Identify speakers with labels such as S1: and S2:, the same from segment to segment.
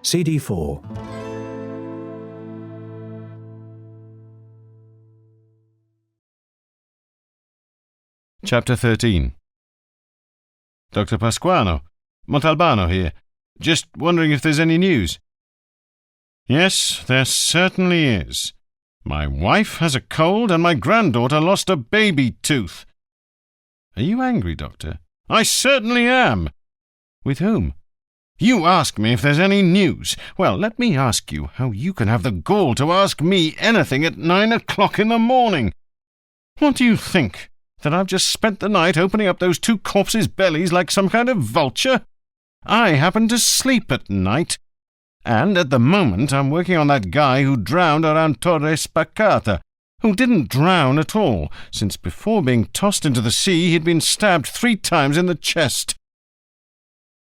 S1: CD4.
S2: Chapter 13. Dr. Pasquano, Montalbano here. Just wondering if there's any news. Yes, there certainly is. My wife has a cold and my granddaughter lost a baby tooth. Are you angry, Doctor? I certainly am. With whom? You ask me if there's any news. Well, let me ask you how you can have the gall to ask me anything at 9 o'clock in the morning. What do you think? That I've just spent the night opening up those two corpses' bellies like some kind of vulture? I happen to sleep at night. And at the moment I'm working on that guy who drowned around terracotta, who didn't drown at all, since before being tossed into the sea he'd been stabbed 3 times in the chest.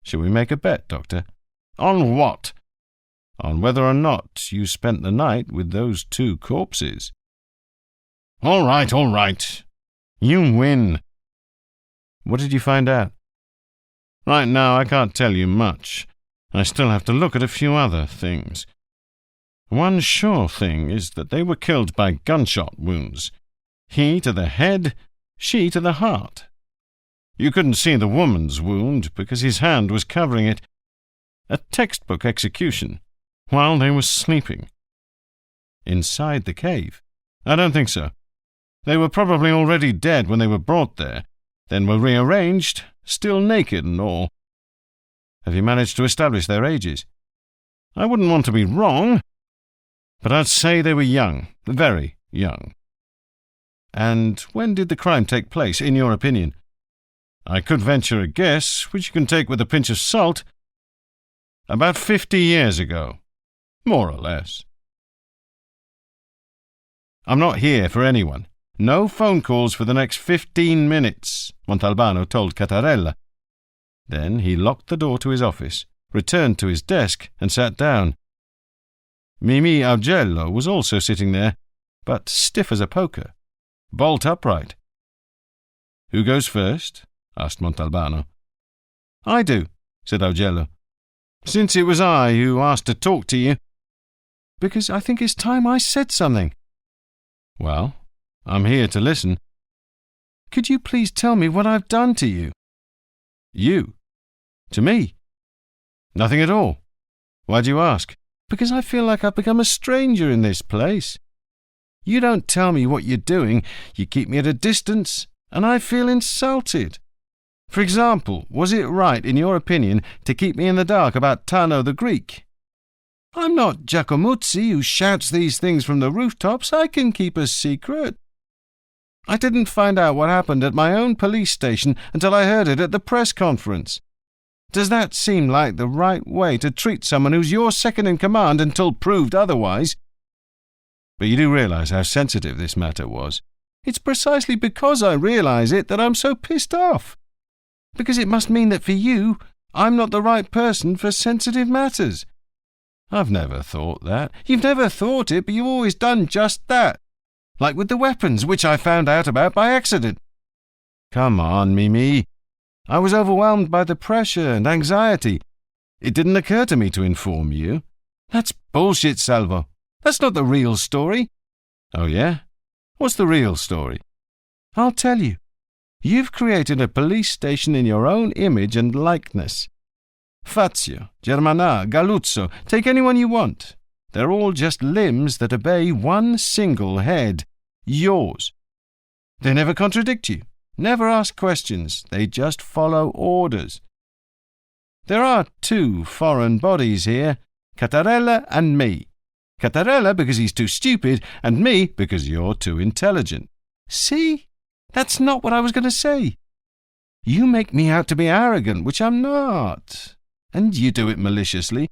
S2: Shall we make a bet, Doctor? On what? On whether or not you spent the night with those 2 corpses. All right. You win. What did you find out? Right now I can't tell you much. I still have to look at a few other things. One sure thing is that they were killed by gunshot wounds. He to the head, she to the heart. You couldn't see the woman's wound because his hand was covering it. A textbook execution, while they were sleeping. Inside the cave? I don't think so. They were probably already dead when they were brought there, then were rearranged, still naked and all. Have you managed to establish their ages? I wouldn't want to be wrong, but I'd say they were young, very young. And when did the crime take place, in your opinion? I could venture a guess, which you can take with a pinch of salt. About 50 years ago, more or less. I'm not here for anyone. No phone calls for the next 15 minutes, Montalbano told Cattarella. Then he locked the door to his office, returned to his desk, and sat down. Mimi Augello was also sitting there, but stiff as a poker, bolt upright. Who goes first? Asked Montalbano. I do, said Augello, since it was I who asked to talk to you. Because I think it's time I said something. Well, I'm here to listen. Could you please tell me what I've done to you? You? To me? Nothing at all. Why do you ask? Because I feel like I've become a stranger in this place. You don't tell me what you're doing, you keep me at a distance, and I feel insulted. For example, was it right, in your opinion, to keep me in the dark about Tano the Greek? I'm not Giacomuzzi, who shouts these things from the rooftops. I can keep a secret. I didn't find out what happened at my own police station until I heard it at the press conference. Does that seem like the right way to treat someone who's your second in command until proved otherwise? But you do realize how sensitive this matter was. It's precisely because I realize it that I'm so pissed off. Because it must mean that for you, I'm not the right person for sensitive matters. I've never thought that. You've never thought it, but you've always done just that. Like with the weapons, which I found out about by accident. Come on, Mimi. I was overwhelmed by the pressure and anxiety. It didn't occur to me to inform you. That's bullshit, Salvo. That's not the real story. Oh, yeah? What's the real story? I'll tell you. You've created a police station in your own image and likeness. Fazio, Germana, Galuzzo, take anyone you want. They're all just limbs that obey one single head, yours. They never contradict you, never ask questions, they just follow orders. There are 2 foreign bodies here, Cattarella and me. Cattarella because he's too stupid, and me because you're too intelligent. See? That's not what I was going to say. You make me out to be arrogant, which I'm not, and you do it maliciously.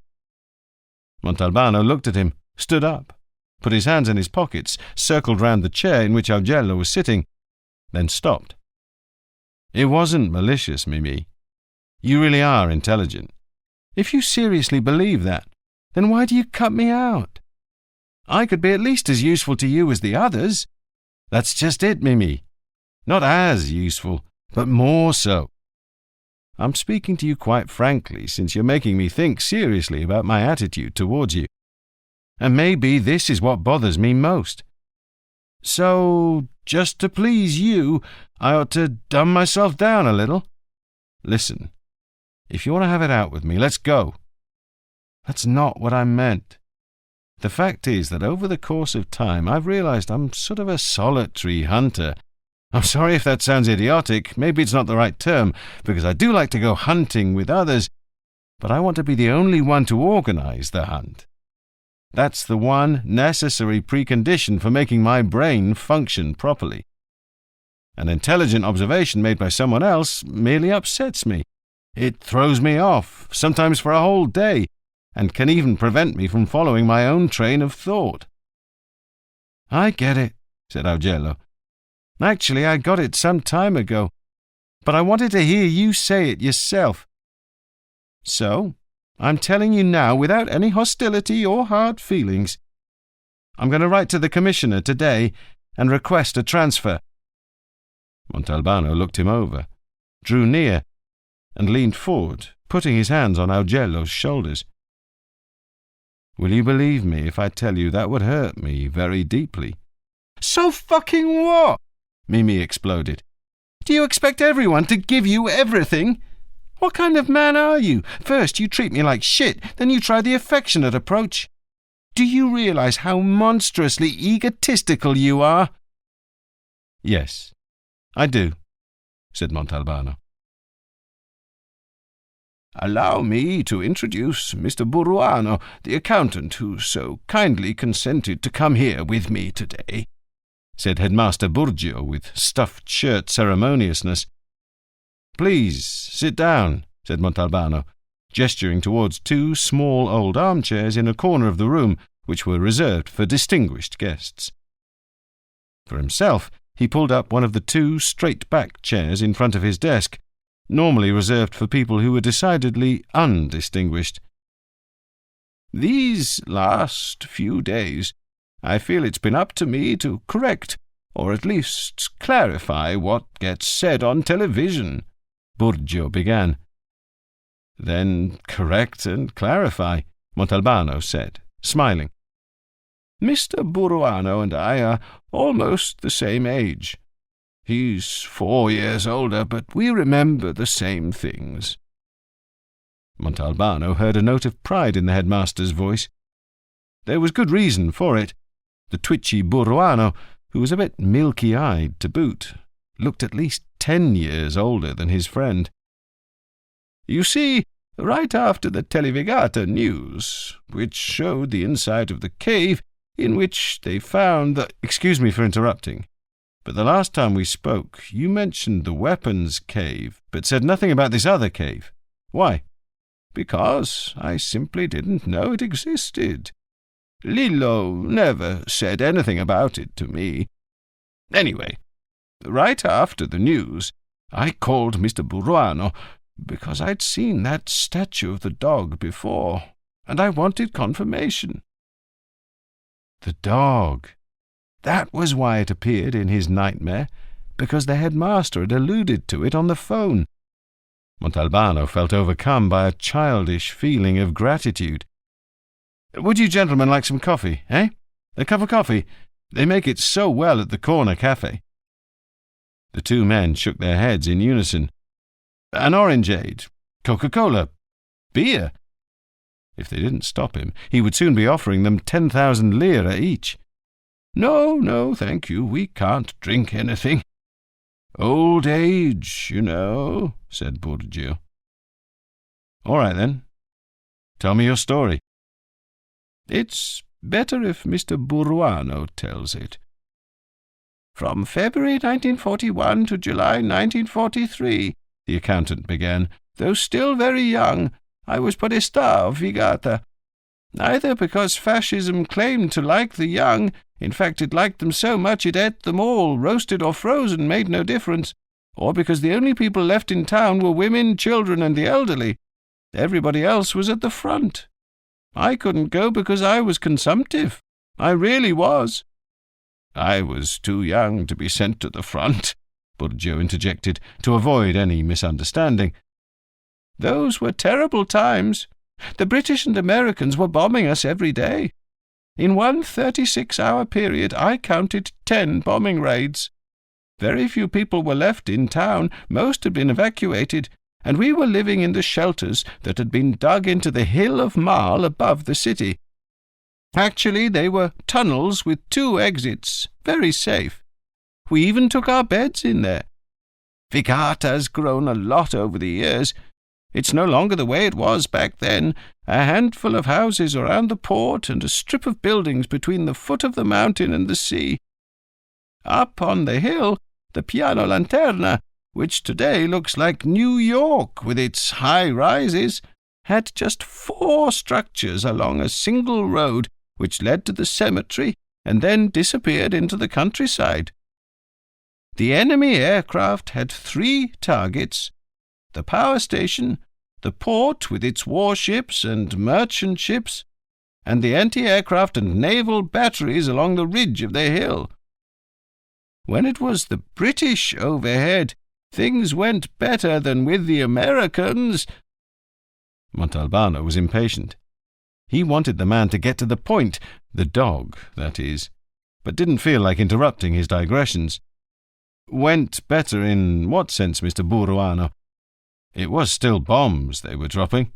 S2: Montalbano looked at him, stood up, put his hands in his pockets, circled round the chair in which Augello was sitting, then stopped. It wasn't malicious, Mimi. You really are intelligent. If you seriously believe that, then why do you cut me out? I could be at least as useful to you as the others. That's just it, Mimi. Not as useful, but more so. I'm speaking to you quite frankly, since you're making me think seriously about my attitude towards you. And maybe this is what bothers me most. So, just to please you, I ought to dumb myself down a little. Listen, if you want to have it out with me, let's go. That's not what I meant. The fact is that over the course of time, I've realized I'm sort of a solitary hunter. I'm sorry if that sounds idiotic. Maybe it's not the right term, because I do like to go hunting with others, but I want to be the only one to organize the hunt. That's the one necessary precondition for making my brain function properly. An intelligent observation made by someone else merely upsets me. It throws me off, sometimes for a whole day, and can even prevent me from following my own train of thought. I get it, said Augello. Actually, I got it some time ago, but I wanted to hear you say it yourself. So, I'm telling you now without any hostility or hard feelings. I'm going to write to the commissioner today and request a transfer. Montalbano looked him over, drew near, and leaned forward, putting his hands on Augello's shoulders. Will you believe me if I tell you that would hurt me very deeply? So fucking what? Mimi exploded. Do you expect everyone to give you everything? What kind of man are you? First you treat me like shit, then you try the affectionate approach. Do you realize how monstrously egotistical you are? Yes, I do, said Montalbano. Allow me to introduce Mr. Buruano, the accountant who so kindly consented to come here with me today, said Headmaster Burgio with stuffed shirt ceremoniousness. Please, sit down, said Montalbano, gesturing towards two small old armchairs in a corner of the room, which were reserved for distinguished guests. For himself, he pulled up one of the two straight-backed chairs in front of his desk, normally reserved for people who were decidedly undistinguished. These last few days, I feel it's been up to me to correct, or at least clarify, what gets said on television, Burgio began. Then correct and clarify, Montalbano said, smiling. Mr. Buruano and I are almost the same age. He's 4 years older, but we remember the same things. Montalbano heard a note of pride in the headmaster's voice. There was good reason for it. The twitchy Buruano, who was a bit milky-eyed to boot, looked at least 10 years older than his friend. You see, right after the Televigata news, which showed the inside of the cave in which they found the— Excuse me for interrupting, but the last time we spoke you mentioned the weapons cave, but said nothing about this other cave. Why? Because I simply didn't know it existed. Lillo never said anything about it to me. Anyway, right after the news, I called Mr. Buruano, because I'd seen that statue of the dog before, and I wanted confirmation. The dog. That was why it appeared in his nightmare, because the headmaster had alluded to it on the phone. Montalbano felt overcome by a childish feeling of gratitude. Would you gentlemen like some coffee, eh? A cup of coffee? They make it so well at the corner cafe. The two men shook their heads in unison. An orangeade, Coca-Cola, beer. If they didn't stop him, he would soon be offering them 10,000 lire each. No, thank you, we can't drink anything. Old age, you know, said Burgio. All right, then. Tell me your story. It's better if Mr. Buruano tells it. From February 1941 to July 1943, the accountant began, though still very young, I was podestà of Vigata. Either because fascism claimed to like the young, in fact it liked them so much it ate them all, roasted or frozen, made no difference, or because the only people left in town were women, children, and the elderly. Everybody else was at the front. I couldn't go because I was consumptive. I really was. I was too young to be sent to the front, Burgio interjected, to avoid any misunderstanding.
S1: Those were terrible times. The British and Americans were bombing us every day. In one 36-hour period, I counted 10 bombing raids. Very few people were left in town. Most had been evacuated, and we were living in the shelters that had been dug into the hill of Marl above the city. Actually, they were tunnels with 2 exits, very safe. We even took our beds in there. Vigata's grown a lot over the years. It's no longer the way it was back then, a handful of houses around the port and a strip of buildings between the foot of the mountain and the sea. Up on the hill, the Piano Lanterna, which today looks like New York with its high rises, had just 4 structures along a single road which led to the cemetery and then disappeared into the countryside. The enemy aircraft had 3 targets: the power station, the port with its warships and merchant ships, and the anti-aircraft and naval batteries along the ridge of the hill. When it was the British overhead, things went better than with the Americans.
S2: Montalbano was impatient. He wanted the man to get to the point, the dog, that is, but didn't feel like interrupting his digressions. Went better in what sense, Mr. Buruano? It was still bombs they were dropping.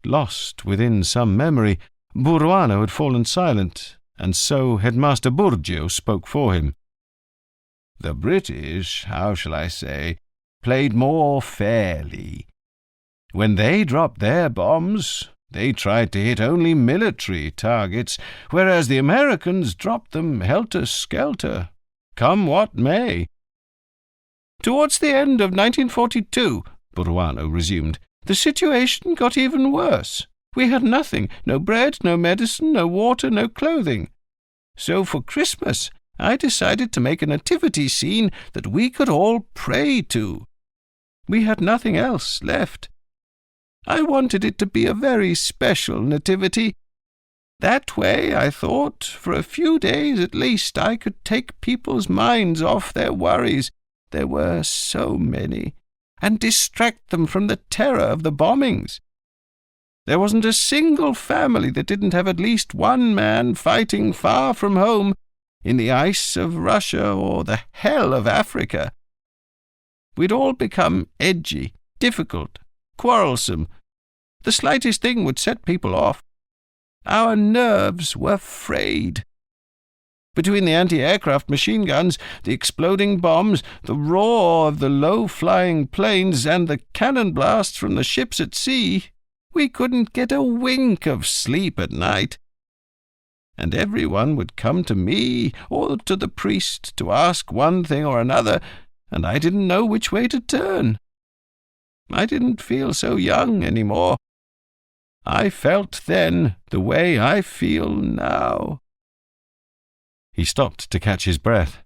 S2: Lost within some memory, Buruano had fallen silent, and so Headmaster Burgio spoke for him.
S1: The British, how shall I say, played more fairly. When they dropped their bombs, they tried to hit only military targets, whereas the Americans dropped them helter-skelter, come what may. Towards the end of 1942, Buruano resumed, the situation got even worse. We had nothing, no bread, no medicine, no water, no clothing. So for Christmas, I decided to make a nativity scene that we could all pray to. We had nothing else left. I wanted it to be a very special nativity. That way, I thought, for a few days at least, I could take people's minds off their worries, there were so many, and distract them from the terror of the bombings. There wasn't a single family that didn't have at least one man fighting far from home, in the ice of Russia or the hell of Africa. We'd all become edgy, difficult, quarrelsome. The slightest thing would set people off. Our nerves were frayed. Between the anti-aircraft machine guns, the exploding bombs, the roar of the low-flying planes, and the cannon blasts from the ships at sea, we couldn't get a wink of sleep at night. And everyone would come to me or to the priest to ask one thing or another, and I didn't know which way to turn. I didn't feel so young any more. I felt then the way I feel now.
S2: He stopped to catch his breath.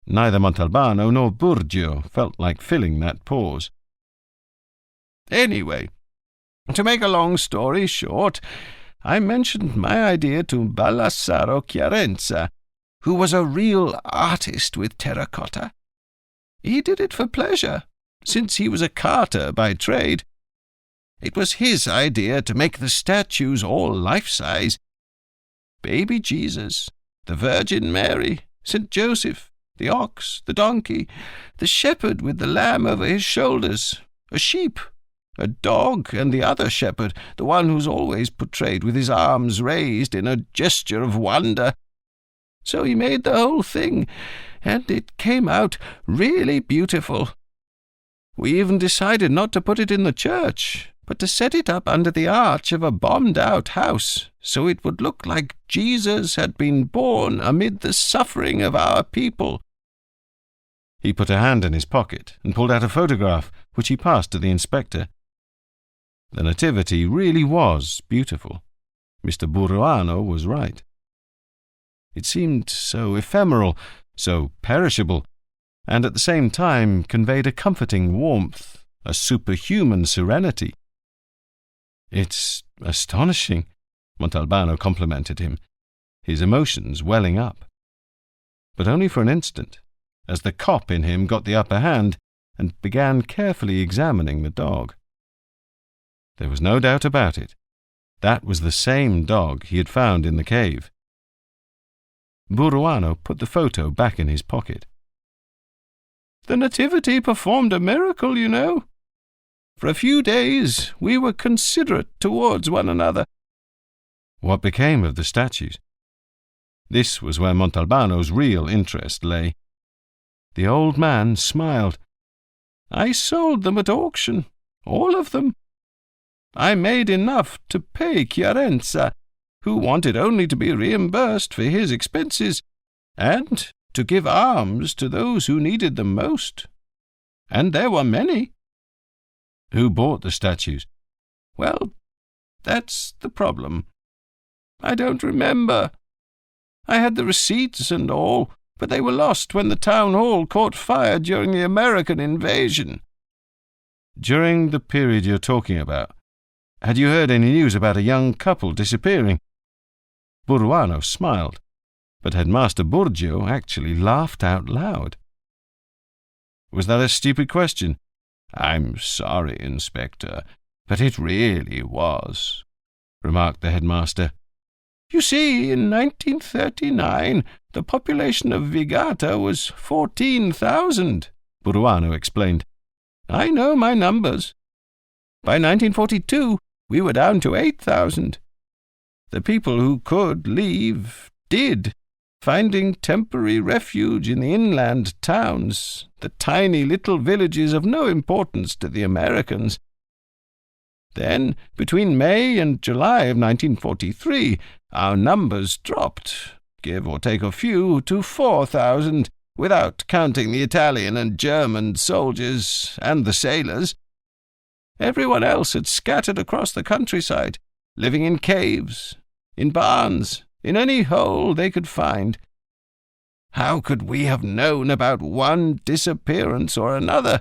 S2: Neither Montalbano nor Burgio felt like filling that pause.
S1: Anyway, to make a long story short, I mentioned my idea to Baldassaro Chiarenza, who was a real artist with terracotta. He did it for pleasure, since he was a carter by trade. It was his idea to make the statues all life-size. Baby Jesus, the Virgin Mary, St. Joseph, the ox, the donkey, the shepherd with the lamb over his shoulders, a sheep, a dog, and the other shepherd, the one who's always portrayed with his arms raised in a gesture of wonder. So he made the whole thing, and it came out really beautiful. We even decided not to put it in the church, but to set it up under the arch of a bombed-out house, so it would look like Jesus had been born amid the suffering of our people.
S2: He put a hand in his pocket and pulled out a photograph, which he passed to the inspector. The nativity really was beautiful. Mr. Buruano was right. It seemed so ephemeral, so perishable, and at the same time conveyed a comforting warmth, a superhuman serenity. "It's astonishing," Montalbano complimented him, his emotions welling up. But only for an instant. As the cop in him got the upper hand, and began carefully examining the dog. There was no doubt about it. That was the same dog he had found in the cave. Buruano put the photo back in his pocket. "The Nativity performed a miracle, you know. For a few days we were considerate towards one another." What became of the statues? This was where Montalbano's real interest lay. The old man smiled. "I sold them at auction, all of them. I made enough to pay Chiarenza, who wanted only to be reimbursed for his expenses, and to give alms to those who needed them most. And there were many." "Who bought the statues?" "Well, that's the problem. I don't remember. I had the receipts and all, but they were lost when the town hall caught fire during the American invasion." "During the period you're talking about, had you heard any news about a young couple disappearing?" Buruano smiled, but Headmaster Burgio actually laughed out loud. "Was that a stupid question?" "I'm sorry, Inspector, but it really was," remarked the headmaster. "You see, in 1939, the population of Vigata was 14,000, Buruano explained. "I know my numbers. By 1942, we were down to 8,000. The people who could leave did, finding temporary refuge in the inland towns, the tiny little villages of no importance to the Americans. Then, between May and July of 1943, our numbers dropped, give or take a few, to 4,000, without counting the Italian and German soldiers and the sailors. Everyone else had scattered across the countryside, living in caves, in barns, in any hole they could find. How could we have known about one disappearance or another?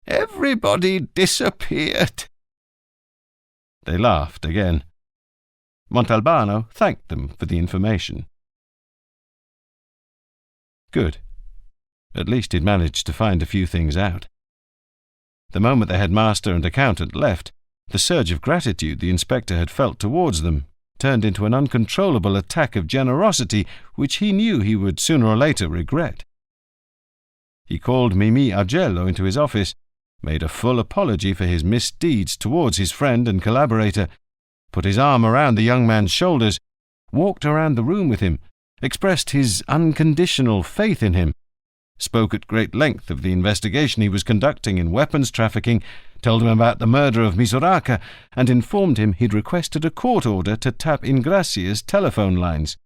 S2: Everybody disappeared." They laughed again. Montalbano thanked them for the information. Good. At least he'd managed to find a few things out. The moment the headmaster and accountant left, the surge of gratitude the inspector had felt towards them turned into an uncontrollable attack of generosity which he knew he would sooner or later regret. He called Mimi Augello into his office, made a full apology for his misdeeds towards his friend and collaborator, put his arm around the young man's shoulders, walked around the room with him, expressed his unconditional faith in him, spoke at great length of the investigation he was conducting in weapons trafficking, told him about the murder of Misuraka, and informed him he'd requested a court order to tap Ingrazia's telephone lines.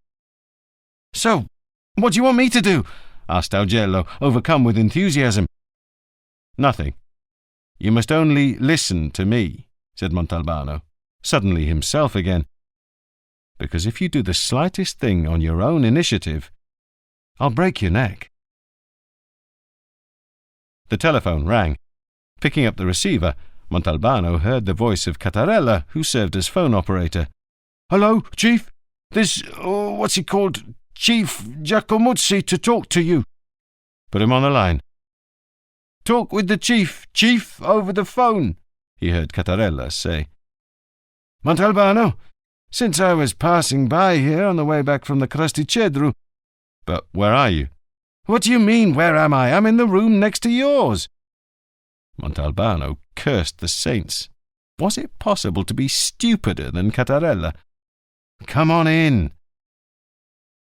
S2: "So, what do you want me to do?" asked Augello, overcome with enthusiasm. "Nothing. You must only listen to me," said Montalbano, suddenly himself again. "Because if you do the slightest thing on your own initiative, I'll break your neck." The telephone rang. Picking up the receiver, Montalbano heard the voice of Cattarella, who served as phone operator. "Hello, Chief? There's, what's he called? Chief Giacomuzzi to talk to you." "Put him on the line." "Talk with the chief, over the phone," he heard Cattarella say. "Montalbano, since I was passing by here on the way back from the Crusticedru—" "But where are you?" "What do you mean, where am I? I'm in the room next to yours." Montalbano cursed the saints. Was it possible to be stupider than Cattarella? "Come on in."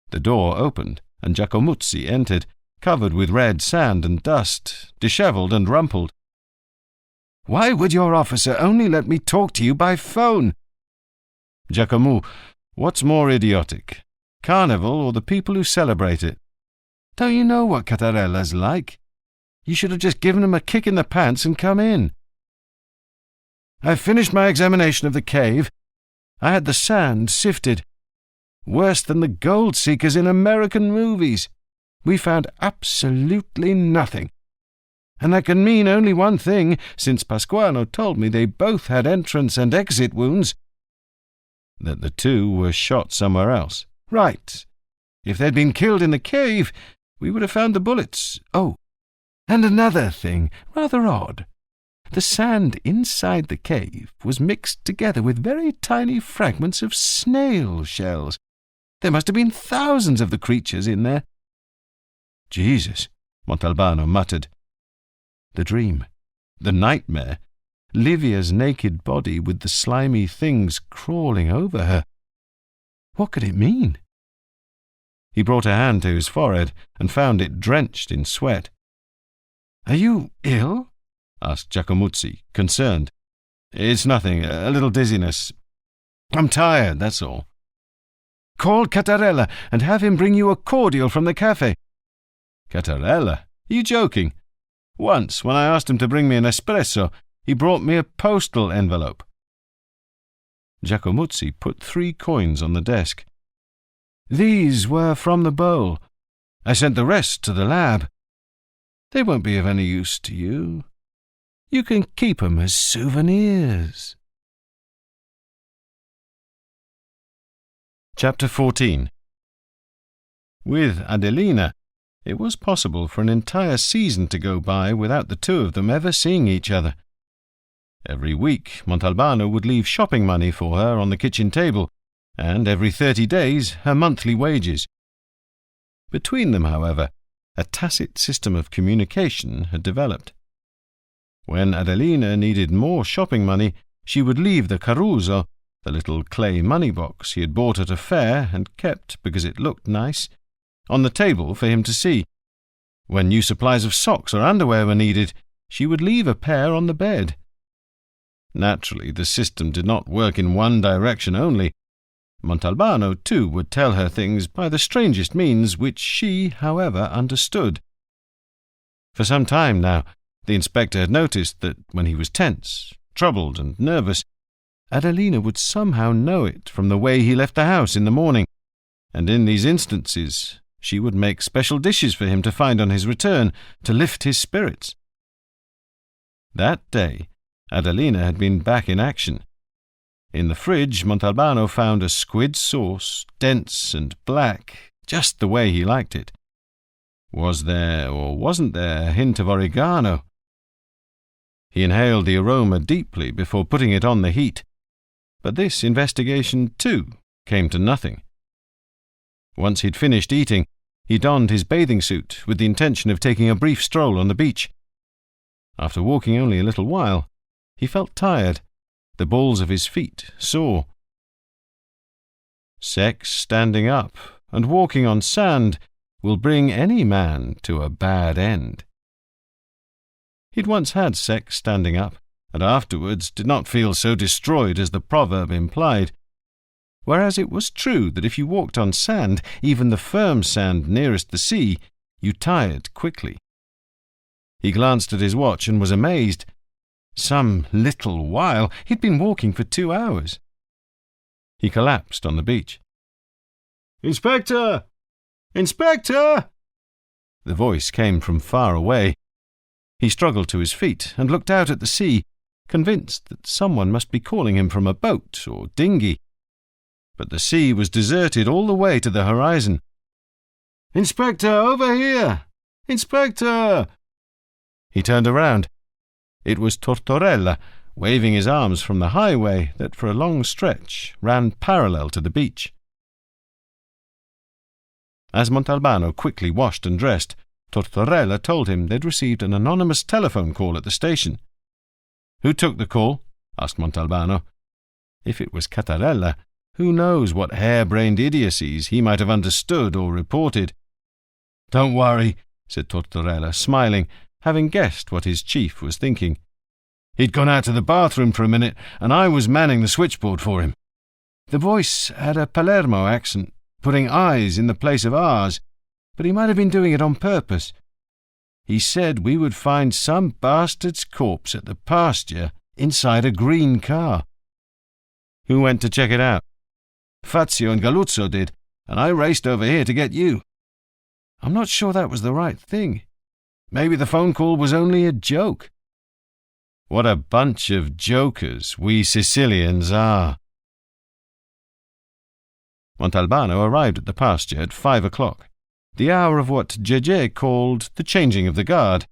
S2: The door opened, and Giacomuzzi entered, covered with red sand and dust, dishevelled and rumpled. "Why would your officer only let me talk to you by phone?" "Giacomo, what's more idiotic, Carnival or the people who celebrate it? Don't you know what Cattarella's like? You should have just given him a kick in the pants and come in." "I've finished my examination of the cave. I had the sand sifted. Worse than the gold seekers in American movies. We found absolutely nothing. And that can mean only one thing, since Pasquano told me they both had entrance and exit wounds." "That the two were shot somewhere else." "Right. If they'd been killed in the cave, we would have found the bullets. Oh,
S1: And another thing, rather odd. The sand inside the cave was mixed together with very tiny fragments of snail shells. There must have been thousands of the creatures in there.
S2: Jesus, Montalbano muttered. The dream, the nightmare, Livia's naked body with the slimy things crawling over her. What could it mean? He brought a hand to his forehead and found it drenched in sweat.
S1: "Are you ill?"
S2: asked Giacomuzzi, concerned. "It's nothing, a little dizziness. I'm tired, that's all."
S1: "Call Cattarella and have him bring you a cordial from the cafe."
S2: "Cattarella? Are you joking? Once, when I asked him to bring me an espresso, he brought me a postal envelope." Giacomuzzi put 3 coins on the desk.
S1: "These were from the bowl. I sent the rest to the lab. They won't be of any use to you. You can keep 'em as souvenirs."
S2: Chapter 14. With Adelina, it was possible for an entire season to go by without the two of them ever seeing each other. Every week Montalbano would leave shopping money for her on the kitchen table, and every 30 days her monthly wages. Between them, however, a tacit system of communication had developed. When Adelina needed more shopping money, she would leave the caruso, the little clay money box he had bought at a fair and kept because it looked nice, on the table for him to see. When new supplies of socks or underwear were needed, she would leave a pair on the bed. Naturally, the system did not work in one direction only. Montalbano, too, would tell her things by the strangest means, which she, however, understood. For some time now, the inspector had noticed that when he was tense, troubled, and nervous, Adelina would somehow know it from the way he left the house in the morning, and in these instances she would make special dishes for him to find on his return to lift his spirits. That day, Adelina had been back in action. In the fridge, Montalbano found a squid sauce, dense and black, just the way he liked it. Was there or wasn't there a hint of oregano? He inhaled the aroma deeply before putting it on the heat, but this investigation, too, came to nothing. Once he'd finished eating, he donned his bathing suit with the intention of taking a brief stroll on the beach. After walking only a little while, he felt tired, the balls of his feet sore. Sex standing up and walking on sand will bring any man to a bad end. He'd once had sex standing up, and afterwards did not feel so destroyed as the proverb implied, whereas it was true that if you walked on sand, even the firm sand nearest the sea, you tired quickly. He glanced at his watch and was amazed. Some little while he'd been walking for 2 hours. He collapsed on the beach. "Inspector! Inspector!" The voice came from far away. He struggled to his feet and looked out at the sea, convinced that someone must be calling him from a boat or dinghy. But the sea was deserted all the way to the horizon. "Inspector, over here! Inspector!" He turned around. It was Tortorella, waving his arms from the highway that for a long stretch ran parallel to the beach. As Montalbano quickly washed and dressed, Tortorella told him they'd received an anonymous telephone call at the station. "Who took the call?" asked Montalbano. If it was Cattarella, who knows what hair-brained idiocies he might have understood or reported. "Don't worry," said Tortorella, smiling, having guessed what his chief was thinking. "He'd gone out to the bathroom for a minute, and I was manning the switchboard for him." The voice had a Palermo accent, putting I's in the place of R's, but he might have been doing it on purpose. "He said we would find some bastard's corpse at the pasture inside a green car." "Who went to check it out?" "Fazio and Galuzzo did, and I raced over here to get you." "I'm not sure that was the right thing. Maybe the phone call was only a joke." What a bunch of jokers we Sicilians are. Montalbano arrived at the pasture at 5 o'clock, the hour of what Gege called the changing of the guard,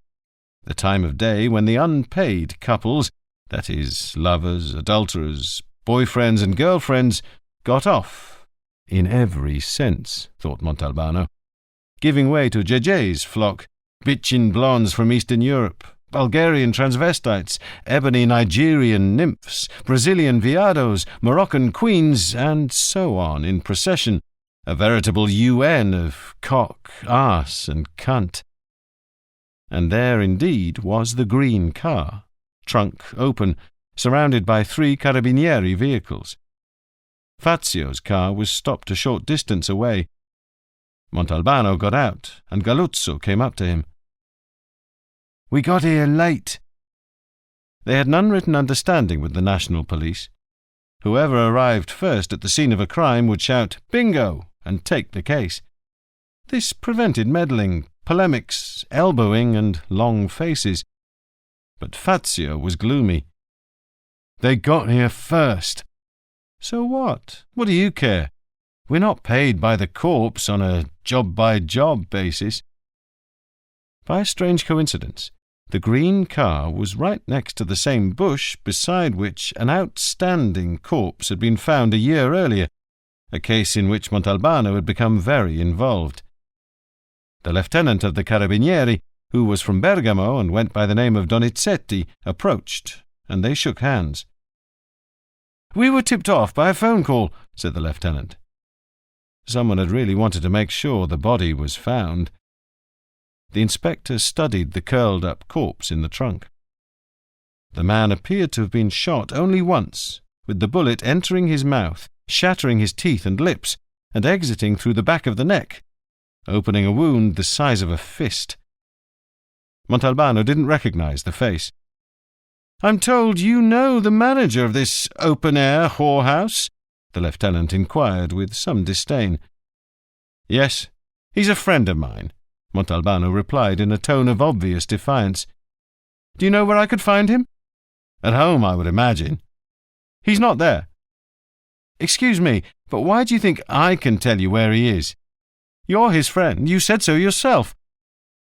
S2: the time of day when the unpaid couples, that is, lovers, adulterers, boyfriends and girlfriends, got off, in every sense, thought Montalbano, giving way to Jeje's flock, bitchin' blondes from Eastern Europe, Bulgarian transvestites, ebony Nigerian nymphs, Brazilian viados, Moroccan queens, and so on in procession, a veritable UN of cock, arse, and cunt. And there indeed was the green car, trunk open, surrounded by 3 carabinieri vehicles. Fazio's car was stopped a short distance away. Montalbano got out, and Galuzzo came up to him. "We got here late." They had an unwritten understanding with the national police. Whoever arrived first at the scene of a crime would shout, "Bingo!" and take the case. This prevented meddling, polemics, elbowing, and long faces. But Fazio was gloomy. "They got here first." "So what? What do you care? We're not paid by the corpse on a job-by-job basis." By a strange coincidence, the green car was right next to the same bush beside which an outstanding corpse had been found a year earlier, a case in which Montalbano had become very involved. The lieutenant of the Carabinieri, who was from Bergamo and went by the name of Donizetti, approached, and they shook hands. "We were tipped off by a phone call," said the lieutenant. Someone had really wanted to make sure the body was found. The inspector studied the curled-up corpse in the trunk. The man appeared to have been shot only once, with the bullet entering his mouth, shattering his teeth and lips, and exiting through the back of the neck, opening a wound the size of a fist. Montalbano didn't recognize the face. "I'm told you know the manager of this open-air whorehouse?" the lieutenant inquired with some disdain. "Yes, he's a friend of mine," Montalbano replied in a tone of obvious defiance. "Do you know where I could find him?" "At home, I would imagine." "He's not there." "Excuse me, but why do you think I can tell you where he is? You're his friend. You said so yourself."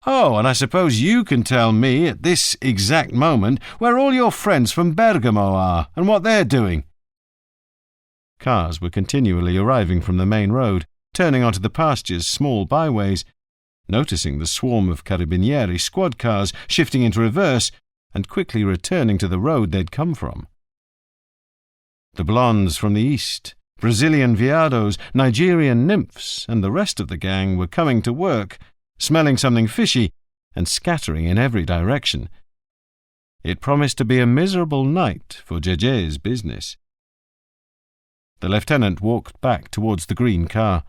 S2: "Oh, and I suppose you can tell me at this exact moment where all your friends from Bergamo are and what they're doing." Cars were continually arriving from the main road, turning onto the pasture's small byways, noticing the swarm of Carabinieri squad cars shifting into reverse and quickly returning to the road they'd come from. The blondes from the east, Brazilian viados, Nigerian nymphs, and the rest of the gang were coming to work, smelling something fishy, and scattering in every direction. It promised to be a miserable night for Jeje's business. The lieutenant walked back towards the green car.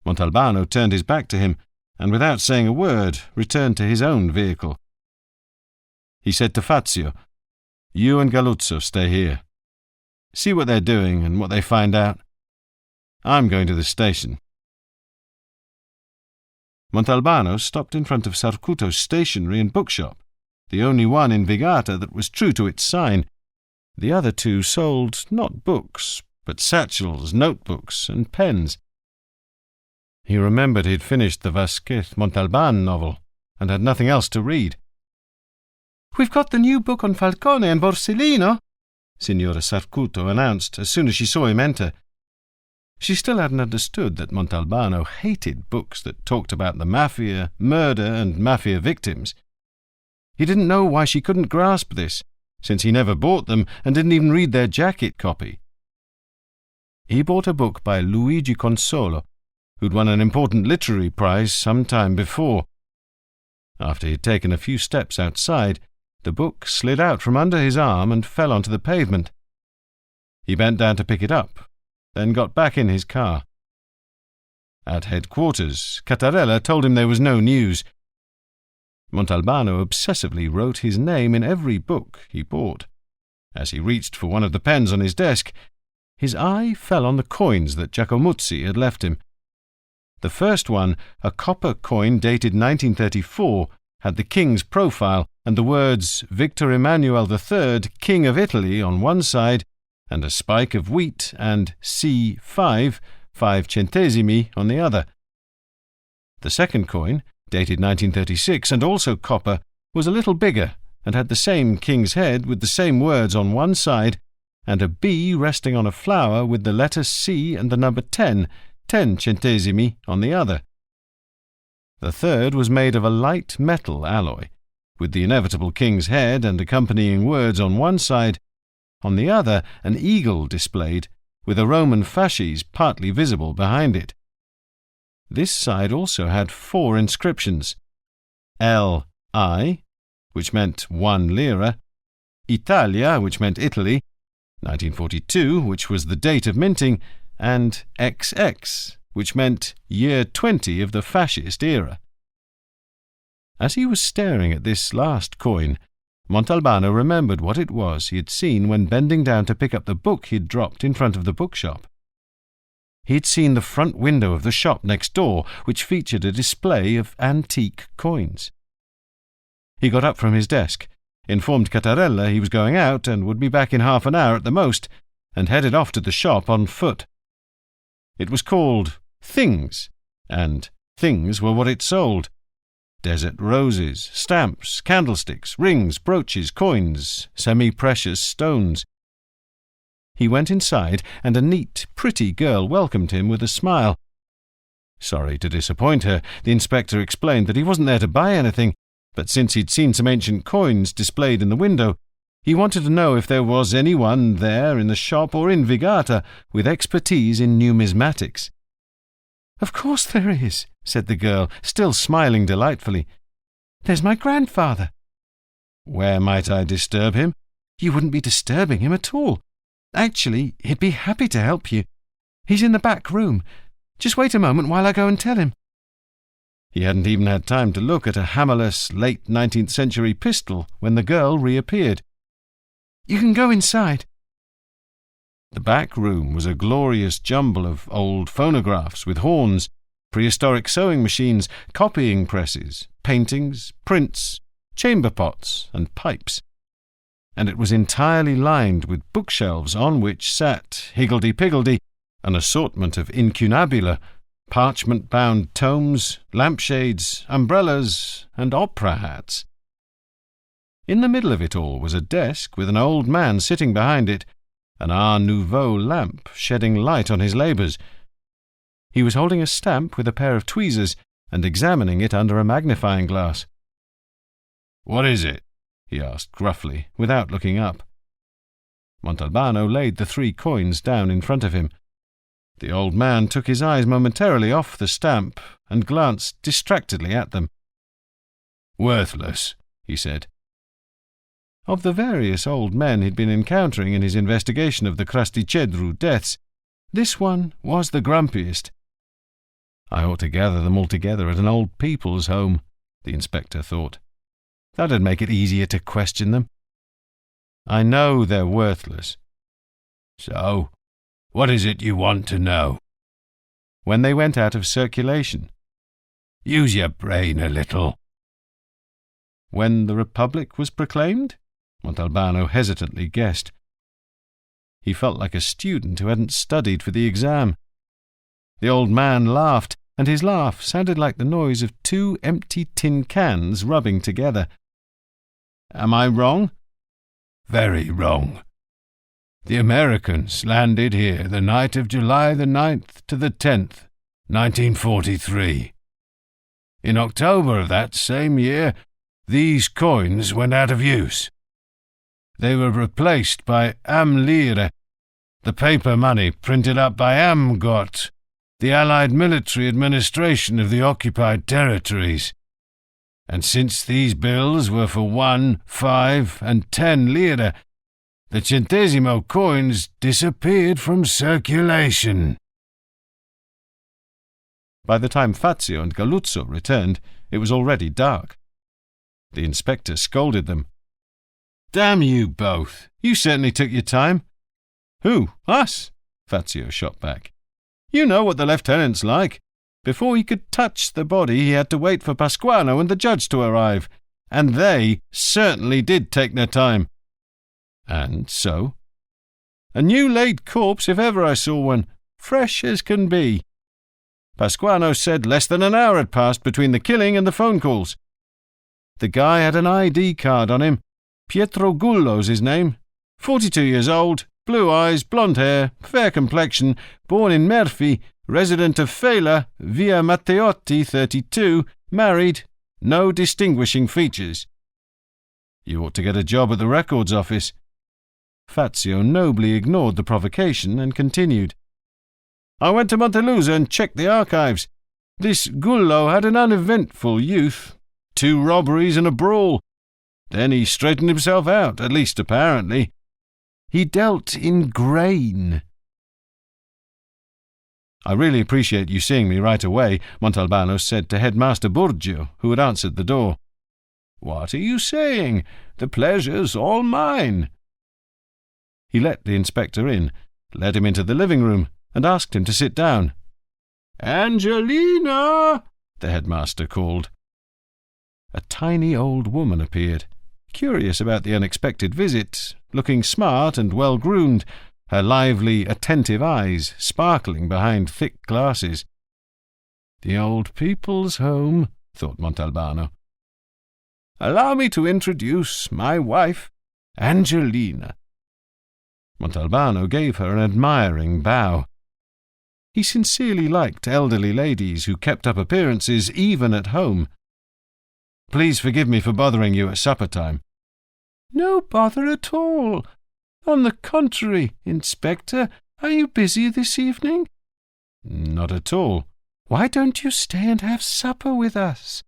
S2: Montalbano turned his back to him, and without saying a word, returned to his own vehicle. He said to Fazio, "You and Galuzzo stay here. See what they're doing and what they find out. I'm going to the station." Montalbano stopped in front of Sarcuto's stationery and bookshop, the only one in Vigata that was true to its sign. The other 2 sold not books, but satchels, notebooks, and pens. He remembered he'd finished the Vasquez Montalban novel, and had nothing else to read. "We've got the new book on Falcone and Borsellino," Signora Sarcuto announced as soon as she saw him enter. She still hadn't understood that Montalbano hated books that talked about the mafia, murder, and mafia victims. He didn't know why she couldn't grasp this, since he never bought them and didn't even read their jacket copy. He bought a book by Luigi Consolo, who'd won an important literary prize some time before. After he'd taken a few steps outside, the book slid out from under his arm and fell onto the pavement. He bent down to pick it up, then got back in his car. At headquarters, Cattarella told him there was no news. Montalbano obsessively wrote his name in every book he bought. As he reached for one of the pens on his desk, his eye fell on the coins that Giacomuzzi had left him. The first one, a copper coin dated 1934, had the king's profile and the words Victor Emmanuel III, King of Italy, on one side, and a spike of wheat and C5, 5 centesimi, on the other. The second coin, dated 1936 and also copper, was a little bigger and had the same king's head with the same words on one side and a bee resting on a flower with the letter C and the number 10 centesimi, on the other. The third was made of a light metal alloy, with the inevitable king's head and accompanying words on one side, on the other an eagle displayed, with a Roman fasces partly visible behind it. This side also had 4 inscriptions: L.I., which meant 1 lira, Italia, which meant Italy, 1942, which was the date of minting, and XX, which meant year 20 of the fascist era. As he was staring at this last coin, Montalbano remembered what it was he had seen when bending down to pick up the book he'd dropped in front of the bookshop. He'd seen the front window of the shop next door, which featured a display of antique coins. He got up from his desk, informed Cattarella he was going out and would be back in half an hour at the most, and headed off to the shop on foot. It was called Things, and things were what it sold: desert roses, stamps, candlesticks, rings, brooches, coins, semi-precious stones. He went inside, and a neat, pretty girl welcomed him with a smile. Sorry to disappoint her, the inspector explained that he wasn't there to buy anything, but since he'd seen some ancient coins displayed in the window, he wanted to know if there was anyone there in the shop or in Vigata with expertise in numismatics. "Of course there is," said the girl, still smiling delightfully. "There's my grandfather." "Where might I disturb him?" "You wouldn't be disturbing him at all. Actually, he'd be happy to help you. He's in the back room. Just wait a moment while I go and tell him." He hadn't even had time to look at a hammerless, late 19th century pistol when the girl reappeared. "You can go inside." The back room was a glorious jumble of old phonographs with horns, prehistoric sewing machines, copying presses, paintings, prints, chamber pots, and pipes. And it was entirely lined with bookshelves on which sat, higgledy-piggledy, an assortment of incunabula, parchment-bound tomes, lampshades, umbrellas, and opera hats. In the middle of it all was a desk with an old man sitting behind it, an Art Nouveau lamp shedding light on his labours. He was holding a stamp with a pair of tweezers and examining it under a magnifying glass. "What is it?" he asked gruffly, without looking up. Montalbano laid the 3 coins down in front of him. The old man took his eyes momentarily off the stamp and glanced distractedly at them. "Worthless," he said. Of the various old men he'd been encountering in his investigation of the Krasticedru deaths, this one was the grumpiest. I ought to gather them all together at an old people's home, the inspector thought. That'd make it easier to question them. I know they're worthless. "So, what is it you want to know?" "When they went out of circulation." "Use your brain a little." "When the Republic was proclaimed?" Montalbano hesitantly guessed. He felt like a student who hadn't studied for the exam. The old man laughed, and his laugh sounded like the noise of 2 empty tin cans rubbing together. "Am I wrong?" "Very wrong. The Americans landed here the night of July the 9th to the 10th, 1943. In October of that same year, these coins went out of use. They were replaced by Am-Lire, the paper money printed up by Amgot, the Allied military administration of the occupied territories. And since these bills were for 1, 5, and 10 lire, the centesimo coins disappeared from circulation." By the time Fazio and Galuzzo returned, it was already dark. The inspector scolded them. "Damn you both! You certainly took your time." "Who? Us?" Fazio shot back. "You know what the lieutenant's like. Before he could touch the body, he had to wait for Pasquano and the judge to arrive. And they certainly did take their time." "And so?" "A new-laid corpse, if ever I saw one. Fresh as can be. Pasquano said less than an hour had passed between the killing and the phone calls. The guy had an ID card on him. Pietro Gullo's his name. 42 years old, blue eyes, blonde hair, fair complexion, born in Murphy, resident of Fela, via Matteotti 32, married, no distinguishing features. You ought to get a job at the records office. Fazio nobly ignored the provocation and continued. I went to Montelusa and checked the archives. This Gullo had an uneventful youth, 2 robberies and a brawl. Then he straightened himself out, at least apparently. He dealt in grain. I really appreciate you seeing me right away, Montalbano said to Headmaster Burgio, who had answered the door. What are you saying? The pleasure's all mine. He let the inspector in, led him into the living room, and asked him to sit down. Angelina! The headmaster called. A tiny old woman appeared, curious about the unexpected visit, looking smart and well-groomed, her lively, attentive eyes sparkling behind thick glasses. The old people's home, thought Montalbano. Allow me to introduce my wife, Angelina. Montalbano gave her an admiring bow. He sincerely liked elderly ladies who kept up appearances even at home. Please forgive me for bothering you at supper time. No bother at all. On the contrary, Inspector, are you busy this evening? Not at all. Why don't you stay and have supper with us?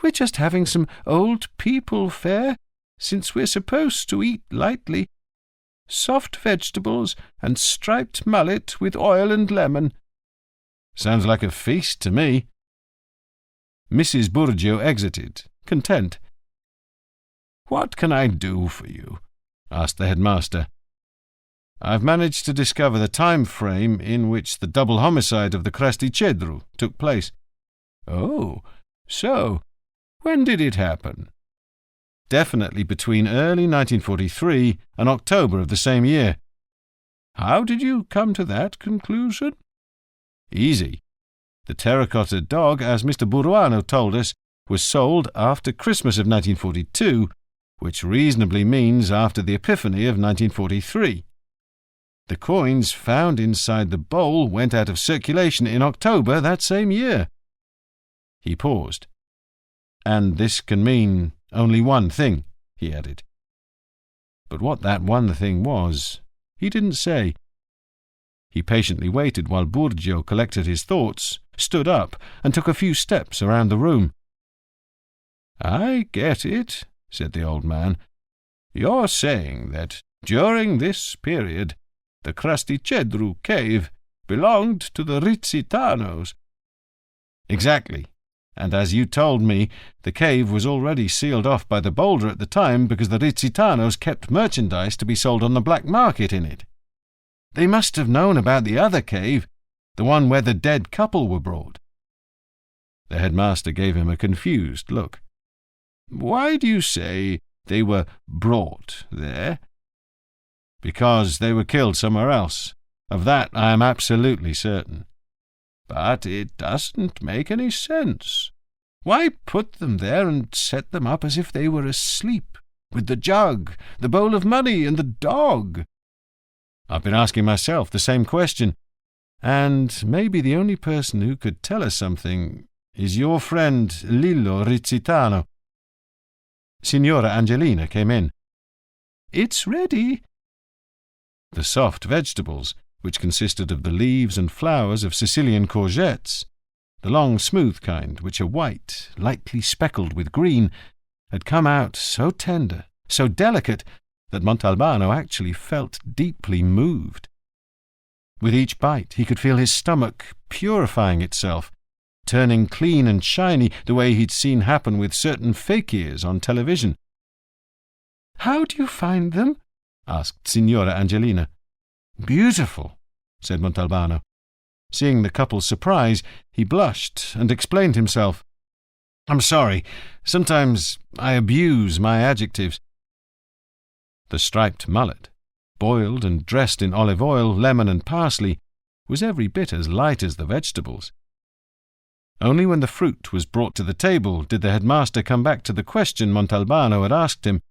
S2: We're just having some old people fare, since we're supposed to eat lightly. Soft vegetables and striped mullet with oil and lemon. Sounds like a feast to me. Mrs. Burgio exited, content. What can I do for you? Asked the headmaster. I've managed to discover the time frame in which the double homicide of the Crasticedru took place. Oh, so when did it happen? Definitely between early 1943 and October of the same year. How did you come to that conclusion? Easy. The terracotta dog, as Mr. Buruano told us, was sold after Christmas of 1942, which reasonably means after the Epiphany of 1943. The coins found inside the bowl went out of circulation in October that same year. He paused. And this can mean only one thing, he added. But what that one thing was, he didn't say. He patiently waited while Burgio collected his thoughts, stood up, and took a few steps around the room. I get it, said the old man. You're saying that during this period the Crasticedru cave belonged to the Rizzitanos. Exactly. And as you told me, the cave was already sealed off by the boulder at the time because the Rizzitanos kept merchandise to be sold on the black market in it. They must have known about the other cave, the one where the dead couple were brought. The headmaster gave him a confused look. Why do you say they were brought there? Because they were killed somewhere else. Of that I am absolutely certain. But it doesn't make any sense. Why put them there and set them up as if they were asleep, with the jug, the bowl of money, and the dog? I've been asking myself the same question, and maybe the only person who could tell us something is your friend Lillo Rizzitano. Signora Angelina came in. It's ready. The soft vegetables, which consisted of the leaves and flowers of Sicilian courgettes, the long smooth kind, which are white, lightly speckled with green, had come out so tender, so delicate, that Montalbano actually felt deeply moved. With each bite he could feel his stomach purifying itself, turning clean and shiny the way he'd seen happen with certain fakirs on television. How do you find them? Asked Signora Angelina. Beautiful, said Montalbano. Seeing the couple's surprise, he blushed and explained himself. I'm sorry, sometimes I abuse my adjectives. The striped mullet, boiled and dressed in olive oil, lemon and parsley, was every bit as light as the vegetables. Only when the fruit was brought to the table did the headmaster come back to the question Montalbano had asked him,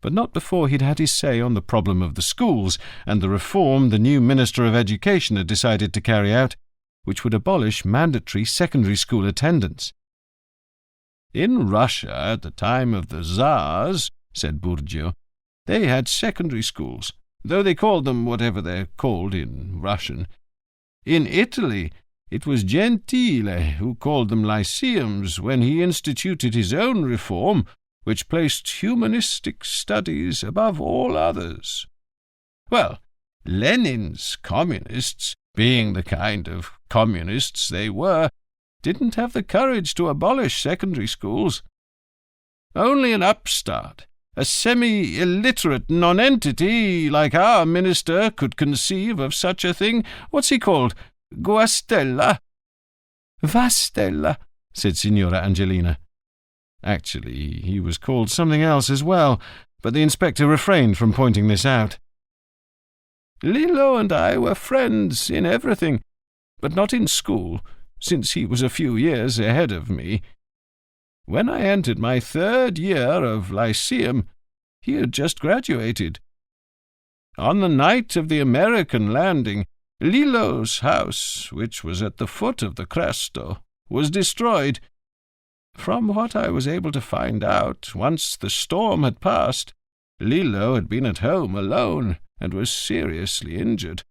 S2: but not before he'd had his say on the problem of the schools and the reform the new Minister of Education had decided to carry out, which would abolish mandatory secondary school attendance.
S1: "In Russia, at the time of the Tsars," said Burgio, "they had secondary schools, though they called them whatever they're called in Russian. In Italy, it was Gentile who called them lyceums when he instituted his own reform, which placed humanistic studies above all others. Well, Lenin's communists, being the kind of communists they were, didn't have the courage to abolish secondary schools. Only an upstart, a semi-illiterate nonentity like our minister could conceive of such a thing. What's he called? Guastella?"
S2: "Vastella," said Signora Angelina. Actually, he was called something else as well, but the inspector refrained from pointing this out.
S1: "Lillo and I were friends in everything, but not in school, since he was a few years ahead of me. When I entered my 3rd year of lyceum, he had just graduated. On the night of the American landing, Lillo's house, which was at the foot of the Cresto, was destroyed. From what I was able to find out, once the storm had passed, Lillo had been at home alone and was seriously injured.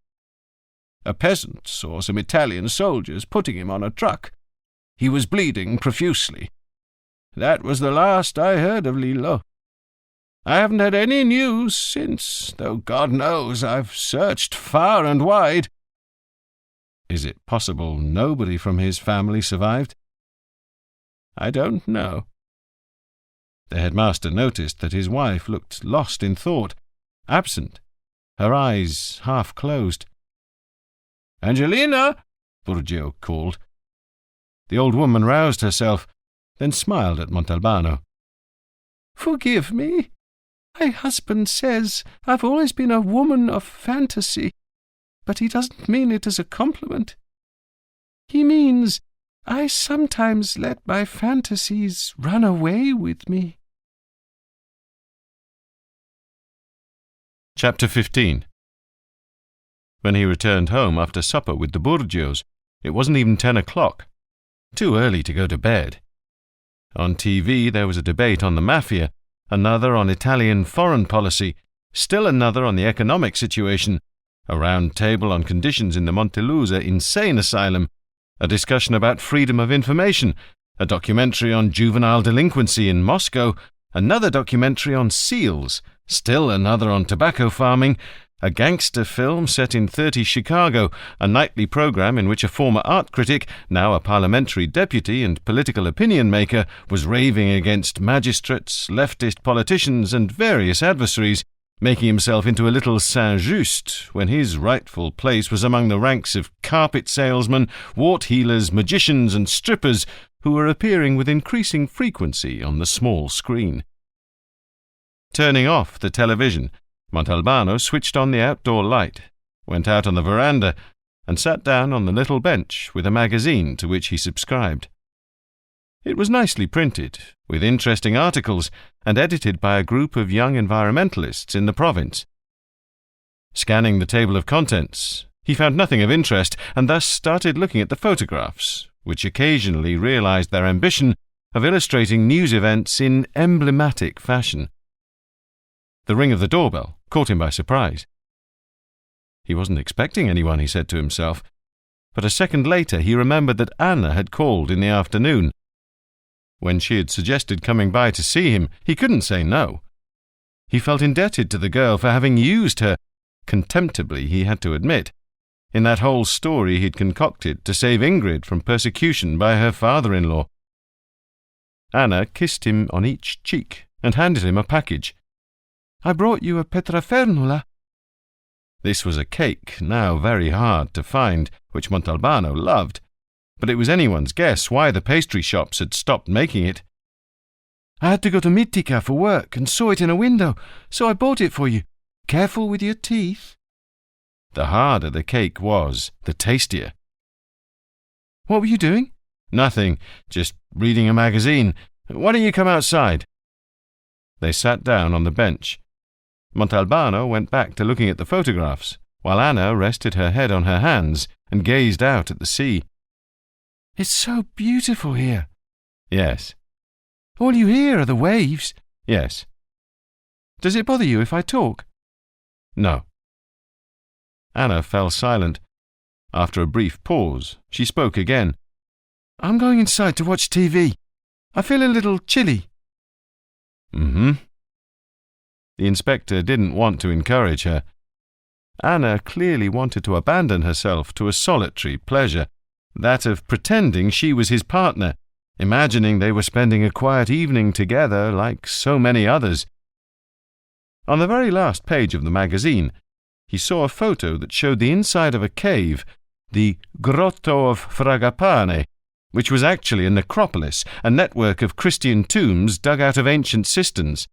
S1: A peasant saw some Italian soldiers putting him on a truck. He was bleeding profusely. That was the last I heard of Lillo. I haven't had any news since, though God knows I've searched far and wide."
S2: "Is it possible nobody from his family survived?"
S1: "I don't know."
S2: The headmaster noticed that his wife looked lost in thought, absent, her eyes half closed.
S1: "Angelina!"
S2: Burgio called. The old woman roused herself, then smiled at Montalbano.
S1: "Forgive me. My husband says I've always been a woman of fantasy, but he doesn't mean it as a compliment. He means I sometimes let my fantasies run away with me."
S2: Chapter 15. When he returned home after supper with the Burgios, it wasn't even 10 o'clock. Too early to go to bed. On TV there was a debate on the mafia, another on Italian foreign policy, still another on the economic situation, a round table on conditions in the Montelusa insane asylum, a discussion about freedom of information, a documentary on juvenile delinquency in Moscow, another documentary on seals, still another on tobacco farming, a gangster film set in 30 Chicago, a nightly program in which a former art critic, now a parliamentary deputy and political opinion maker, was raving against magistrates, leftist politicians, and various adversaries, making himself into a little Saint-Just when his rightful place was among the ranks of carpet salesmen, wart-healers, magicians, and strippers who were appearing with increasing frequency on the small screen. Turning off the television, Montalbano switched on the outdoor light, went out on the veranda, and sat down on the little bench with a magazine to which he subscribed. It was nicely printed, with interesting articles, and edited by a group of young environmentalists in the province. Scanning the table of contents, he found nothing of interest, and thus started looking at the photographs, which occasionally realized their ambition of illustrating news events in emblematic fashion. The ring of the doorbell caught him by surprise. He wasn't expecting anyone, he said to himself, but a second later he remembered that Anna had called in the afternoon. When she had suggested coming by to see him, he couldn't say no. He felt indebted to the girl for having used her, contemptibly he had to admit, in that whole story he'd concocted to save Ingrid from persecution by her father-in-law. Anna kissed him on each cheek and handed him a package. "I brought you a petrafernula." This was a cake, now very hard to find, which Montalbano loved, but it was anyone's guess why the pastry shops had stopped making it. "I had to go to Mitica for work and saw it in a window, so I bought it for you. Careful with your teeth." The harder the cake was, the tastier. "What were you doing?" Nothing, just reading a magazine. Why don't you come outside? They sat down on the bench. Montalbano went back to looking at the photographs, while Anna rested her head on her hands and gazed out at the sea.
S1: It's so beautiful here.
S2: Yes.
S1: All you hear are the waves.
S2: Yes.
S1: Does it bother you if I talk?
S2: No. Anna fell silent. After a brief pause, she spoke again.
S1: I'm going inside to watch TV. I feel a little chilly.
S2: The inspector didn't want to encourage her. Anna clearly wanted to abandon herself to a solitary pleasure, that of pretending she was his partner, imagining they were spending a quiet evening together like so many others. On the very last page of the magazine, he saw a photo that showed the inside of a cave, the Grotto of Fragapane, which was actually a necropolis, a network of Christian tombs dug out of ancient cisterns.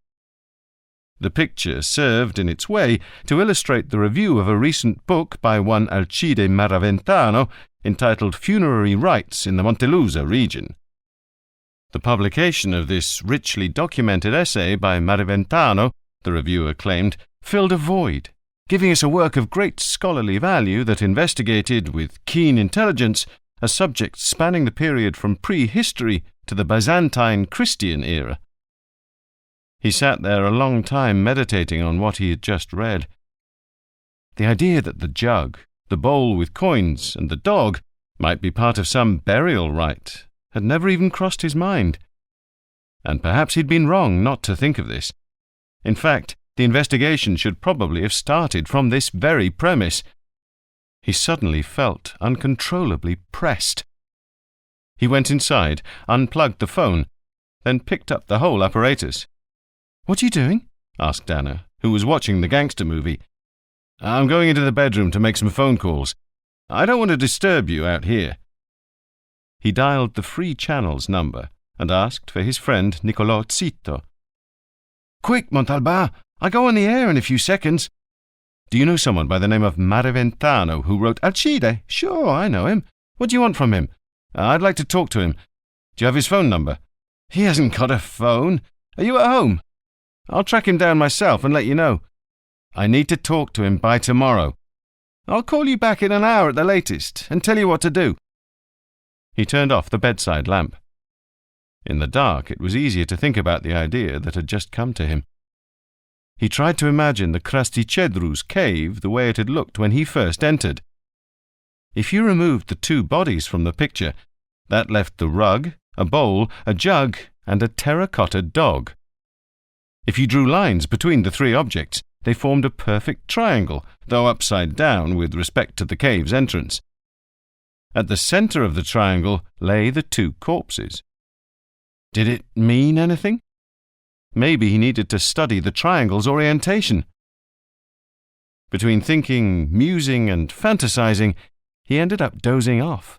S2: The picture served, in its way, to illustrate the review of a recent book by one Alcide Maraventano entitled Funerary Rites in the Montelusa region. The publication of this richly documented essay by Maraventano, the reviewer claimed, filled a void, giving us a work of great scholarly value that investigated, with keen intelligence, a subject spanning the period from prehistory to the Byzantine Christian era. He sat there a long time meditating on what he had just read. The idea that the jug, the bowl with coins, and the dog might be part of some burial rite had never even crossed his mind. And perhaps he'd been wrong not to think of this. In fact, the investigation should probably have started from this very premise. He suddenly felt uncontrollably pressed. He went inside, unplugged the phone, then picked up the whole apparatus.
S1: What are you doing?
S2: Asked Anna, who was watching the gangster movie. I'm going into the bedroom to make some phone calls. I don't want to disturb you out here. He dialed the free channels number and asked for his friend Niccolò Zitto.
S1: Quick, Montalban! I go on the air in a few seconds.
S2: Do you know someone by the name of Maraventano who wrote
S1: Alcide? Sure, I know him. What do you want from him?
S2: I'd like to talk to him. Do you have his phone number?
S1: He hasn't got a phone. Are you at home?
S2: I'll track him down myself and let you know. I need to talk to him by tomorrow.
S1: I'll call you back in an hour at the latest and tell you what to do.
S2: He turned off the bedside lamp. In the dark, it was easier to think about the idea that had just come to him. He tried to imagine the Krasticedru's cave the way it had looked when he first entered. If you removed the two bodies from the picture, that left the rug, a bowl, a jug, and a terracotta dog. If you drew lines between the three objects, they formed a perfect triangle, though upside down with respect to the cave's entrance. At the centre of the triangle lay the two corpses. Did it mean anything? Maybe he needed to study the triangle's orientation. Between thinking, musing, and fantasizing, he ended up dozing off.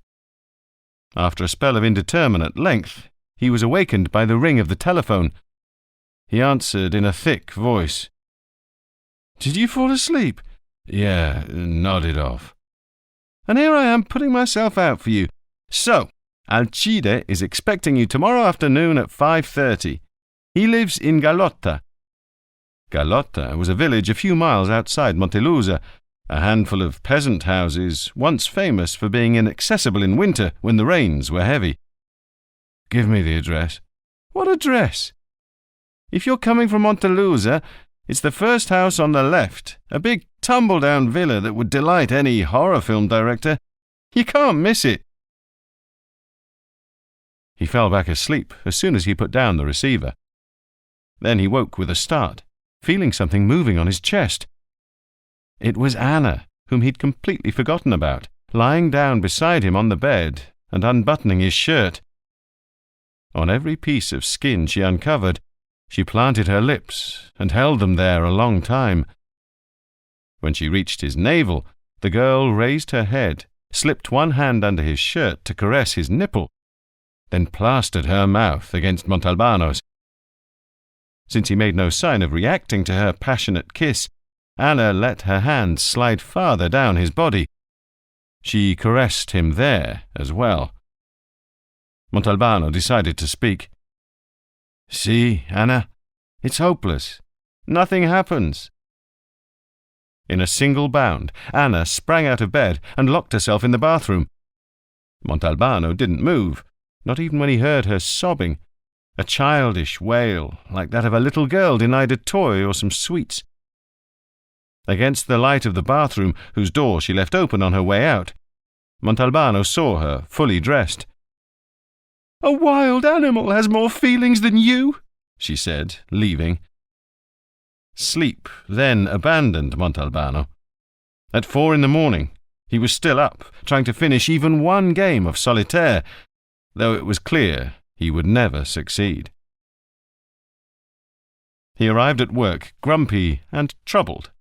S2: After a spell of indeterminate length, he was awakened by the ring of the telephone. He answered in a thick voice.
S1: Did you fall asleep?
S2: Yeah, nodded off.
S1: And here I am putting myself out for you. So, Alcide is expecting you tomorrow afternoon at 5:30. He lives in Galotta.
S2: Galotta was a village a few miles outside Montelusa, a handful of peasant houses, once famous for being inaccessible in winter when the rains were heavy.
S1: Give me the address.
S2: What address? If you're coming from Montelusa, it's the first house on the left, a big tumble-down villa that would delight any horror film director. You can't miss it. He fell back asleep as soon as he put down the receiver. Then he woke with a start, feeling something moving on his chest. It was Anna, whom he'd completely forgotten about, lying down beside him on the bed and unbuttoning his shirt. On every piece of skin she uncovered, she planted her lips and held them there a long time. When she reached his navel, the girl raised her head, slipped one hand under his shirt to caress his nipple, then plastered her mouth against Montalbano's. Since he made no sign of reacting to her passionate kiss, Anna let her hand slide farther down his body. She caressed him there as well. Montalbano decided to speak. "See, Anna, it's hopeless. Nothing happens." In a single bound, Anna sprang out of bed and locked herself in the bathroom. Montalbano didn't move, not even when he heard her sobbing, a childish wail like that of a little girl denied a toy or some sweets. Against the light of the bathroom, whose door she left open on her way out, Montalbano saw her, fully dressed. "A wild animal has more feelings than you," she said, leaving. Sleep then abandoned Montalbano. At 4 a.m, he was still up, trying to finish even one game of solitaire, though it was clear he would never succeed. He arrived at work grumpy and troubled,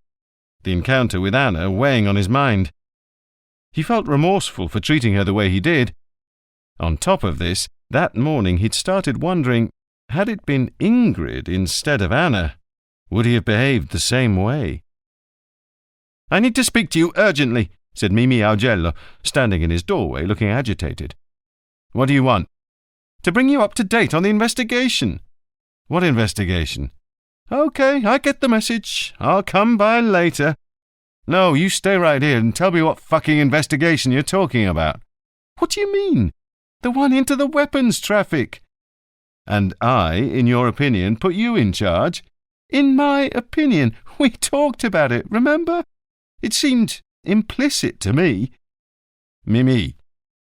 S2: the encounter with Anna weighing on his mind. He felt remorseful for treating her the way he did. On top of this, that morning he'd started wondering, had it been Ingrid instead of Anna, would he have behaved the same way? "I need to speak to you urgently," said Mimi Augello, standing in his doorway looking agitated. "What do you want?" "To bring you up to date on the investigation." "What investigation?" "Okay, I get the message. I'll come by later." "No, you stay right here and tell me what fucking investigation you're talking about." "What do you mean?" "The one into the weapons traffic." "And I, in your opinion, put you in charge?" "In my opinion. We talked about it, remember? It seemed implicit to me." "Mimi,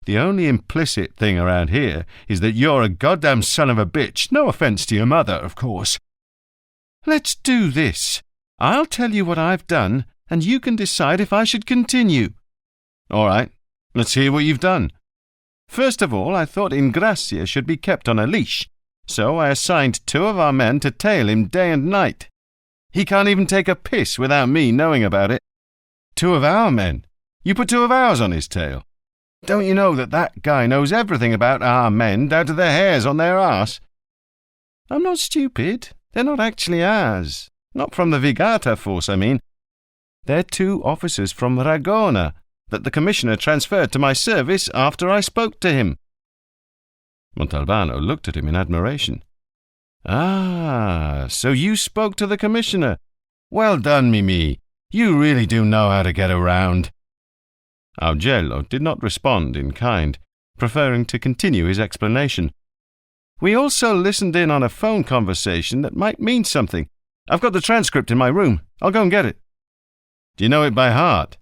S2: the only implicit thing around here is that you're a goddamn son of a bitch. No offence to your mother, of course." "Let's do this. I'll tell you what I've done, and you can decide if I should continue." "All right. Let's hear what you've done." "First of all, I thought Ingracia should be kept on a leash, so I assigned 2 of our men to tail him day and night. He can't even take a piss without me knowing about it." "2 of our men? You put 2 of ours on his tail? Don't you know that guy knows everything about our men down to the hairs on their arse?" "I'm not stupid. They're not actually ours. Not from the Vigata force, I mean. They're 2 officers from Ragona that the commissioner transferred to my service after I spoke to him." Montalbano looked at him in admiration. "Ah, so you spoke to the commissioner. Well done, Mimi. You really do know how to get around." Augello did not respond in kind, preferring to continue his explanation. "We also listened in on a phone conversation that might mean something. I've got the transcript in my room. I'll go and get it." "Do you know it by heart?"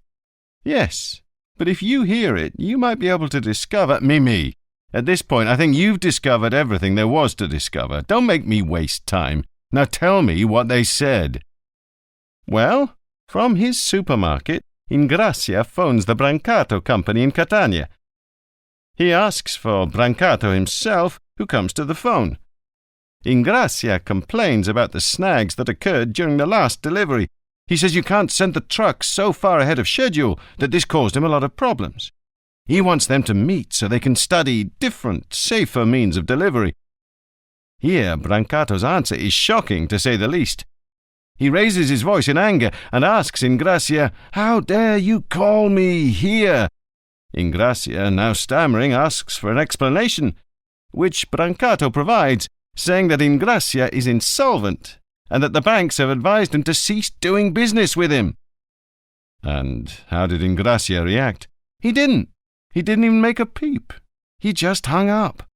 S2: "Yes, but if you hear it, you might be able to discover—" "Mimi, at this point I think you've discovered everything there was to discover. Don't make me waste time. Now tell me what they said." "Well, from his supermarket, Ingracia phones the Brancato company in Catania. He asks for Brancato himself, who comes to the phone. Ingracia complains about the snags that occurred during the last delivery. He says you can't send the trucks so far ahead of schedule that this caused him a lot of problems. He wants them to meet so they can study different, safer means of delivery. Here, Brancato's answer is shocking, to say the least. He raises his voice in anger and asks Ingracia, 'How dare you call me here?' Ingracia, now stammering, asks for an explanation, which Brancato provides, saying that Ingracia is insolvent and that the banks have advised him to cease doing business with him." "And how did Ingracia react?" He didn't even make a peep. He just hung up."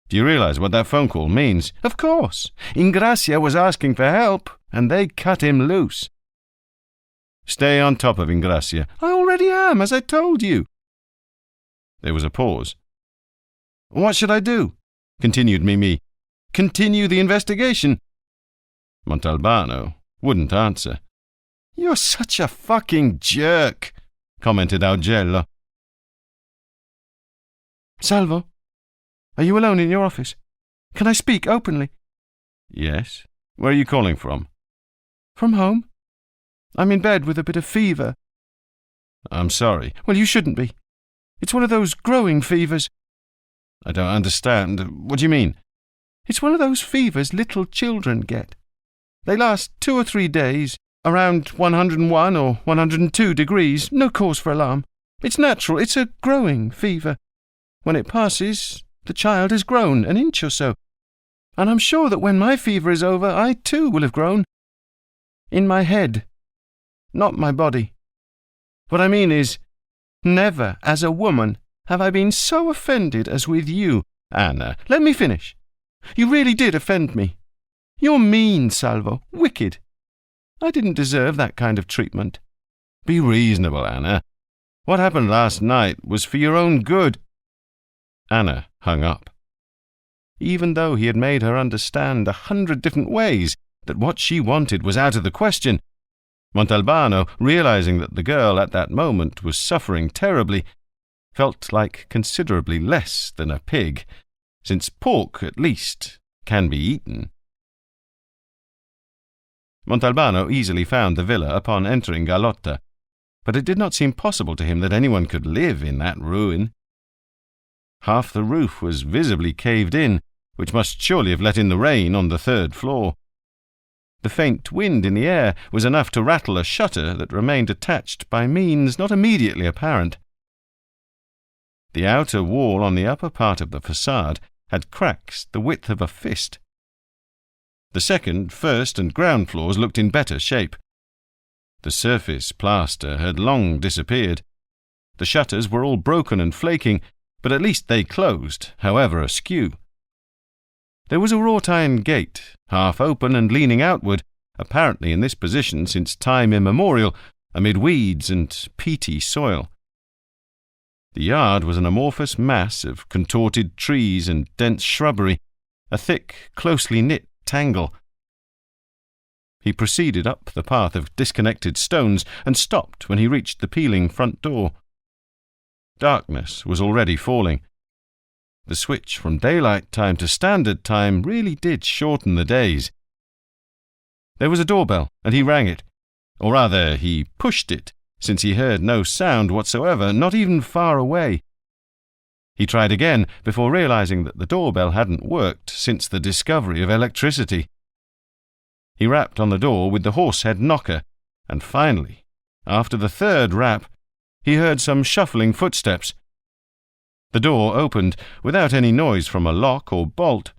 S2: "Do you realize what that phone call means?" "Of course. Ingracia was asking for help, and they cut him loose." "Stay on top of Ingracia." "I already am, as I told you." There was a pause. "What should I do?" continued Mimi. "Continue the investigation." Montalbano wouldn't answer. "You're such a fucking jerk," commented Augello. "Salvo, are you alone in your office? Can I speak openly?" "Yes. Where are you calling from?" "From home. I'm in bed with a bit of fever." "I'm sorry." "Well, you shouldn't be. It's one of those growing fevers." "I don't understand. What do you mean?" "It's one of those fevers little children get. They last 2 or 3 days, around 101 or 102 degrees, no cause for alarm. It's natural, it's a growing fever. When it passes, the child has grown an inch or so, and I'm sure that when my fever is over, I too will have grown. In my head, not my body. What I mean is, never as a woman have I been so offended as with you. Anna, let me finish. You really did offend me. You're mean, Salvo, wicked. I didn't deserve that kind of treatment.
S1: Be reasonable, Anna. What happened last night was for your own good. Anna hung up.
S2: Even though he had made her understand 100 different ways that what she wanted was out of the question, Montalbano, realizing that the girl at that moment was suffering terribly, felt like considerably less than a pig, since pork, at least, can be eaten. Montalbano easily found the villa upon entering Gallotta, but it did not seem possible to him that anyone could live in that ruin. Half the roof was visibly caved in, which must surely have let in the rain on the 3rd floor. The faint wind in the air was enough to rattle a shutter that remained attached by means not immediately apparent. The outer wall on the upper part of the facade had cracks the width of a fist. The 2nd, 1st, and ground floors looked in better shape. The surface plaster had long disappeared. The shutters were all broken and flaking, but at least they closed, however askew. There was a wrought-iron gate, half open and leaning outward, apparently in this position since time immemorial, amid weeds and peaty soil. The yard was an amorphous mass of contorted trees and dense shrubbery, a thick, closely knit tangle. He proceeded up the path of disconnected stones and stopped when he reached the peeling front door. Darkness was already falling. The switch from daylight time to standard time really did shorten the days. There was a doorbell, and he rang it. Or rather, he pushed it, since he heard no sound whatsoever, not even far away. He tried again, before realizing that the doorbell hadn't worked since the discovery of electricity. He rapped on the door with the horse-head knocker, and finally, after the 3rd rap, he heard some shuffling footsteps. The door opened without any noise from a lock or bolt,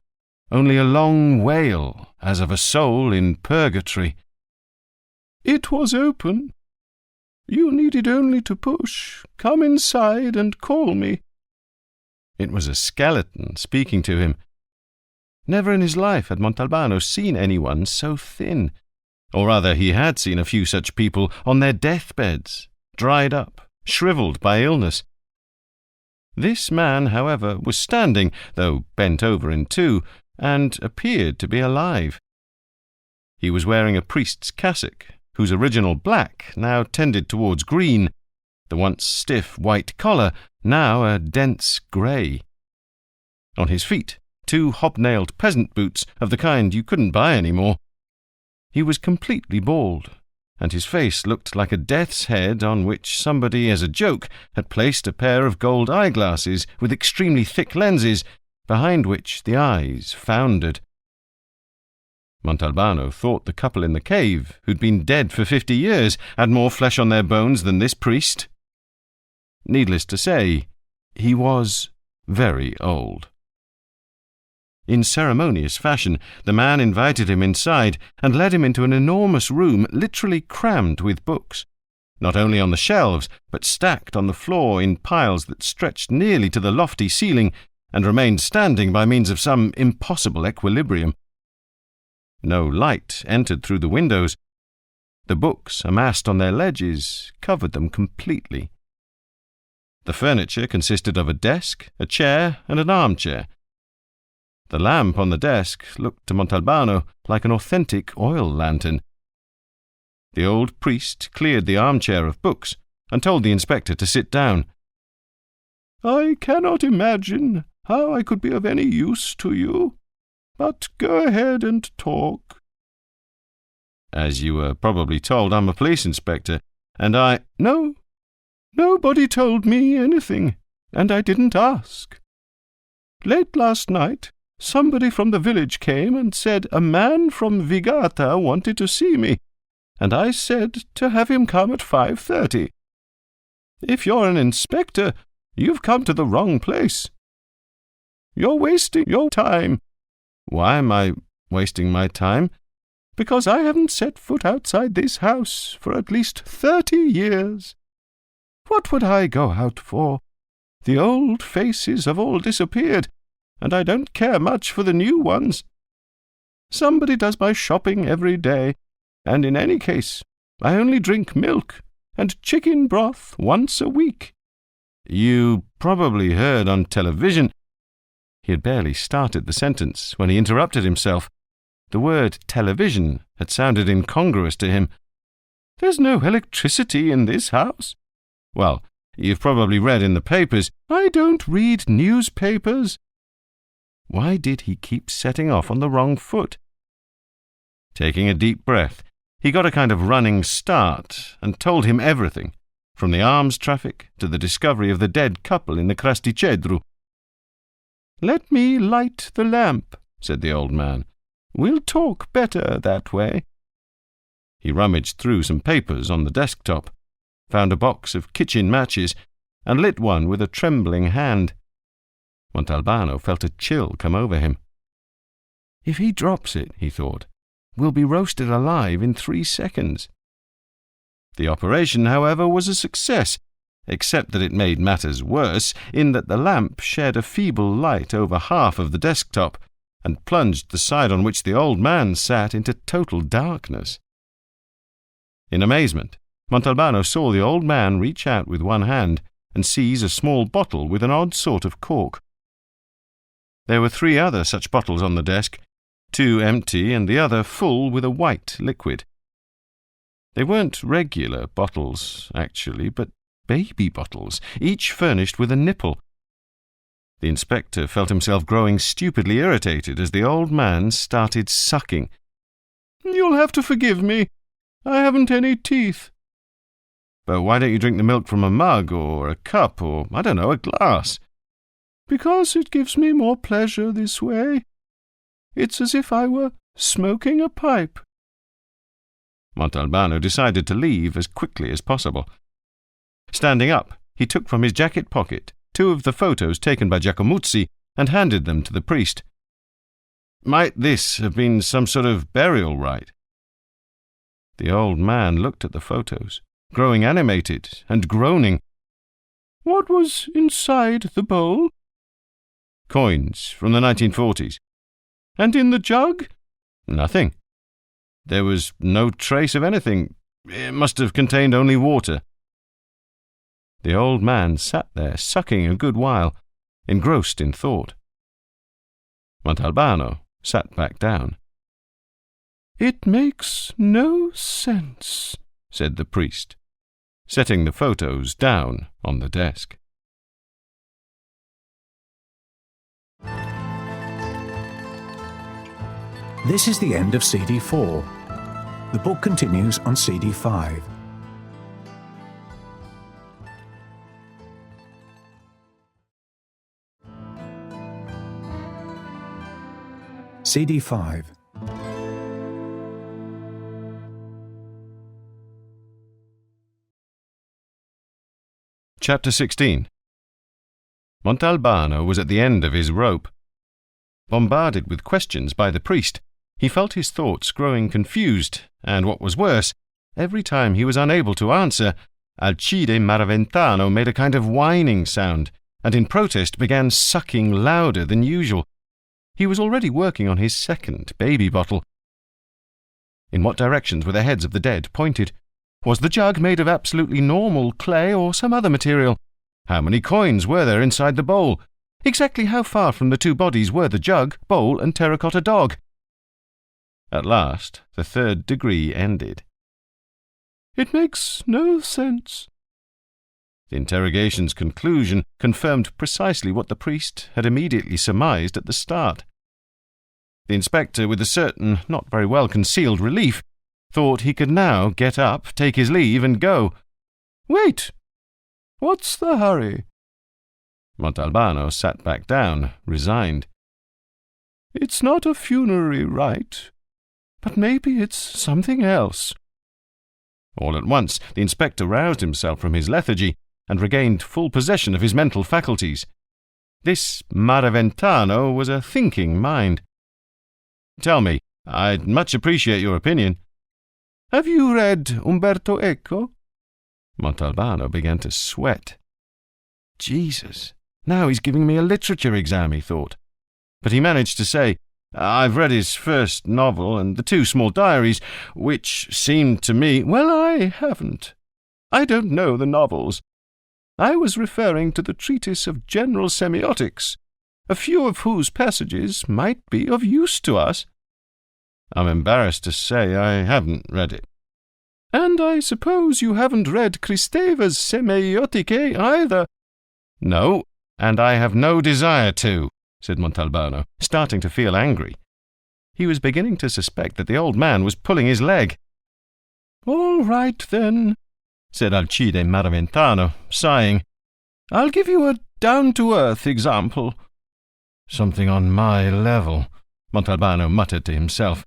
S2: only a long wail as of a soul in purgatory. "It was open. You needed only to push. Come inside and call me." It was a skeleton speaking to him. Never in his life had Montalbano seen anyone so thin. Or rather, he had seen a few such people on their deathbeds, dried up, shriveled by illness. This man, however, was standing, though bent over in two, and appeared to be alive. He was wearing a priest's cassock, whose original black now tended towards green, the once stiff white collar now a dense grey. On his feet, 2 hobnailed peasant boots of the kind you couldn't buy any more. He was completely bald, and his face looked like a death's head on which somebody, as a joke, had placed a pair of gold eyeglasses with extremely thick lenses, behind which the eyes foundered. Montalbano thought the couple in the cave, who'd been dead for 50 years, had more flesh on their bones than this priest. Needless to say, he was very old. In ceremonious fashion, the man invited him inside and led him into an enormous room literally crammed with books, not only on the shelves, but stacked on the floor in piles that stretched nearly to the lofty ceiling and remained standing by means of some impossible equilibrium. No light entered through the windows. The books amassed on their ledges covered them completely. The furniture consisted of a desk, a chair, and an armchair. The lamp on the desk looked to Montalbano like an authentic oil lantern. The old priest cleared the armchair of books and told the inspector to sit down. "I cannot imagine how I could be of any use to you, but go ahead and talk." "As you were probably told, I'm a police inspector, and I—" "No, nobody told me anything, and I didn't ask. Late last night, somebody from the village came and said a man from Vigata wanted to see me, and I said to have him come at 5:30. If you're an inspector, you've come to the wrong place, You're wasting your time." "Why am I wasting my time?" "Because I haven't set foot outside this house for at least 30 years. What would I go out for? The old faces have all disappeared, and I don't care much for the new ones. Somebody does my shopping every day, and in any case, I only drink milk and chicken broth once a week." "You probably heard on television—" He had barely started the sentence when he interrupted himself. The word television had sounded incongruous to him. "There's no electricity in this house." "Well, you've probably read in the papers—" "I don't read newspapers." Why did he keep setting off on the wrong foot? Taking a deep breath, he got a kind of running start and told him everything, from the arms traffic to the discovery of the dead couple in the Crasticedru. "Let me light the lamp," said the old man. "We'll talk better that way." He rummaged through some papers on the desktop, found a box of kitchen matches, and lit one with a trembling hand. Montalbano felt a chill come over him. "If he drops it," he thought, "we'll be roasted alive in 3 seconds." The operation, however, was a success, except that it made matters worse in that the lamp shed a feeble light over half of the desktop and plunged the side on which the old man sat into total darkness. In amazement, Montalbano saw the old man reach out with one hand and seize a small bottle with an odd sort of cork. There were 3 other such bottles on the desk, 2 empty and the other full with a white liquid. They weren't regular bottles, actually, but baby bottles, each furnished with a nipple. The inspector felt himself growing stupidly irritated as the old man started sucking. "You'll have to forgive me. I haven't any teeth." "But why don't you drink the milk from a mug or a cup or, I don't know, a glass?" "Because it gives me more pleasure this way. It's as if I were smoking a pipe." Montalbano decided to leave as quickly as possible. Standing up, he took from his jacket pocket 2 of the photos taken by Giacomuzzi and handed them to the priest. "Might this have been some sort of burial rite?" The old man looked at the photos, growing animated and groaning. "What was inside the bowl?" "Coins from the 1940s. "And in the jug?" "Nothing. There was no trace of anything. It must have contained only water." The old man sat there sucking a good while, engrossed in thought. Montalbano sat back down. "It makes no sense," said the priest, setting the photos down on the desk.
S3: This is the end of CD 4. The book continues on CD 5. CD 5.
S2: Chapter 16. Montalbano was at the end of his rope. Bombarded with questions by the priest, he felt his thoughts growing confused, and what was worse, every time he was unable to answer, Alcide Maraventano made a kind of whining sound, and in protest began sucking louder than usual. He was already working on his 2nd baby bottle. In what directions were the heads of the dead pointed? Was the jug made of absolutely normal clay or some other material? How many coins were there inside the bowl? Exactly how far from the 2 bodies were the jug, bowl, and terracotta dog? At last, the 3rd degree ended. "It makes no sense." The interrogation's conclusion confirmed precisely what the priest had immediately surmised at the start. The inspector, with a certain, not very well concealed relief, thought he could now get up, take his leave, and go. "Wait! What's the hurry?" Montalbano sat back down, resigned. "It's not a funerary rite, but maybe it's something else." All at once, the inspector roused himself from his lethargy and regained full possession of his mental faculties. This Maraventano was a thinking mind. "Tell me, I'd much appreciate your opinion."
S1: "Have you read Umberto Eco?"
S2: Montalbano began to sweat. Jesus, now he's giving me a literature exam, he thought. But he managed to say, "I've read his first novel and the 2 small diaries, which seemed to me—"
S1: "Well, I haven't. I don't know the novels. I was referring to the treatise of general semiotics, a few of whose passages might be of use to us."
S2: "I'm embarrassed to say I haven't read it."
S1: "And I suppose you haven't read Kristeva's Semioticae either?"
S2: "No, and I have no desire to," said Montalbano, starting to feel angry. He was beginning to suspect that the old man was pulling his leg.
S1: "All right, then," said Alcide Maraventano, sighing. "I'll give you a down-to-earth example."
S2: "Something on my level," Montalbano muttered to himself.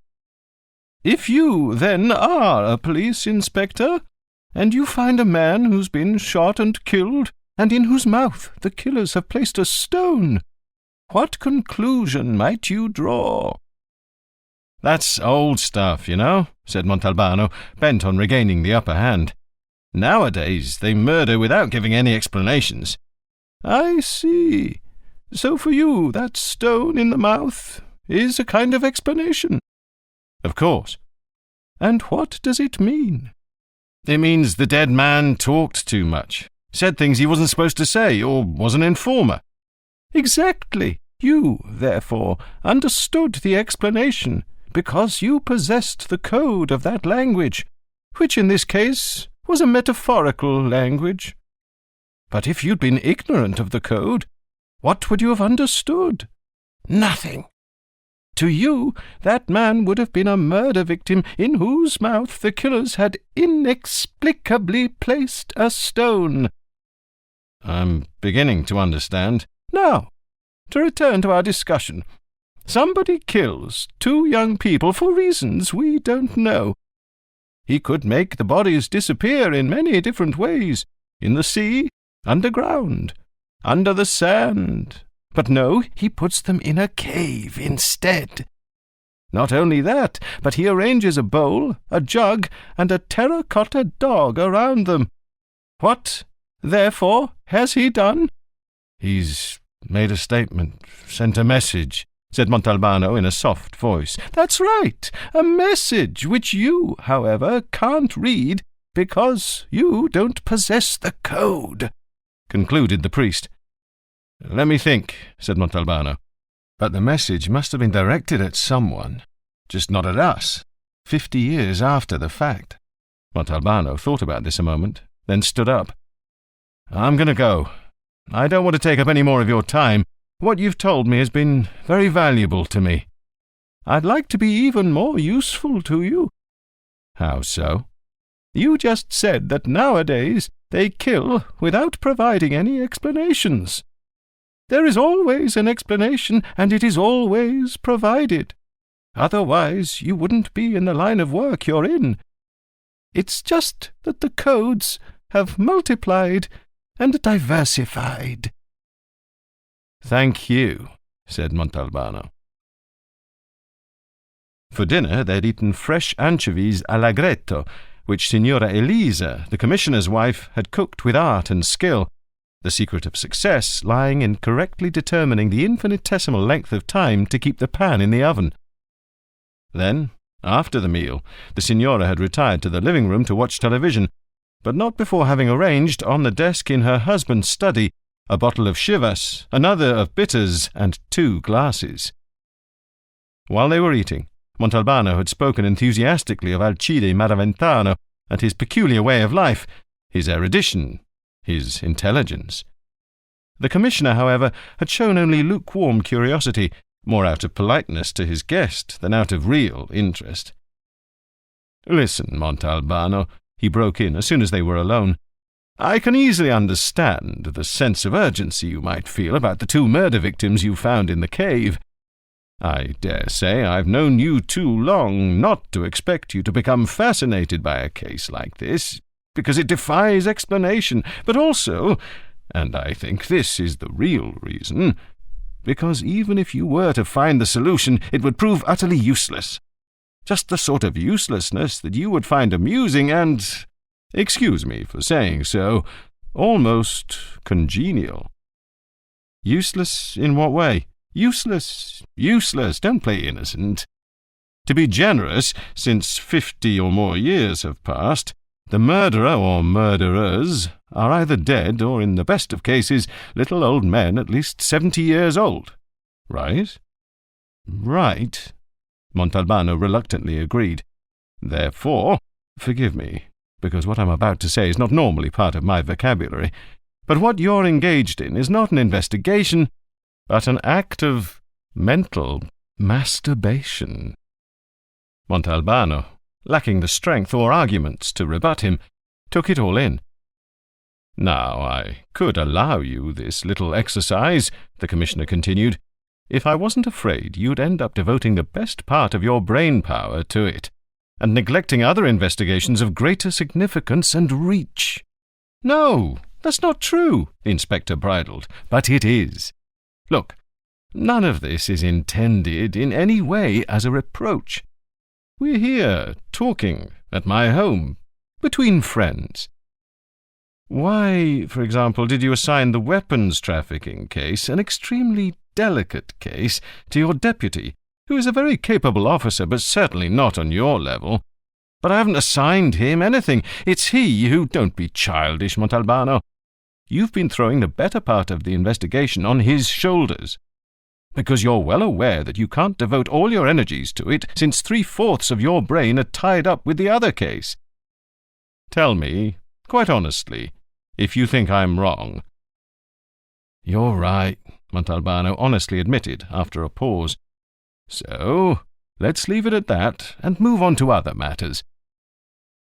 S1: "If you, then, are a police inspector, and you find a man who's been shot and killed, and in whose mouth the killers have placed a stone, what conclusion might you draw?"
S2: "That's old stuff, you know," said Montalbano, bent on regaining the upper hand. "Nowadays they murder without giving any explanations."
S1: "I see. So for you that stone in the mouth is a kind of explanation?"
S2: "Of course."
S1: "And what does it mean?"
S2: "It means the dead man talked too much, said things he wasn't supposed to say, or was an informer."
S1: "Exactly. You, therefore, understood the explanation because you possessed the code of that language, which in this case was a metaphorical language. But if you'd been ignorant of the code, what would you have understood? Nothing. To you, that man would have been a murder victim in whose mouth the killers had inexplicably placed a stone."
S2: "I'm beginning to understand."
S1: "Now, to return to our discussion. Somebody kills 2 young people for reasons we don't know. He could make the bodies disappear in many different ways, in the sea, underground, under the sand. But no, he puts them in a cave instead. Not only that, but he arranges a bowl, a jug, and a terracotta dog around them. What, therefore, has he done?"
S2: "He's made a statement, sent a message," said Montalbano in a soft voice.
S1: "That's right, a message which you, however, can't read because you don't possess the code," concluded the priest.
S2: "Let me think," said Montalbano. "But the message must have been directed at someone, just not at us, 50 years after the fact." Montalbano thought about this a moment, then stood up. "I'm going to go. I don't want to take up any more of your time. What you've told me has been very valuable to me."
S1: "I'd like to be even more useful to you."
S2: "How so?"
S1: "You just said that nowadays they kill without providing any explanations. There is always an explanation, and it is always provided. Otherwise you wouldn't be in the line of work you're in. It's just that the codes have multiplied and diversified."
S2: "Thank you," said Montalbano. For dinner they'd eaten fresh anchovies all'agretto, which Signora Elisa, the commissioner's wife, had cooked with art and skill, the secret of success lying in correctly determining the infinitesimal length of time to keep the pan in the oven. Then, after the meal, the Signora had retired to the living room to watch television, but not before having arranged on the desk in her husband's study a bottle of Chivas, another of bitters, and 2 glasses. While they were eating, Montalbano had spoken enthusiastically of Alcide Maraventano and his peculiar way of life, his erudition, his intelligence. The commissioner, however, had shown only lukewarm curiosity, more out of politeness to his guest than out of real interest. "Listen, Montalbano," he broke in as soon as they were alone. "I can easily understand the sense of urgency you might feel about the 2 murder victims you found in the cave. I dare say I've known you too long not to expect you to become fascinated by a case like this, because it defies explanation, but also, and I think this is the real reason,
S1: because even if you were to find the solution, it would prove utterly useless. Just the sort of uselessness that you would find amusing and, excuse me for saying so, almost congenial." "Useless in what way?" "Useless, don't play innocent. To be generous, since 50 or more years have passed, the murderer or murderers are either dead or, in the best of cases, little old men at least 70 years old. Right?" "Right," Montalbano reluctantly agreed. "Therefore, forgive me, because what I'm about to say is not normally part of my vocabulary, but what you're engaged in is not an investigation, but an act of mental masturbation." Montalbano, lacking the strength or arguments to rebut him, took it all in. "Now, I could allow you this little exercise," the Commissioner continued, "if I wasn't afraid you'd end up devoting the best part of your brain power to it, and neglecting other investigations of greater significance and reach." "No, that's not true," the inspector bridled, "but it is. Look, none of this is intended in any way as a reproach. We're here, talking, at my home, between friends. Why, for example, did you assign the weapons trafficking case, an extremely delicate case, to your deputy, who is a very capable officer, but certainly not on your level? But I haven't assigned him anything. It's he who— Don't be childish, Montalbano. You've been throwing the better part of the investigation on his shoulders, because you're well aware that you can't devote all your energies to it, since 3/4 of your brain are tied up with the other case. Tell me, quite honestly, if you think I'm wrong." "You're right," Montalbano honestly admitted after a pause. "So, let's leave it at that and move on to other matters.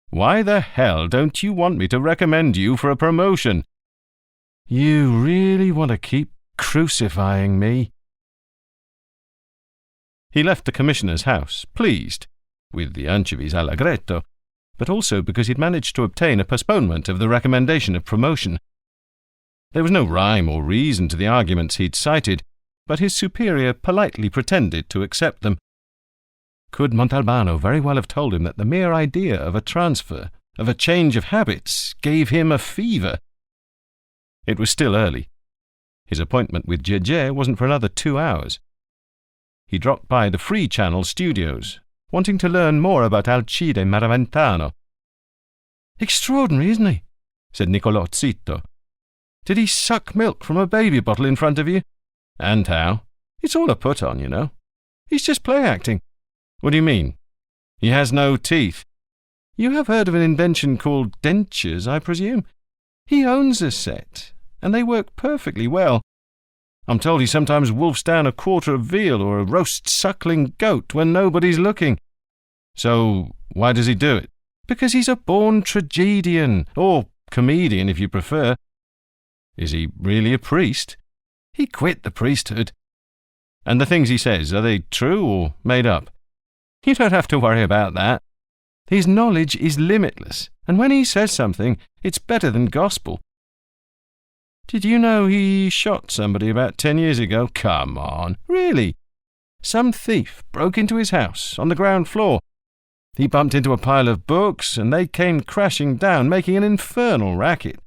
S1: Why the hell don't you want me to recommend you for a promotion?" "You really want to keep crucifying me?" He left the Commissioner's house, pleased, with the anchovies all'agretto, but also because he'd managed to obtain a postponement of the recommendation of promotion. There was no rhyme or reason to the arguments he'd cited, but his superior politely pretended to accept them. Could Montalbano very well have told him that the mere idea of a transfer, of a change of habits, gave him a fever? It was still early. His appointment with Gege wasn't for another 2 hours. He dropped by the Free Channel studios, wanting to learn more about Alcide Maraventano. "Extraordinary, isn't he?" said Niccolò Zitto. "Did he suck milk from a baby bottle in front of you?" "And how? It's all a put-on, you know. He's just play-acting." "What do you mean? He has no teeth." "You have heard of an invention called dentures, I presume? He owns a set, and they work perfectly well. I'm told he sometimes wolfs down a quarter of veal or a roast suckling goat when nobody's looking." "So why does he do it?" "Because he's a born tragedian, or comedian if you prefer." "Is he really a priest?" "He quit the priesthood." "And the things he says, are they true or made up?" "You don't have to worry about that. His knowledge is limitless, and when he says something, it's better than gospel. Did you know he shot somebody about 10 years ago?" "Come on." "Really? Some thief broke into his house on the ground floor. He bumped into a pile of books, and they came crashing down, making an infernal racket.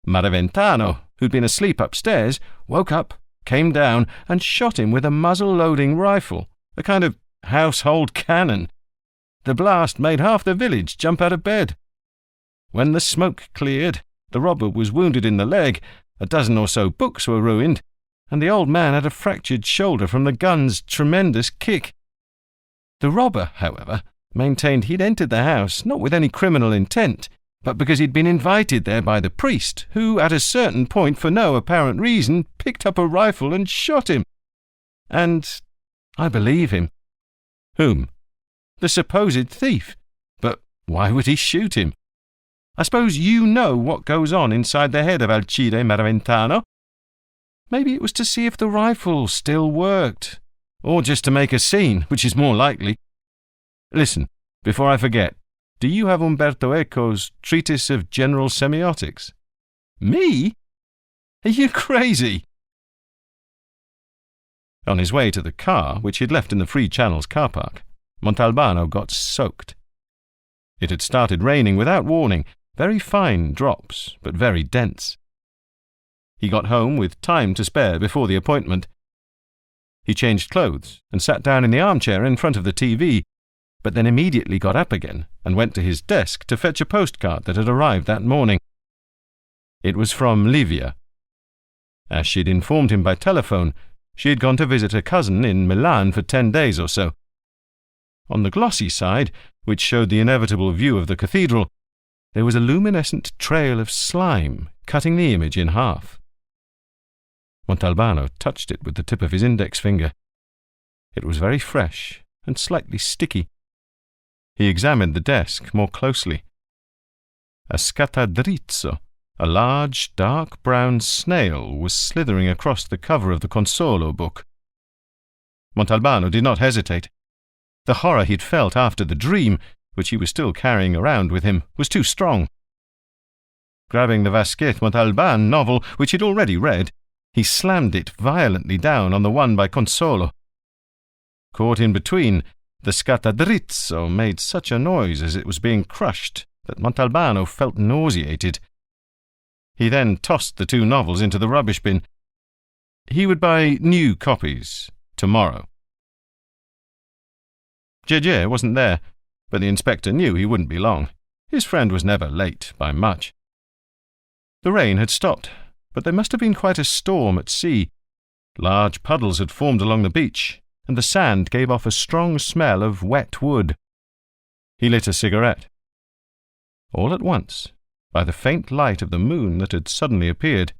S1: Maraventano, who'd been asleep upstairs, woke up, came down, and shot him with a muzzle-loading rifle, a kind of household cannon. The blast made half the village jump out of bed. When the smoke cleared, the robber was wounded in the leg, a dozen or so books were ruined, and the old man had a fractured shoulder from the gun's tremendous kick. The robber, however, maintained he'd entered the house not with any criminal intent, but because he'd been invited there by the priest, who, at a certain point, for no apparent reason, picked up a rifle and shot him. And I believe him." "Whom?" "The supposed thief. But why would he shoot him? I suppose you know what goes on inside the head of Alcide Maraventano. Maybe it was to see if the rifle still worked, or just to make a scene, which is more likely. Listen, before I forget, do you have Umberto Eco's Treatise of General Semiotics?" "Me? Are you crazy?"
S2: On his way to the car, which he'd left in the Free Channels car park, Montalbano got soaked. It had started raining without warning, very fine drops, but very dense. He got home with time to spare before the appointment. He changed clothes and sat down in the armchair in front of the TV, but then immediately got up again and went to his desk to fetch a postcard that had arrived that morning. It was from Livia. As she'd informed him by telephone, she had gone to visit her cousin in Milan for 10 days or so. On the glossy side, which showed the inevitable view of the cathedral, there was a luminescent trail of slime cutting the image in half. Montalbano touched it with the tip of his index finger. It was very fresh and slightly sticky. He examined the desk more closely. A scattadrizzo, a large, dark brown snail, was slithering across the cover of the Consolo book. Montalbano did not hesitate. The horror he'd felt after the dream, which he was still carrying around with him, was too strong. Grabbing the Vasquez Montalban novel, which he'd already read, he slammed it violently down on the one by Consolo. Caught in between, the scattadrizzo made such a noise as it was being crushed that Montalbano felt nauseated. He then tossed the 2 novels into the rubbish bin. He would buy new copies tomorrow. Gege wasn't there, but the inspector knew he wouldn't be long. His friend was never late by much. The rain had stopped, but there must have been quite a storm at sea. Large puddles had formed along the beach, and the sand gave off a strong smell of wet wood. He lit a cigarette. All at once, by the faint light of the moon that had suddenly appeared,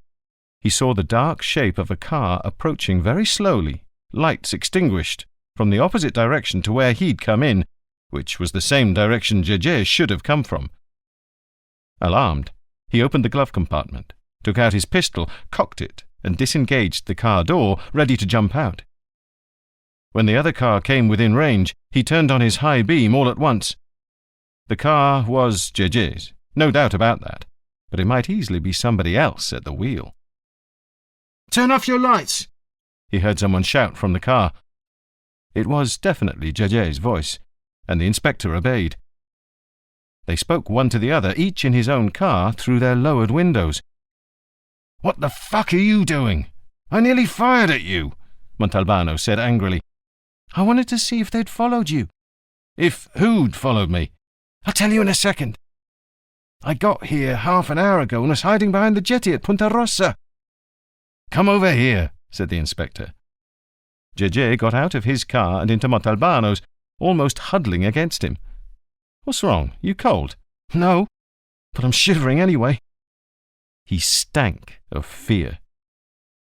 S2: he saw the dark shape of a car approaching very slowly, lights extinguished, from the opposite direction to where he'd come in, which was the same direction Gege should have come from. Alarmed, he opened the glove compartment, took out his pistol, cocked it, and disengaged the car door, ready to jump out. When the other car came within range, he turned on his high beam all at once. The car was Gege's, no doubt about that, but it might easily be somebody else at the wheel. "Turn off your lights!" he heard someone shout from the car. It was definitely Gege's voice, and the inspector obeyed. They spoke one to the other, each in his own car, through their lowered windows. "What the fuck are you doing? I nearly fired at you," Montalbano said angrily. "I wanted to see if they'd followed you." "If who'd followed me?" "I'll tell you in a second. I got here half an hour ago and was hiding behind the jetty at Punta Rossa." "Come over here," said the inspector. Gege got out of his car and into Montalbano's, almost huddling against him. "What's wrong? You cold?" "No, but I'm shivering anyway." He stank of fear.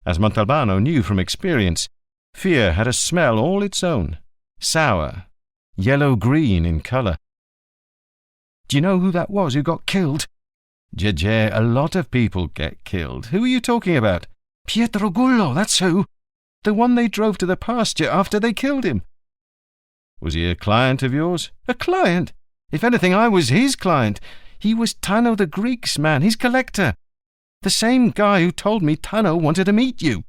S2: As Montalbano knew from experience, fear had a smell all its own, sour, yellow-green in colour. "Do you know who that was who got killed?" "Gege, a lot of people get killed. Who are you talking about?" "Pietro Gullo, that's who. The one they drove to the pasture after they killed him." "Was he a client of yours?"
S1: "A client? If anything, I was his client. He was Tano the Greek's man, his collector. The same guy who told me Tano wanted to meet you."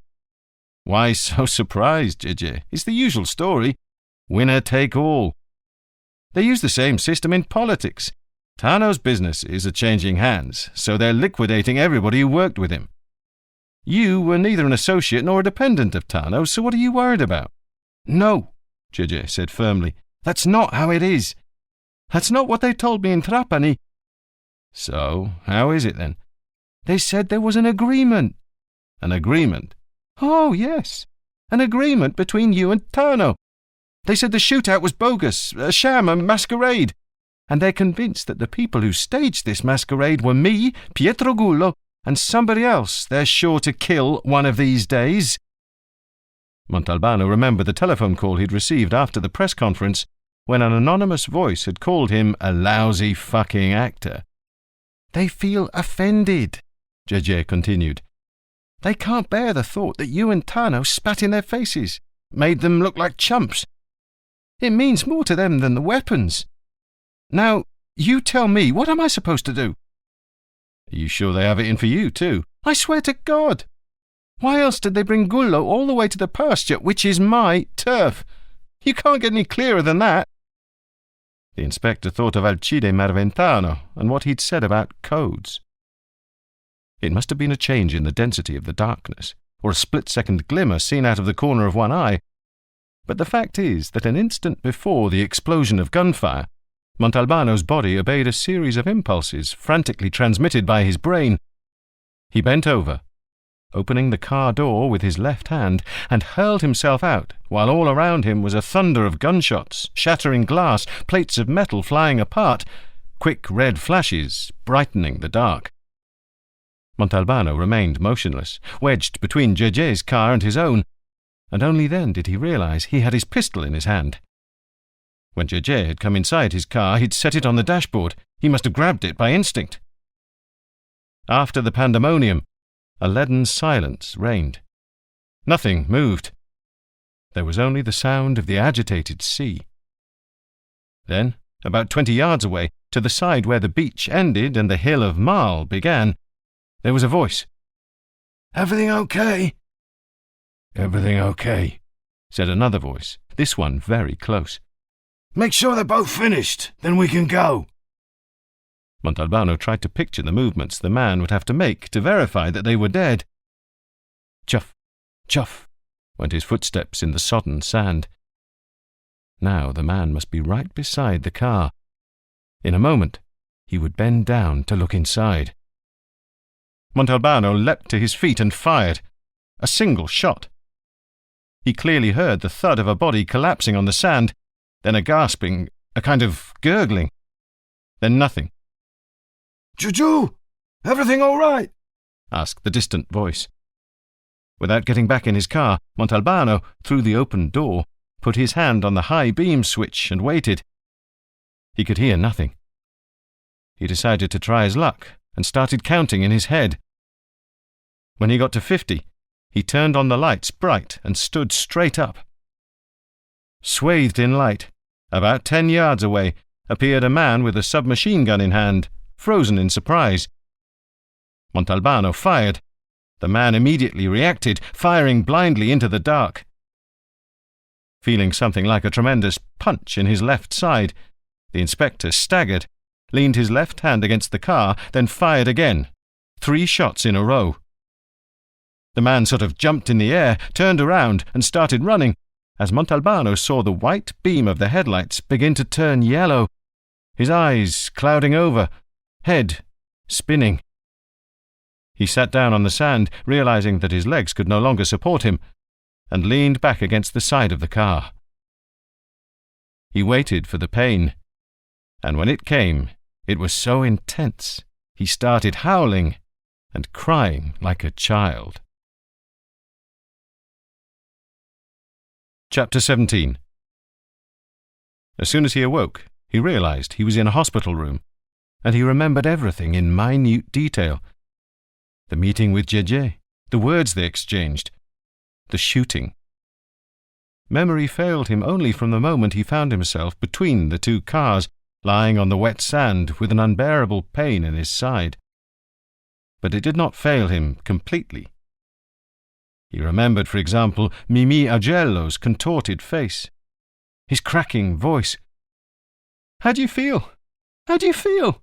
S2: "Why so surprised, Gege? It's the usual story. Winner take all. They use the same system in politics. Tano's businesses are changing hands, so they're liquidating everybody who worked with him. You were neither an associate nor a dependent of Tano, so what are you worried about?"
S1: "No," Gege said firmly. "That's not how it is. That's not what they told me in Trapani."
S2: "So, how is it then?"
S1: "They said there was an agreement."
S2: "An agreement?"
S1: "Oh, yes. An agreement between you and Tano. They said the shootout was bogus, a sham, a masquerade. And they're convinced that the people who staged this masquerade were me, Pietro Gullo, and somebody else they're sure to kill one of these days." Montalbano remembered the telephone call he'd received after the press conference, when an anonymous voice had called him a lousy fucking actor. "They feel offended," Gege continued. "They can't bear the thought that you and Tano spat in their faces, made them look like chumps. It means more to them than the weapons. Now, you tell me, what am I supposed to do?"
S2: "Are you sure they have it in for you, too?"
S1: "I swear to God."
S2: Why else did they bring Gullo all the way to the pasture, which is my turf? You can't get any clearer than that." The inspector thought of Alcide Marventano and what he'd said about codes. It must have been a change in the density of the darkness, or a split-second glimmer seen out of the corner of one eye, but the fact is that an instant before the explosion of gunfire, Montalbano's body obeyed a series of impulses frantically transmitted by his brain. He bent over, opening the car door with his left hand, and hurled himself out, while all around him was a thunder of gunshots, shattering glass, plates of metal flying apart, quick red flashes brightening the dark. Montalbano remained motionless, wedged between Jeje's car and his own, and only then did he realize he had his pistol in his hand. When Jeje had come inside his car, he'd set it on the dashboard. He must have grabbed it by instinct. After the pandemonium, a leaden silence reigned. Nothing moved. There was only the sound of the agitated sea. Then, about 20 yards away, to the side where the beach ended and the hill of Marl began, there was a voice. "Everything okay?" "Everything okay," said another voice, this one very close. "Make sure they're both finished, then we can go." Montalbano tried to picture the movements the man would have to make to verify that they were dead. Chuff, chuff, went his footsteps in the sodden sand. Now the man must be right beside the car. In a moment, he would bend down to look inside. Montalbano leapt to his feet and fired. A single shot. He clearly heard the thud of a body collapsing on the sand, then a gasping, a kind of gurgling. Then nothing. "Juju, everything all right?" asked the distant voice. Without getting back in his car, Montalbano, through the open door, put his hand on the high beam switch and waited. He could hear nothing. He decided to try his luck and started counting in his head. When he got to 50, he turned on the lights bright and stood straight up. Swathed in light, about 10 yards away, appeared a man with a submachine gun in hand, frozen in surprise. Montalbano fired. The man immediately reacted, firing blindly into the dark. Feeling something like a tremendous punch in his left side, the inspector staggered, leaned his left hand against the car, then fired again. 3 shots in a row. The man sort of jumped in the air, turned around, and started running, as Montalbano saw the white beam of the headlights begin to turn yellow, his eyes clouding over, head spinning. He sat down on the sand, realizing that his legs could no longer support him, and leaned back against the side of the car. He waited for the pain, and when it came, it was so intense, he started howling and crying like a child. Chapter 17. As soon as he awoke, he realized he was in a hospital room, and he remembered everything in minute detail. The meeting with Jeje, the words they exchanged, the shooting. Memory failed him only from the moment he found himself between the 2 cars, lying on the wet sand with an unbearable pain in his side. But it did not fail him completely. He remembered, for example, Mimi Agello's contorted face, his cracking voice. "How do you feel? How do you feel?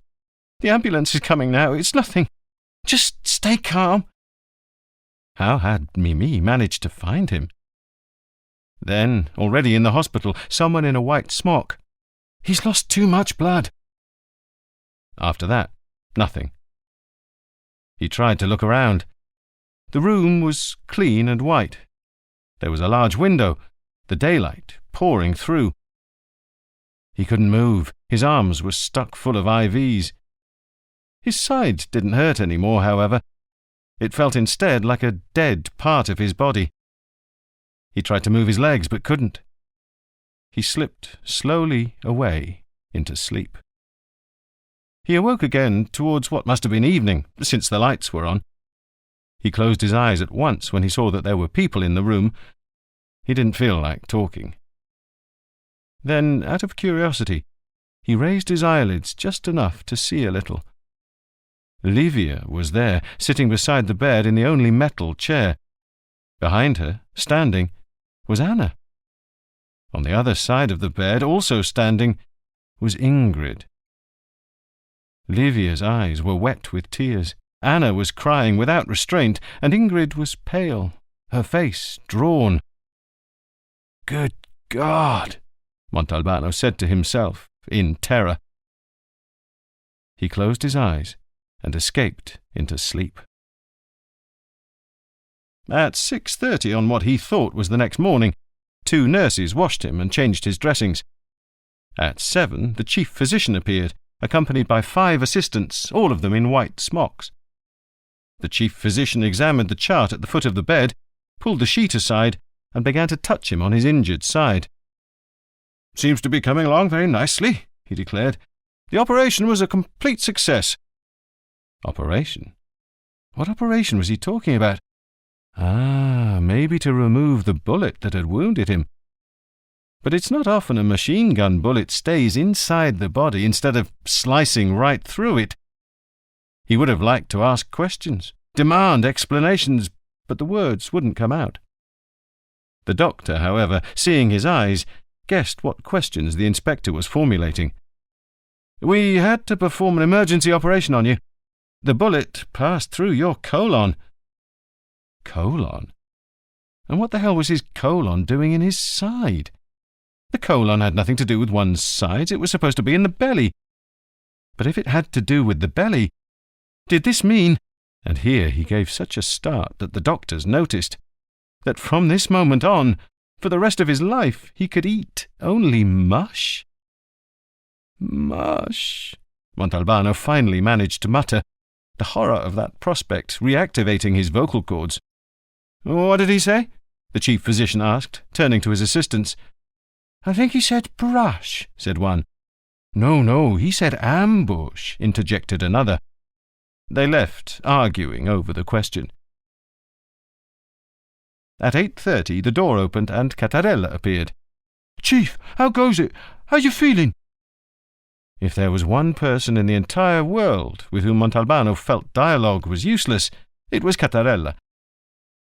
S2: The ambulance is coming now. It's nothing. Just stay calm." How had Mimi managed to find him? Then, already in the hospital, someone in a white smock. "He's lost too much blood." After that, nothing. He tried to look around. The room was clean and white. There was a large window, the daylight pouring through. He couldn't move. His arms were stuck full of IVs. His side didn't hurt any more, however. It felt instead like a dead part of his body. He tried to move his legs, but couldn't. He slipped slowly away into sleep. He awoke again towards what must have been evening, since the lights were on. He closed his eyes at once when he saw that there were people in the room. He didn't feel like talking. Then, out of curiosity, he raised his eyelids just enough to see a little. Livia was there, sitting beside the bed in the only metal chair, Behind her, standing, was Anna. On the other side of the bed, also standing, was Ingrid. Livia's eyes were wet with tears. Anna was crying without restraint, and Ingrid was pale, her face drawn. "Good God!" Montalbano said to himself, in terror. He closed his eyes and escaped into sleep. At 6:30 on what he thought was the next morning, 2 nurses washed him and changed his dressings. At 7, the chief physician appeared, accompanied by 5 assistants, all of them in white smocks. The chief physician examined the chart at the foot of the bed, pulled the sheet aside, and began to touch him on his injured side. "Seems to be coming along very nicely," he declared. "The operation was a complete success." Operation? What operation was he talking about? Maybe to remove the bullet that had wounded him. But it's not often a machine gun bullet stays inside the body instead of slicing right through it. He would have liked to ask questions, demand explanations, but the words wouldn't come out. The doctor, however, seeing his eyes, guessed what questions the inspector was formulating. "We had to perform an emergency operation on you. The bullet passed through your colon." Colon? And what the hell was his colon doing in his side? The colon had nothing to do with one's sides. It was supposed to be in the belly. But if it had to do with the belly, did this mean, and here he gave such a start that the doctors noticed, that from this moment on, for the rest of his life, he could eat only mush? Mush, Montalbano finally managed to mutter, the horror of that prospect reactivating his vocal cords. "What did he say?" the chief physician asked, turning to his assistants. "I think he said brush," said one. No, he said ambush," interjected another. They left, arguing over the question. At 8:30 the door opened and Cattarella appeared. "Chief, how goes it? How you feeling?" If there was one person in the entire world with whom Montalbano felt dialogue was useless, it was Cattarella.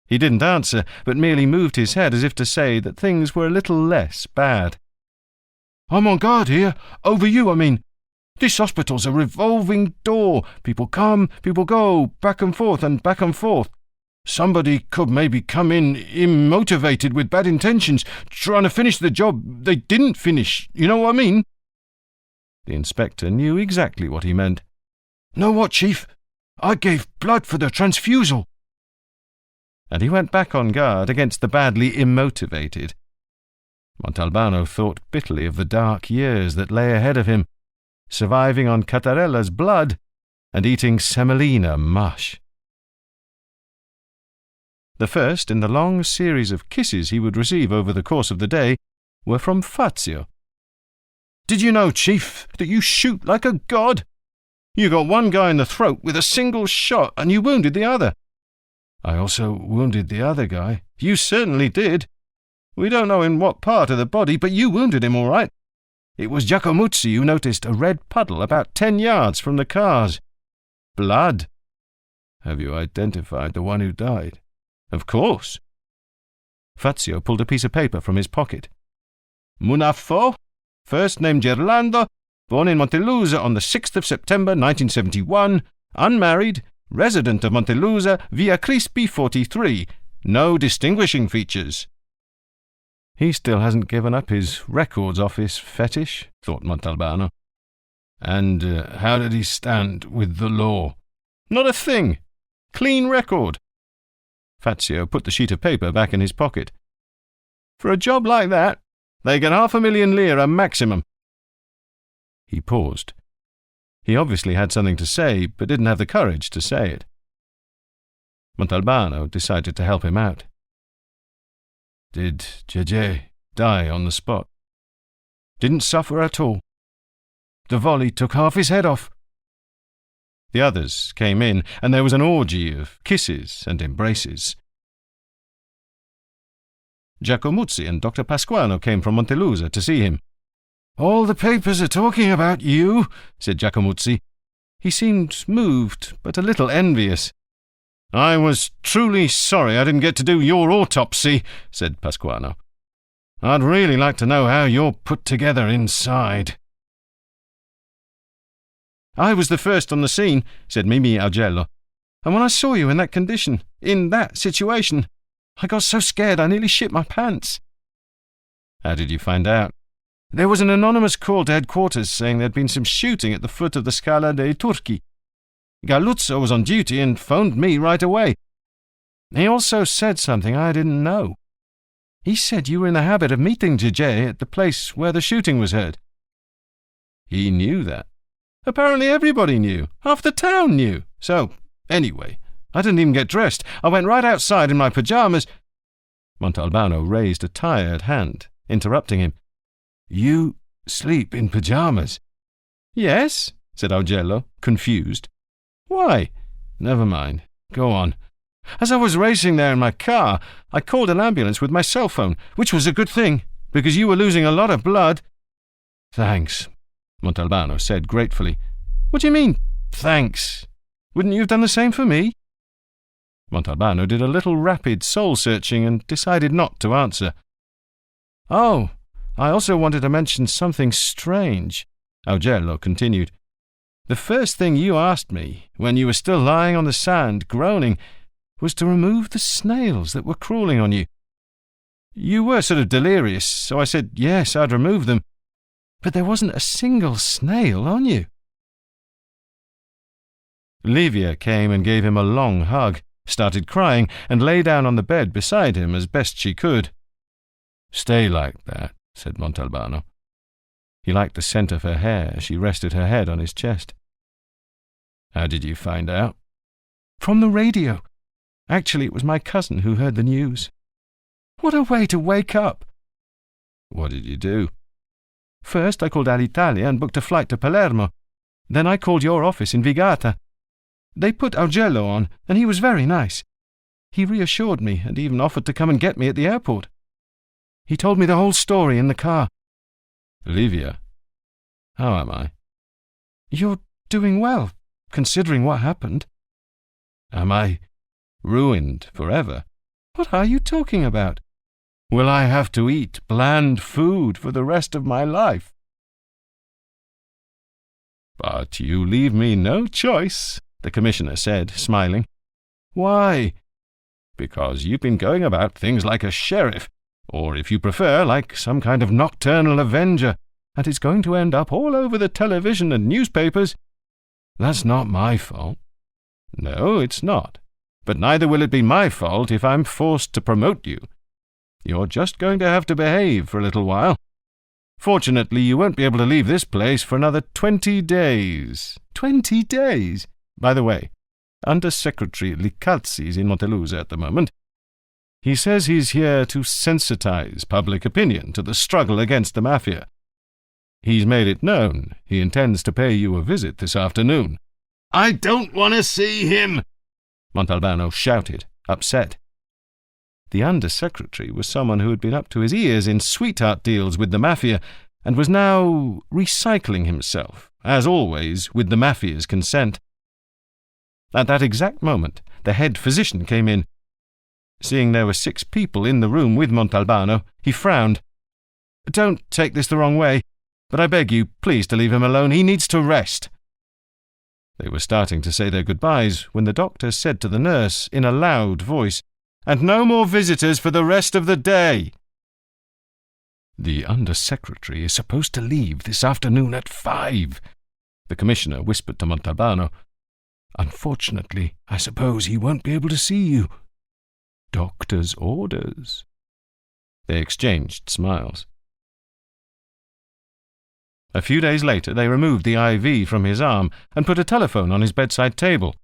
S2: He didn't answer, but merely moved his head as if to say that things were a little less bad. "I'm on guard here. Over you, I mean. This hospital's a revolving door. People come, people go, back and forth and back and forth. Somebody could maybe come in immotivated with bad intentions, trying to finish the job they didn't finish. You know what I mean?" The inspector knew exactly what he meant. "Know what, Chief? I gave blood for the transfusal." And he went back on guard against the badly immotivated. Montalbano thought bitterly of the dark years that lay ahead of him, surviving on Cattarella's blood and eating semolina mush. The first in the long series of kisses he would receive over the course of the day were from Fazio. "Did you know, Chief, that you shoot like a god? You got one guy in the throat with a single shot and you wounded the other." "I also wounded the other guy." "You certainly did. We don't know in what part of the body, but you wounded him all right. It was Giacomuzzi who noticed a red puddle about 10 yards from the cars. Blood." "Have you identified the one who died?" "Of course." Fazio pulled a piece of paper from his pocket. "Munafo, first name Gerlando, born in Montelusa on the 6th of September 1971, unmarried, resident of Montelusa, Via Crispi 43. No distinguishing features." He still hasn't given up his records office fetish, thought Montalbano. "And how did he stand with the law?" "Not a thing. Clean record." Fazio put the sheet of paper back in his pocket. "For a job like that, they get 500,000 lire maximum." He paused. He obviously had something to say, but didn't have the courage to say it. Montalbano decided to help him out. "Did Gege die on the spot?" "Didn't suffer at all. The volley took half his head off." The others came in, and there was an orgy of kisses and embraces. Giacomuzzi and Dr. Pasquano came from Montelusa to see him. "All the papers are talking about you," said Giacomuzzi. He seemed moved, but a little envious. I was truly sorry I didn't get to do your autopsy, said Pasquano. I'd really like to know how you're put together inside. I was the first on the scene, said Mimi Augello, and when I saw you in that condition, in that situation, I got so scared I nearly shit my pants. How did you find out? There was an anonymous call to headquarters saying there'd been some shooting at the foot of the Scala dei Turchi. Galluzzo was on duty and phoned me right away. He also said something I didn't know. He said you were in the habit of meeting Gigi at the place where the shooting was heard. He knew that. Apparently everybody knew. Half the town knew. So, anyway, I didn't even get dressed. I went right outside in my pyjamas. Montalbano raised a tired hand, interrupting him. You sleep in pyjamas? Yes, said Augello, confused. Why? Never mind. Go on. As I was racing there in my car, I called an ambulance with my cell phone, which was a good thing, because you were losing a lot of blood. Thanks, Montalbano said gratefully. What do you mean, thanks? Wouldn't you have done the same for me? Montalbano did a little rapid soul-searching and decided not to answer. Oh, I also wanted to mention something strange, Augello continued. The first thing you asked me, when you were still lying on the sand, groaning, was to remove the snails that were crawling on you. You were sort of delirious, so I said yes, I'd remove them, but there wasn't a single snail on you. Livia came and gave him a long hug, started crying, and lay down on the bed beside him as best she could. Stay like that, said Montalbano. He liked the scent of her hair as she rested her head on his chest. How did you find out? From the radio. Actually, it was my cousin who heard the news. What a way to wake up! What did you do? First, I called Alitalia and booked a flight to Palermo. Then I called your office in Vigata. They put Augello on, and he was very nice. He reassured me and even offered to come and get me at the airport. He told me the whole story in the car. Livia, how am I? You're doing well, considering what happened. Am I ruined forever? What are you talking about? Will I have to eat bland food for the rest of my life? But you leave me no choice, the commissioner said, smiling. Why? Because you've been going about things like a sheriff, or if you prefer, like some kind of nocturnal avenger, and it's going to end up all over the television and newspapers. That's not my fault. No, it's not. But neither will it be my fault if I'm forced to promote you. You're just going to have to behave for a little while. Fortunately, you won't be able to leave this place for another 20 days. 20 days? By the way, Under Secretary Licalzi's in Montelusa at the moment. He says he's here to sensitize public opinion to the struggle against the mafia. He's made it known he intends to pay you a visit this afternoon. I don't want to see him, Montalbano shouted, upset. The Under-Secretary was someone who had been up to his ears in sweetheart deals with the mafia and was now recycling himself, as always, with the mafia's consent. At that exact moment, the head physician came in. Seeing there were 6 people in the room with Montalbano, he frowned. Don't take this the wrong way, but I beg you, please, to leave him alone. He needs to rest. They were starting to say their goodbyes when the doctor said to the nurse in a loud voice, And no more visitors for the rest of the day. The Under-Secretary is supposed to leave this afternoon at 5, the Commissioner whispered to Montalbano. Unfortunately, I suppose he won't be able to see you. Doctor's orders. They exchanged smiles. A few days later, they removed the IV from his arm and put a telephone on his bedside table.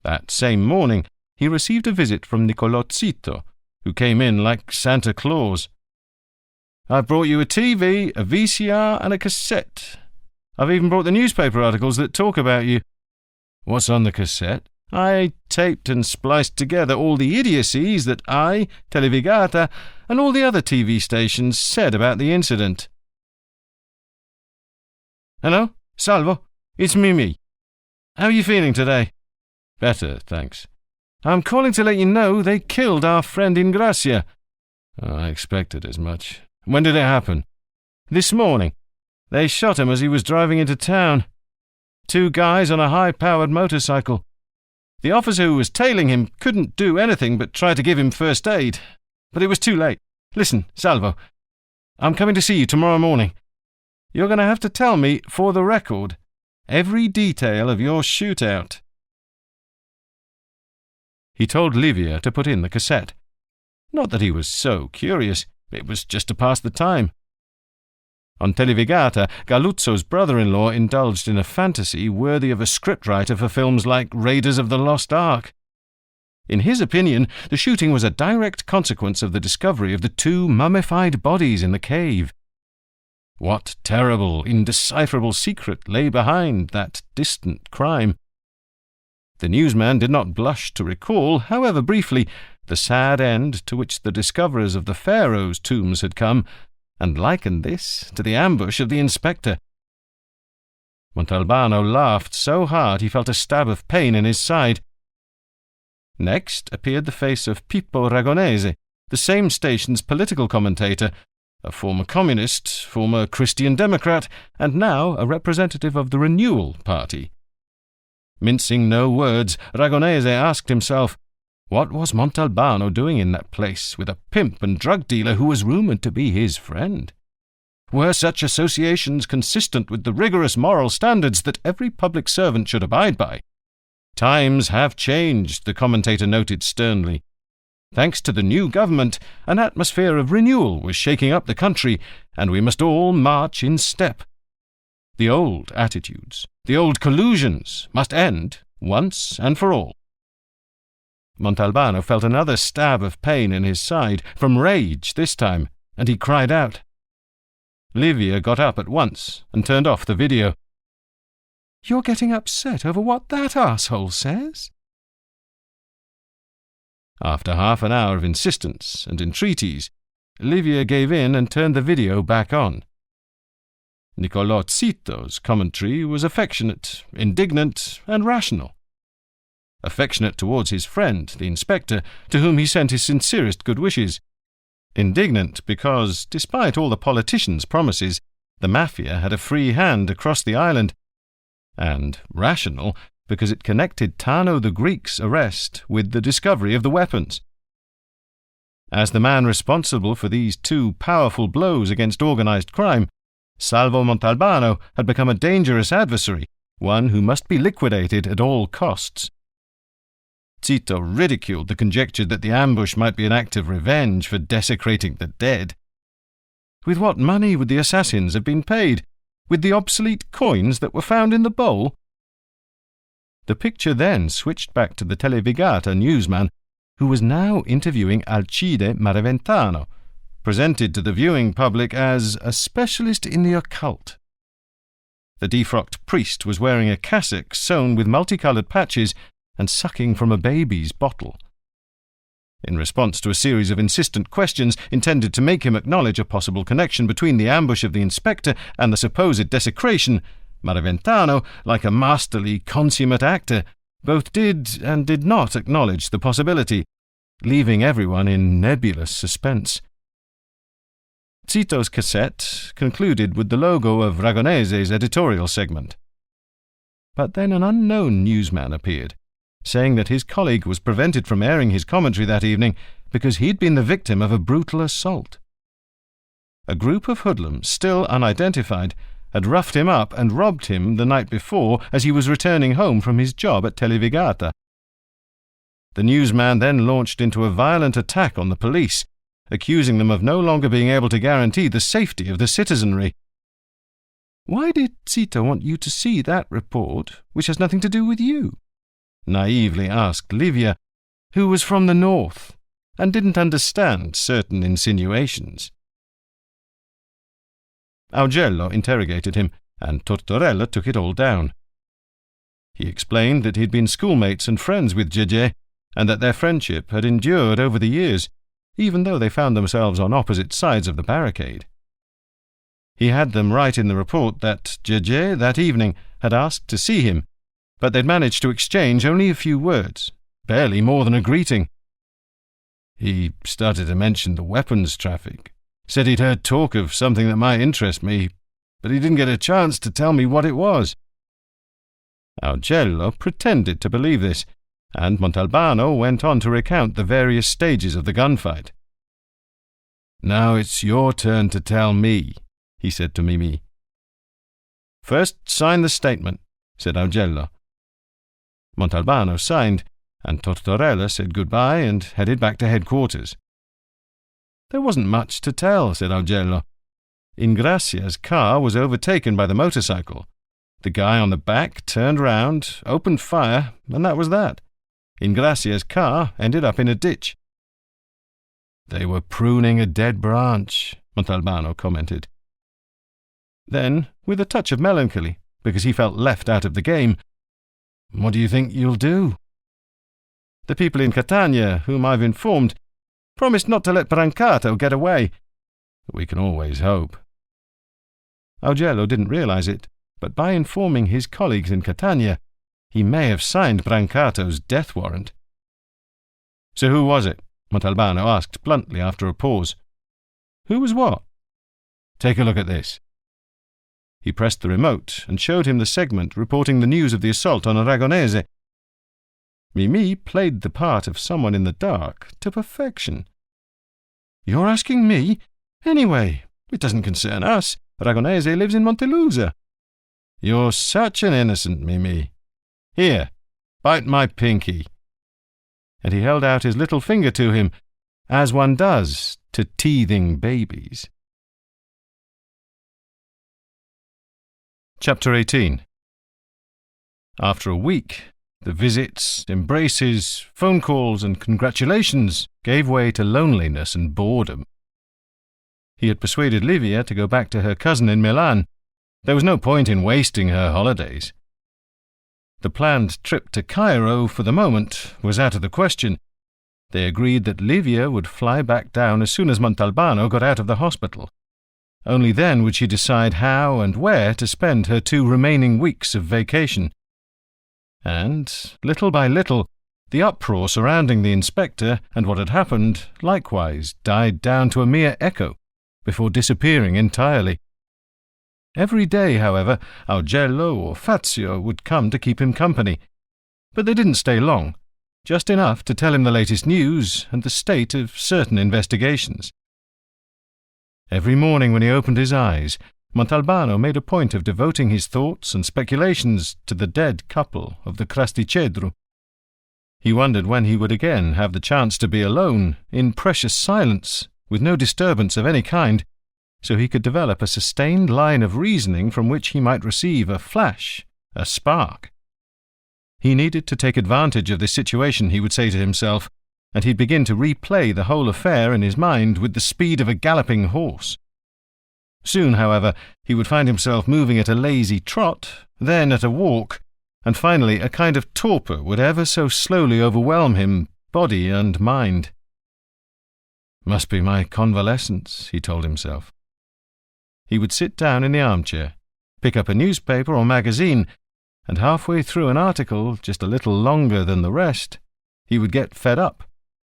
S2: That same morning, he received a visit from Niccolò Zitto, who came in like Santa Claus. I've brought you a TV, a VCR, and a cassette. I've even brought the newspaper articles that talk about you. What's on the cassette? I taped and spliced together all the idiocies that I, Televigata, and all the other TV stations said about the incident. Hello? Salvo? It's Mimi. How are you feeling today? Better, thanks. I'm calling to let you know they killed our friend Ingracia." "I expected as much. When did it happen?" "This morning. They shot him as he was driving into town. 2 guys on a high-powered motorcycle. The officer who was tailing him couldn't do anything but try to give him first aid. But it was too late. Listen, Salvo, I'm coming to see you tomorrow morning. You're going to have to tell me, for the record, every detail of your shootout." He told Livia to put in the cassette. Not that he was so curious, it was just to pass the time. On Televigata, Galuzzo's brother-in-law indulged in a fantasy worthy of a scriptwriter for films like Raiders of the Lost Ark. In his opinion, the shooting was a direct consequence of the discovery of the 2 mummified bodies in the cave. What terrible, indecipherable secret lay behind that distant crime? The newsman did not blush to recall, however briefly, the sad end to which the discoverers of the pharaoh's tombs had come, and likened this to the ambush of the inspector. Montalbano laughed so hard he felt a stab of pain in his side. Next appeared the face of Pippo Ragonese, the same station's political commentator, a former communist, former Christian Democrat, and now a representative of the Renewal Party. Mincing no words, Ragonese asked himself, what was Montalbano doing in that place with a pimp and drug dealer who was rumoured to be his friend? Were such associations consistent with the rigorous moral standards that every public servant should abide by? Times have changed, the commentator noted sternly. Thanks to the new government, an atmosphere of renewal was shaking up the country, and we must all march in step. The old attitudes, the old collusions, must end once and for all. Montalbano felt another stab of pain in his side, from rage this time, and he cried out. Livia got up at once and turned off the video. "You're getting upset over what that arsehole says?" After half an hour of insistence and entreaties, Livia gave in and turned the video back on. Niccolò Zito's commentary was affectionate, indignant, and rational. Affectionate towards his friend, the inspector, to whom he sent his sincerest good wishes. Indignant because, despite all the politicians' promises, the mafia had a free hand across the island. And rational because it connected Tano the Greek's arrest with the discovery of the weapons. As the man responsible for these 2 powerful blows against organized crime, Salvo Montalbano had become a dangerous adversary, one who must be liquidated at all costs. Zito ridiculed the conjecture that the ambush might be an act of revenge for desecrating the dead. With what money would the assassins have been paid? With the obsolete coins that were found in the bowl? The picture then switched back to the Televigata newsman, who was now interviewing Alcide Maraventano, presented to the viewing public as a specialist in the occult. The defrocked priest was wearing a cassock sewn with multicoloured patches and sucking from a baby's bottle. In response to a series of insistent questions intended to make him acknowledge a possible connection between the ambush of the inspector and the supposed desecration, Maraventano, like a masterly, consummate actor, both did and did not acknowledge the possibility, leaving everyone in nebulous suspense. Zito's cassette concluded with the logo of Ragonese's editorial segment. But then an unknown newsman appeared, saying that his colleague was prevented from airing his commentary that evening because he'd been the victim of a brutal assault. A group of hoodlums, still unidentified, had roughed him up and robbed him the night before as he was returning home from his job at Televigata. The newsman then launched into a violent attack on the police, accusing them of no longer being able to guarantee the safety of the citizenry. "Why did Zito want you to see that report, which has nothing to do with you?" naively asked Livia, who was from the north and didn't understand certain insinuations. Augello interrogated him, and Tortorella took it all down. He explained that he'd been schoolmates and friends with Gege, and that their friendship had endured over the years, even though they found themselves on opposite sides of the barricade. He had them write in the report that Gege that evening had asked to see him, but they'd managed to exchange only a few words, barely more than a greeting. He started to mention the weapons traffic, said he'd heard talk of something that might interest me, but he didn't get a chance to tell me what it was. Augello pretended to believe this, and Montalbano went on to recount the various stages of the gunfight. "Now it's your turn to tell me," he said to Mimi. "First sign the statement," said Augello. Montalbano signed, and Tortorella said goodbye and headed back to headquarters. "There wasn't much to tell," said Augello. Ingrazia's car was overtaken by the motorcycle. The guy on the back turned round, opened fire, and that was that. Ingrazia's car ended up in a ditch. "They were pruning a dead branch," Montalbano commented. Then, with a touch of melancholy, because he felt left out of the game, "What do you think you'll do?" "The people in Catania, whom I've informed, promised not to let Brancato get away. We can always hope." Augello didn't realize it, but by informing his colleagues in Catania, he may have signed Brancato's death warrant. "So who was it?" Montalbano asked bluntly after a pause. "Who was what?" "Take a look at this." He pressed the remote and showed him the segment reporting the news of the assault on Aragonese. Mimi played the part of someone in the dark to perfection. "You're asking me? Anyway, it doesn't concern us. Aragonese lives in Montelusa." "You're such an innocent, Mimi. Here, bite my pinky." And he held out his little finger to him, as one does to teething babies. Chapter 18. After a week, the visits, embraces, phone calls, and congratulations gave way to loneliness and boredom. He had persuaded Livia to go back to her cousin in Milan. There was no point in wasting her holidays. The planned trip to Cairo, for the moment, was out of the question. They agreed that Livia would fly back down as soon as Montalbano got out of the hospital. Only then would she decide how and where to spend her 2 remaining weeks of vacation. And, little by little, the uproar surrounding the inspector and what had happened likewise died down to a mere echo, before disappearing entirely. Every day, however, Augello or Fazio would come to keep him company, but they didn't stay long, just enough to tell him the latest news and the state of certain investigations. Every morning when he opened his eyes, Montalbano made a point of devoting his thoughts and speculations to the dead couple of the Crasticedru. He wondered when he would again have the chance to be alone, in precious silence, with no disturbance of any kind, so he could develop a sustained line of reasoning from which he might receive a flash, a spark. He needed to take advantage of this situation, he would say to himself, and he'd begin to replay the whole affair in his mind with the speed of a galloping horse. Soon, however, he would find himself moving at a lazy trot, then at a walk, and finally a kind of torpor would ever so slowly overwhelm him, body and mind. "Must be my convalescence," he told himself. He would sit down in the armchair, pick up a newspaper or magazine, and halfway through an article just a little longer than the rest, he would get fed up,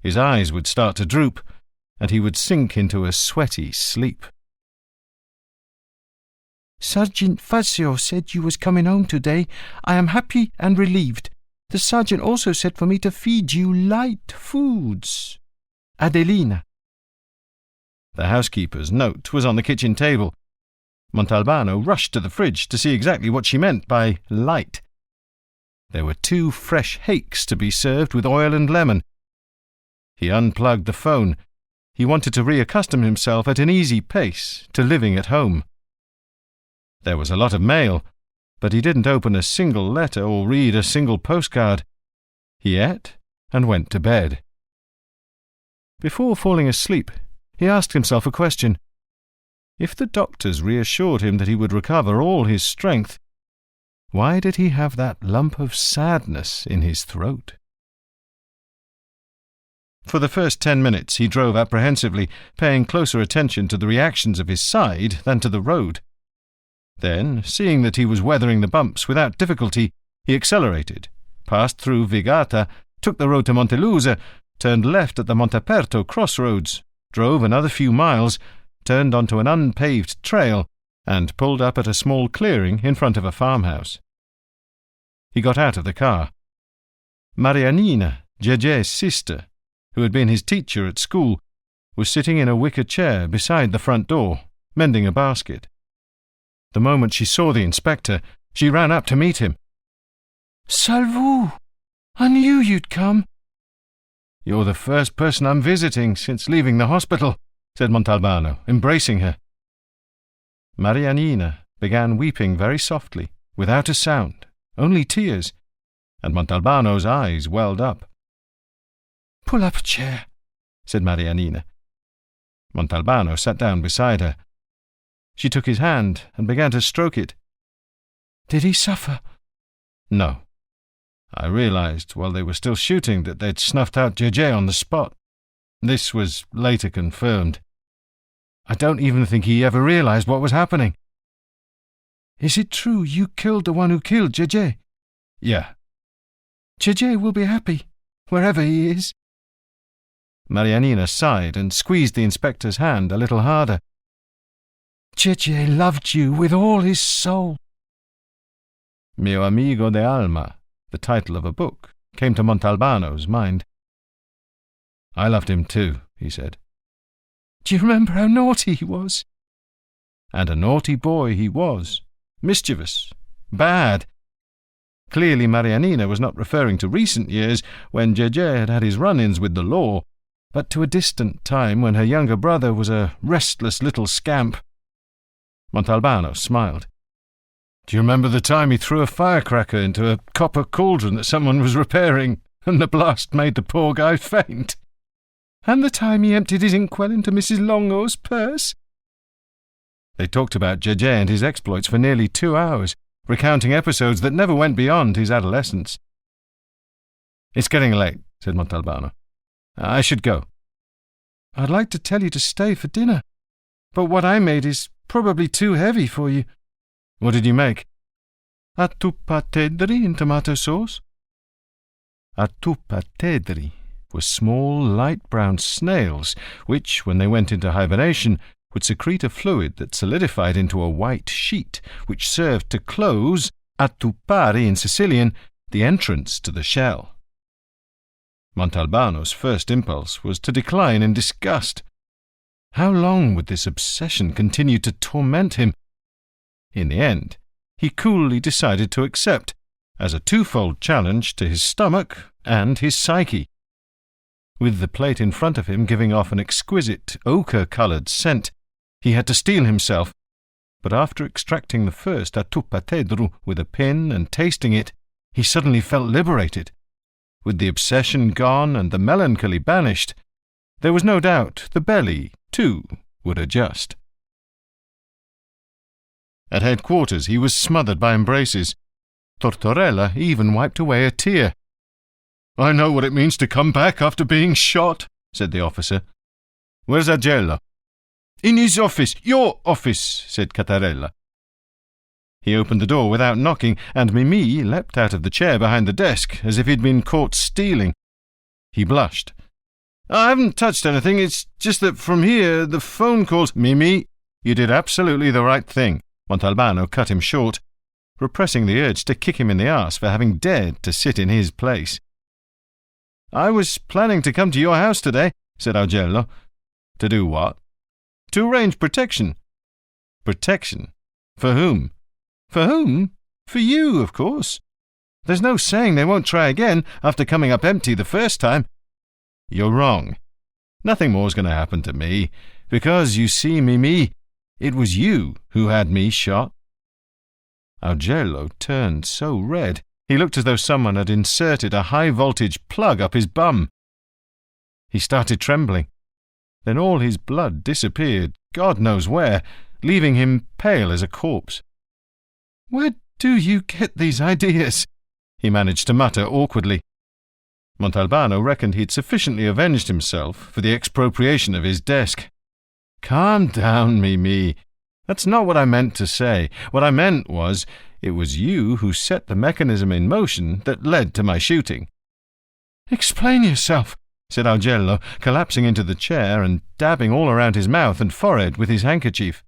S2: his eyes would start to droop, and he would sink into a sweaty sleep.
S4: "Sergeant Fazio said you was coming home today. I am happy and relieved. The sergeant also said for me to feed you light foods. Adelina."
S2: The housekeeper's note was on the kitchen table. Montalbano rushed to the fridge to see exactly what she meant by light. There were 2 fresh hakes to be served with oil and lemon. He unplugged the phone. He wanted to reaccustom himself at an easy pace to living at home. There was a lot of mail, but he didn't open a single letter or read a single postcard. He ate and went to bed. Before falling asleep, he asked himself a question. If the doctors reassured him that he would recover all his strength, why did he have that lump of sadness in his throat? For the first 10 minutes he drove apprehensively, paying closer attention to the reactions of his side than to the road. Then, seeing that he was weathering the bumps without difficulty, he accelerated, passed through Vigata, took the road to Montelusa, turned left at the Monteperto crossroads, drove another few miles, turned onto an unpaved trail, and pulled up at a small clearing in front of a farmhouse. He got out of the car. Marianina, Gege's sister, who had been his teacher at school, was sitting in a wicker chair beside the front door, mending a basket. The moment she saw the inspector, she ran up to meet him.
S4: "Salvu! I knew you'd come."
S2: "You're the first person I'm visiting since leaving the hospital," said Montalbano, embracing her. Marianina began weeping very softly, without a sound, only tears, and Montalbano's eyes welled up.
S4: "Pull up a chair," said Marianina.
S2: Montalbano sat down beside her. She took his hand and began to stroke it.
S4: "Did he suffer?"
S2: "No. I realized while they were still shooting that they'd snuffed out Gege on the spot. This was later confirmed. I don't even think he ever realized what was happening."
S4: "Is it true you killed the one who killed Gege?"
S2: "Yeah."
S4: "Gege will be happy, wherever he is."
S2: Marianina sighed and squeezed the inspector's hand a little harder.
S4: "Gege loved you with all his soul."
S2: Mio amigo de alma, the title of a book, came to Montalbano's mind. "I loved him too," he said.
S4: "Do you remember how naughty he was?"
S2: And a naughty boy he was. Mischievous. Bad. Clearly Marianina was not referring to recent years when Gege had had his run-ins with the law, but to a distant time when her younger brother was a restless little scamp. Montalbano smiled. "Do you remember the time he threw a firecracker into a copper cauldron that someone was repairing, and the blast made the poor guy faint?"
S4: "And the time he emptied his inkwell into Mrs. Longo's purse?"
S2: They talked about Gege and his exploits for nearly 2 hours, recounting episodes that never went beyond his adolescence. "It's getting late," said Montalbano. "I should go."
S4: "I'd like to tell you to stay for dinner, but what I made is probably too heavy for you."
S2: "What did you make?"
S4: "Attupatedri in tomato sauce."
S2: Attupatedri were small, light brown snails, which, when they went into hibernation, would secrete a fluid that solidified into a white sheet, which served to close, attupare in Sicilian, the entrance to the shell. Montalbano's first impulse was to decline in disgust. How long would this obsession continue to torment him? In the end, he coolly decided to accept, as a twofold challenge to his stomach and his psyche. With the plate in front of him giving off an exquisite ochre-coloured scent, he had to steel himself, but after extracting the first attupatedru with a pin and tasting it, he suddenly felt liberated. With the obsession gone and the melancholy banished, there was no doubt the belly, too, would adjust. At headquarters he was smothered by embraces. Tortorella even wiped away a tear. "I know what it means to come back after being shot," said the officer. "Where's Agello?" "In his office. Your office," said Cattarella. He opened the door without knocking, and Mimi leapt out of the chair behind the desk, as if he'd been caught stealing. He blushed. "I haven't touched anything. It's just that from here the phone calls—" "Mimi, you did absolutely the right thing," Montalbano cut him short, repressing the urge to kick him in the arse for having dared to sit in his place. "I was planning to come to your house today," said Augello. "To do what?" "To arrange protection." "Protection? For whom?" "For whom? For you, of course. There's no saying they won't try again after coming up empty the first time." "You're wrong. Nothing more's going to happen to me, because, you see, Mimi, it was you who had me shot." Augello turned so red, he looked as though someone had inserted a high-voltage plug up his bum. He started trembling. Then all his blood disappeared, God knows where, leaving him pale as a corpse. "Where do you get these ideas?" he managed to mutter awkwardly. Montalbano reckoned he'd sufficiently avenged himself for the expropriation of his desk. "Calm down, Mimi. That's not what I meant to say. What I meant was, it was you who set the mechanism in motion that led to my shooting." "Explain yourself," said Augello, collapsing into the chair and dabbing all around his mouth and forehead with his handkerchief.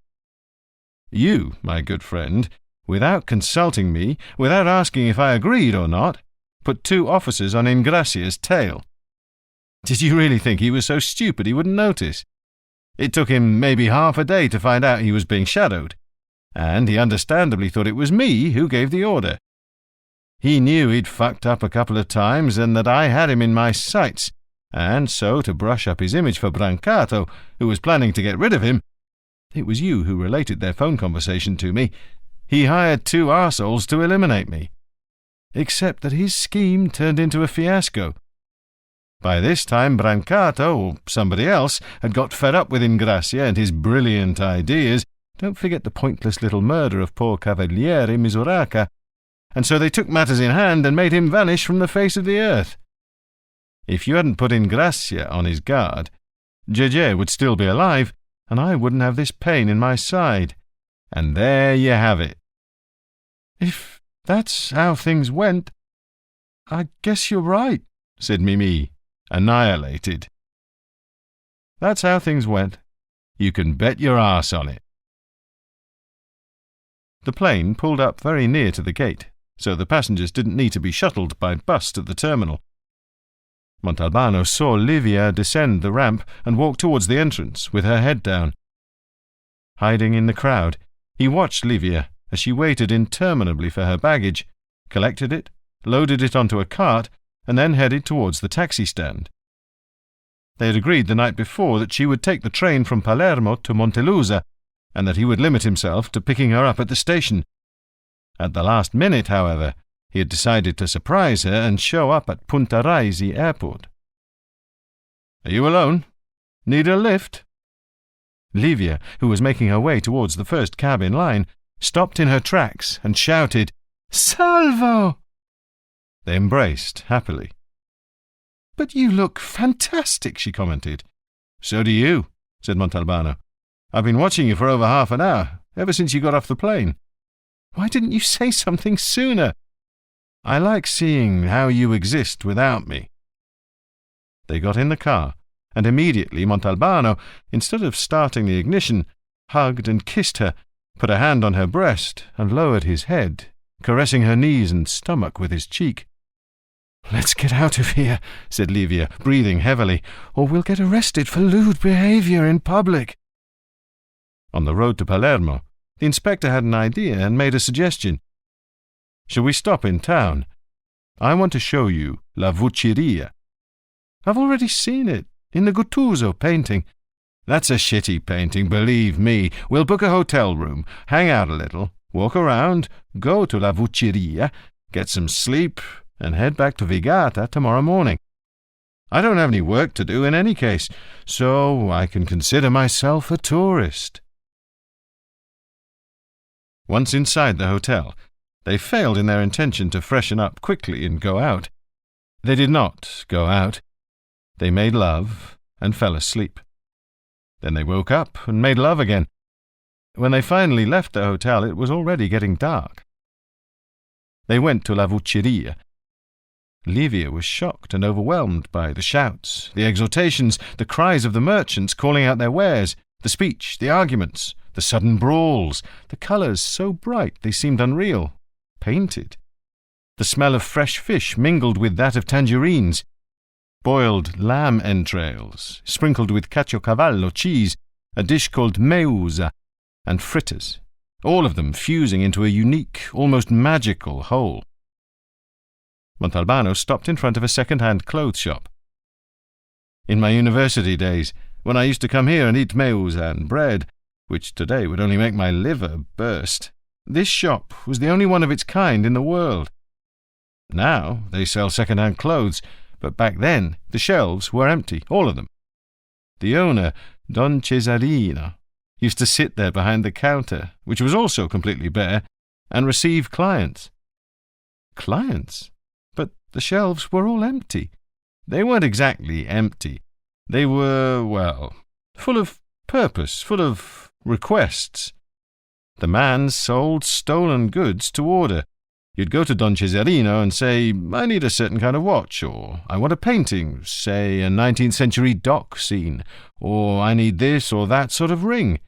S2: "You, my good friend, without consulting me, without asking if I agreed or not, put 2 officers on Ingrazia's tail. Did you really think he was so stupid he wouldn't notice? It took him maybe half a day to find out he was being shadowed, and he understandably thought it was me who gave the order. He knew he'd fucked up a couple of times and that I had him in my sights, and so, to brush up his image for Brancato, who was planning to get rid of him, it was you who related their phone conversation to me. He hired 2 arseholes to eliminate me. Except that his scheme turned into a fiasco. By this time Brancato, or somebody else, had got fed up with Ingrazia and his brilliant ideas. Don't forget the pointless little murder of poor Cavaliere Misuraca. And so they took matters in hand and made him vanish from the face of the earth. If you hadn't put Ingrazia on his guard, Gege would still be alive, and I wouldn't have this pain in my side. And there you have it." "If that's how things went, I guess you're right," said Mimi, annihilated. "That's how things went. You can bet your arse on it." The plane pulled up very near to the gate, so the passengers didn't need to be shuttled by bus to the terminal. Montalbano saw Livia descend the ramp and walk towards the entrance with her head down. Hiding in the crowd, he watched Livia as she waited interminably for her baggage, collected it, loaded it onto a cart, and then headed towards the taxi stand. They had agreed the night before that she would take the train from Palermo to Montelusa, and that he would limit himself to picking her up at the station. At the last minute, however, he had decided to surprise her and show up at Punta Raisi airport. "Are you alone? Need a lift?" Livia, who was making her way towards the first cab in line, stopped in her tracks and shouted, "Salvo!" They embraced happily. "But you look fantastic," she commented. "So do you," said Montalbano. "I've been watching you for over half an hour, ever since you got off the plane. Why didn't you say something sooner? I like seeing how you exist without me." They got in the car, and immediately Montalbano, instead of starting the ignition, hugged and kissed her, put a hand on her breast, and lowered his head, caressing her knees and stomach with his cheek. "Let's get out of here," said Livia, breathing heavily, "or we'll get arrested for lewd behaviour in public." On the road to Palermo, the inspector had an idea and made a suggestion. "Shall we stop in town? I want to show you La Vucceria." "I've already seen it, in the Guttuso painting." "That's a shitty painting, believe me. We'll book a hotel room, hang out a little, walk around, go to La Vucceria, get some sleep, and head back to Vigata tomorrow morning. I don't have any work to do in any case, so I can consider myself a tourist." Once inside the hotel, they failed in their intention to freshen up quickly and go out. They did not go out. They made love and fell asleep. Then they woke up and made love again. When they finally left the hotel, it was already getting dark. They went to La Vucceria. Livia was shocked and overwhelmed by the shouts, the exhortations, the cries of the merchants calling out their wares, the speech, the arguments, the sudden brawls, the colours so bright they seemed unreal, painted. The smell of fresh fish mingled with that of tangerines, boiled lamb entrails, sprinkled with caciocavallo cheese, a dish called meusa, and fritters, all of them fusing into a unique, almost magical whole. Montalbano stopped in front of a second-hand clothes shop. "In my university days, when I used to come here and eat meusa and bread, which today would only make my liver burst, this shop was the only one of its kind in the world. Now they sell second-hand clothes, but back then the shelves were empty, all of them. The owner, Don Cesarino, used to sit there behind the counter, which was also completely bare, and receive clients." "Clients? But the shelves were all empty." "They weren't exactly empty. They were, well, full of purpose, full of requests. The man sold stolen goods to order, You'd go to Don Cesarino and say, I need a certain kind of watch, or I want a painting, say a 19th century dock scene, or I need this or that sort of ring.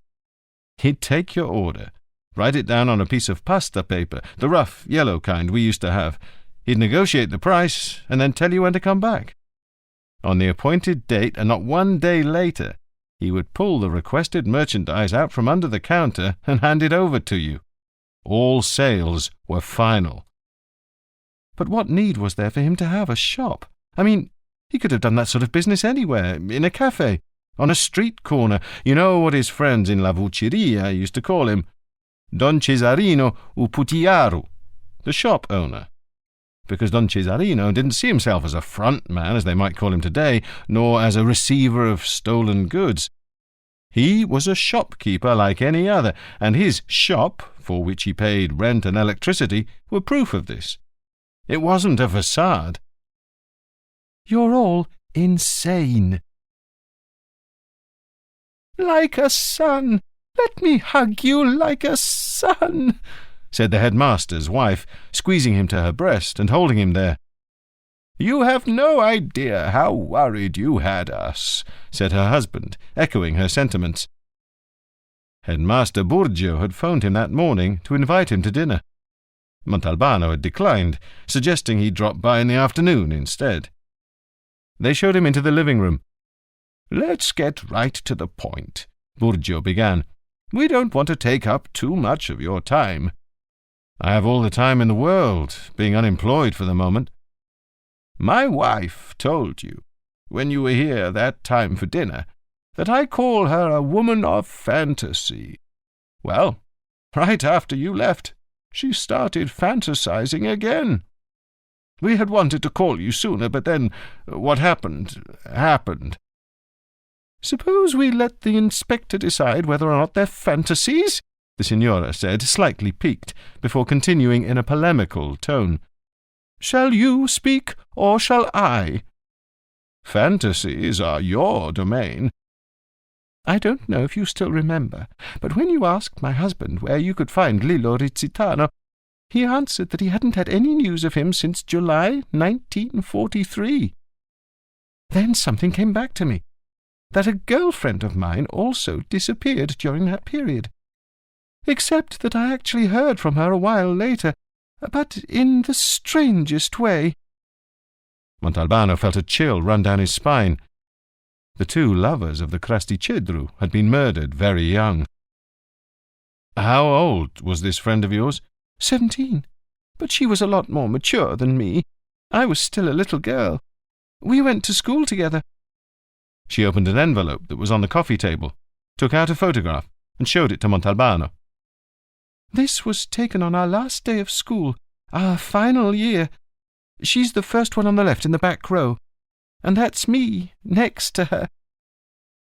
S2: He'd take your order, write it down on a piece of pasta paper, the rough, yellow kind we used to have. He'd negotiate the price, and then tell you when to come back. On the appointed date, and not one day later, he would pull the requested merchandise out from under the counter and hand it over to you. All sales were final. But what need was there for him to have a shop? I mean, he could have done that sort of business anywhere, in a cafe, on a street corner. You know what his friends in La Vucceria used to call him? Don Cesarino u Putiaru, the shop owner. Because Don Cesarino didn't see himself as a front man, as they might call him today, nor as a receiver of stolen goods. He was a shopkeeper like any other, and his shop, for which he paid rent and electricity, were proof of this. It wasn't a facade.
S4: You're all insane. Like a son. Let me hug you like a son,
S2: said the headmaster's wife, squeezing him to her breast and holding him there.
S1: You have no idea how worried you had us,
S2: said her husband, echoing her sentiments. Headmaster Burgio had phoned him that morning to invite him to dinner. Montalbano had declined, suggesting he drop by in the afternoon instead. They showed him into the living room.
S1: Let's get right to the point, Burgio began. We don't want to take up too much of your time.
S2: I have all the time in the world, being unemployed for the moment.
S1: My wife told you, when you were here that time for dinner, that I call her a woman of fantasy. Well, right after you left, she started fantasizing again. We had wanted to call you sooner, but then what happened.
S4: Suppose we let the inspector decide whether or not they're fantasies,
S2: the signora said, slightly piqued, before continuing in a polemical tone.
S4: Shall you speak, or shall I?
S1: Fantasies are your domain.
S4: I don't know if you still remember, but when you asked my husband where you could find Lillo Rizzitano, he answered that he hadn't had any news of him since July 1943. Then something came back to me, that a girlfriend of mine also disappeared during that period. Except that I actually heard from her a while later, but in the strangest way.
S2: Montalbano felt a chill run down his spine. The two lovers of the Crasticedru had been murdered very young. How old was this friend of yours?
S4: 17, but she was a lot more mature than me. I was still a little girl. We went to school together.
S2: She opened an envelope that was on the coffee table, took out a photograph, and showed it to Montalbano.
S4: This was taken on our last day of school, our final year. She's the first one on the left in the back row, and that's me next to her.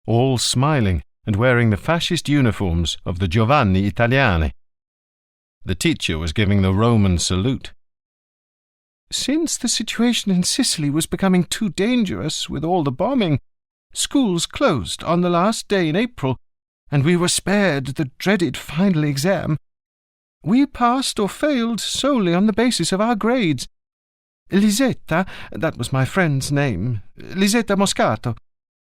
S2: All smiling and wearing the fascist uniforms of the Giovanni Italiani. The teacher was giving the Roman salute.
S4: Since the situation in Sicily was becoming too dangerous with all the bombing, schools closed on the last day in April, and we were spared the dreaded final exam. We passed or failed solely on the basis of our grades. Lisetta, that was my friend's name, Lisetta Moscato,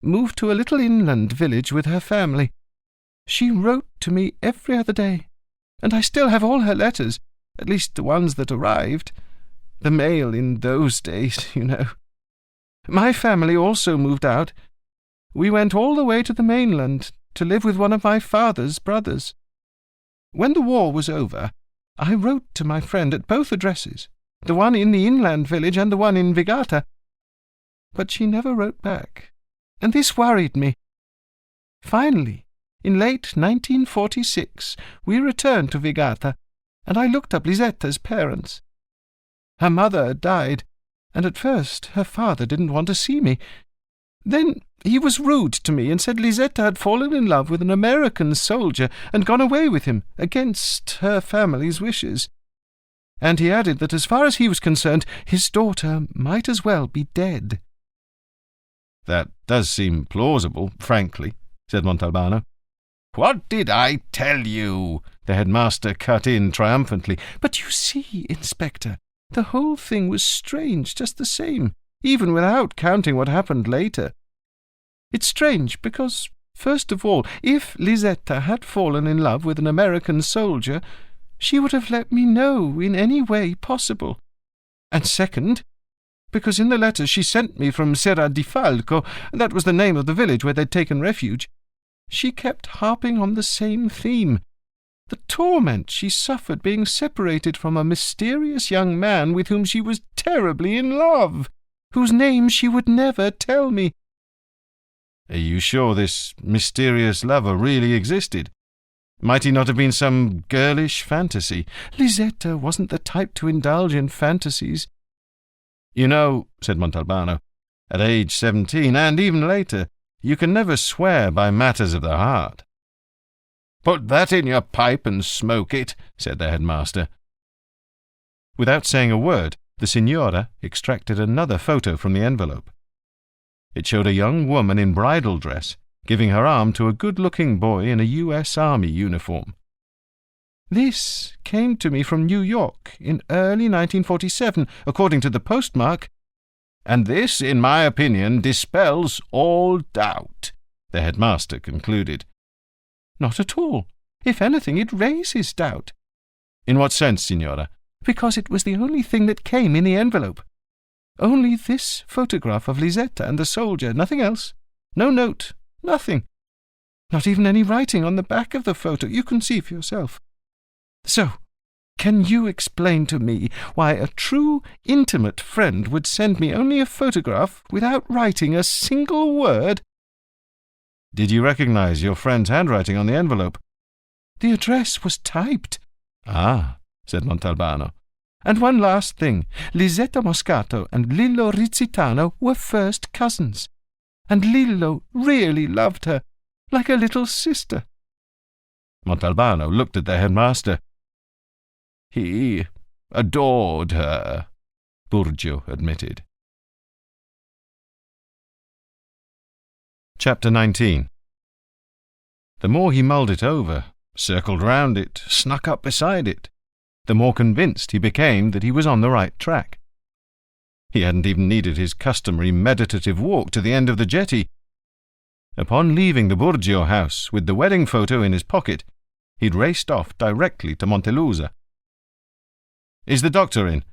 S4: moved to a little inland village with her family. She wrote to me every other day, and I still have all her letters, at least the ones that arrived. The mail in those days, you know. My family also moved out. We went all the way to the mainland to live with one of my father's brothers. When the war was over, I wrote to my friend at both addresses, the one in the inland village and the one in Vigata. But she never wrote back, and this worried me. Finally, in late 1946, we returned to Vigata, and I looked up Lisetta's parents. Her mother had died, and at first her father didn't want to see me. Then he was rude to me and said Lisetta had fallen in love with an American soldier and gone away with him against her family's wishes. And he added that as far as he was concerned, his daughter might as well be dead.
S2: That does seem plausible, frankly, said Montalbano.
S1: What did I tell you?" the headmaster cut in triumphantly.
S4: "But you see, Inspector, the whole thing was strange just the same, even without counting what happened later. It's strange because, first of all, if Lisetta had fallen in love with an American soldier, she would have let me know in any way possible. And second, because in the letters she sent me from Serra di Falco, that was the name of the village where they'd taken refuge, she kept harping on the same theme, the torment she suffered being separated from a mysterious young man with whom she was terribly in love, whose name she would never tell me."
S2: "Are you sure this mysterious lover really existed? Might he not have been some girlish fantasy?"
S4: "Lisetta wasn't the type to indulge in fantasies."
S2: "You know," said Montalbano, "at age 17, and even later, you can never swear by matters of the heart."
S1: "Put that in your pipe and smoke it," said the headmaster.
S2: Without saying a word, the signora extracted another photo from the envelope. It showed a young woman in bridal dress, giving her arm to a good-looking boy in a U.S. Army uniform.
S4: "This came to me from New York in early 1947, according to the postmark."
S1: "And this, in my opinion, dispels all doubt," the headmaster concluded.
S4: "Not at all. If anything, it raises doubt."
S2: "In what sense, signora?"
S4: "Because it was the only thing that came in the envelope. Only this photograph of Lisetta and the soldier, nothing else. No note, nothing. Not even any writing on the back of the photo. You can see for yourself. So, can you explain to me why a true, intimate friend would send me only a photograph without writing a single word?"
S2: "Did you recognize your friend's handwriting on the envelope?"
S4: "The address was typed."
S2: "Ah," said Montalbano.
S4: "And one last thing. Lisetta Moscato and Lillo Rizzitano were first cousins, and Lillo really loved her, like a little sister."
S2: Montalbano looked at the headmaster.
S1: "He adored her,"
S2: Burgio admitted. Chapter 19. The more he mulled it over, circled round it, snuck up beside it, the more convinced he became that he was on the right track. He hadn't even needed his customary meditative walk to the end of the jetty. Upon leaving the Burgio house with the wedding photo in his pocket, he'd raced off directly to Montelusa. "Is the doctor in?"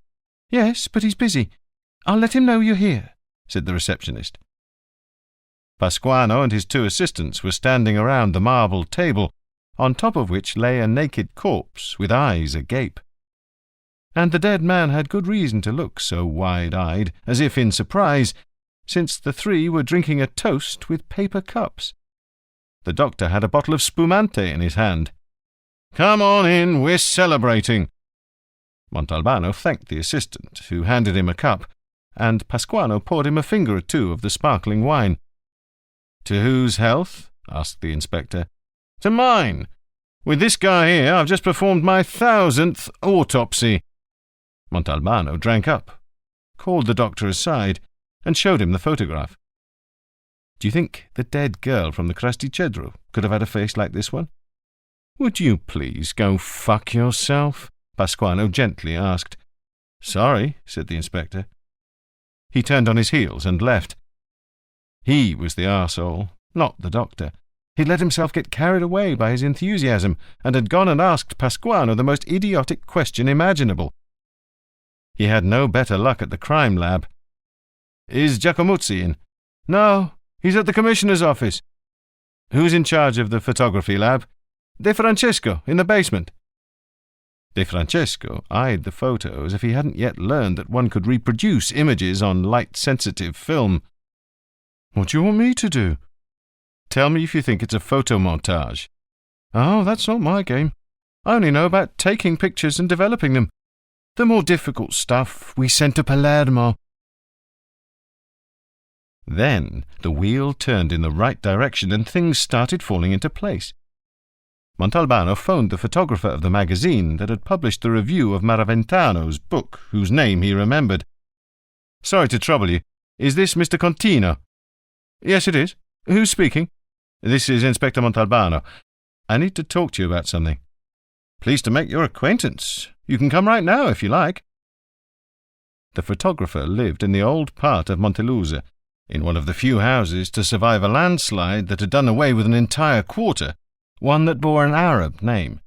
S4: "Yes, but he's busy. I'll let him know you're here," said the receptionist.
S2: Pasquano and his two assistants were standing around the marble table, on top of which lay a naked corpse with eyes agape. And the dead man had good reason to look so wide-eyed, as if in surprise, since the three were drinking a toast with paper cups. The doctor had a bottle of spumante in his hand. "Come on in, we're celebrating." Montalbano thanked the assistant, who handed him a cup, and Pasquano poured him a finger or two of the sparkling wine. "To whose health?" asked the inspector. "To mine. With this guy here, I've just performed my 1,000th autopsy." Montalbano drank up, called the doctor aside, and showed him the photograph. "Do you think the dead girl from the Crusty Cedro could have had a face like this one?" "Would you please go fuck yourself?" Pasquano gently asked. "Sorry," said the inspector. He turned on his heels and left. He was the arsehole, not the doctor. He'd let himself get carried away by his enthusiasm, and had gone and asked Pasquano the most idiotic question imaginable. He had no better luck at the crime lab. "Is Giacomuzzi in?" "No, he's at the commissioner's office." "Who's in charge of the photography lab?" "De Francesco, in the basement." De Francesco eyed the photo as if he hadn't yet learned that one could reproduce images on light-sensitive film. "What do you want me to do?" "Tell me if you think it's a photomontage." "Oh, that's not my game. I only know about taking pictures and developing them. The more difficult stuff we sent to Palermo." Then the wheel turned in the right direction and things started falling into place. Montalbano phoned the photographer of the magazine that had published the review of Maraventano's book, whose name he remembered. "Sorry to trouble you. Is this Mr. Contino?" "Yes, it is. Who's speaking?" "This is Inspector Montalbano. I need to talk to you about something. Pleased to make your acquaintance. You can come right now if you like. The photographer lived in the old part of Montelusa, in one of the few houses to survive a landslide that had done away with an entire quarter, one that bore an Arab name.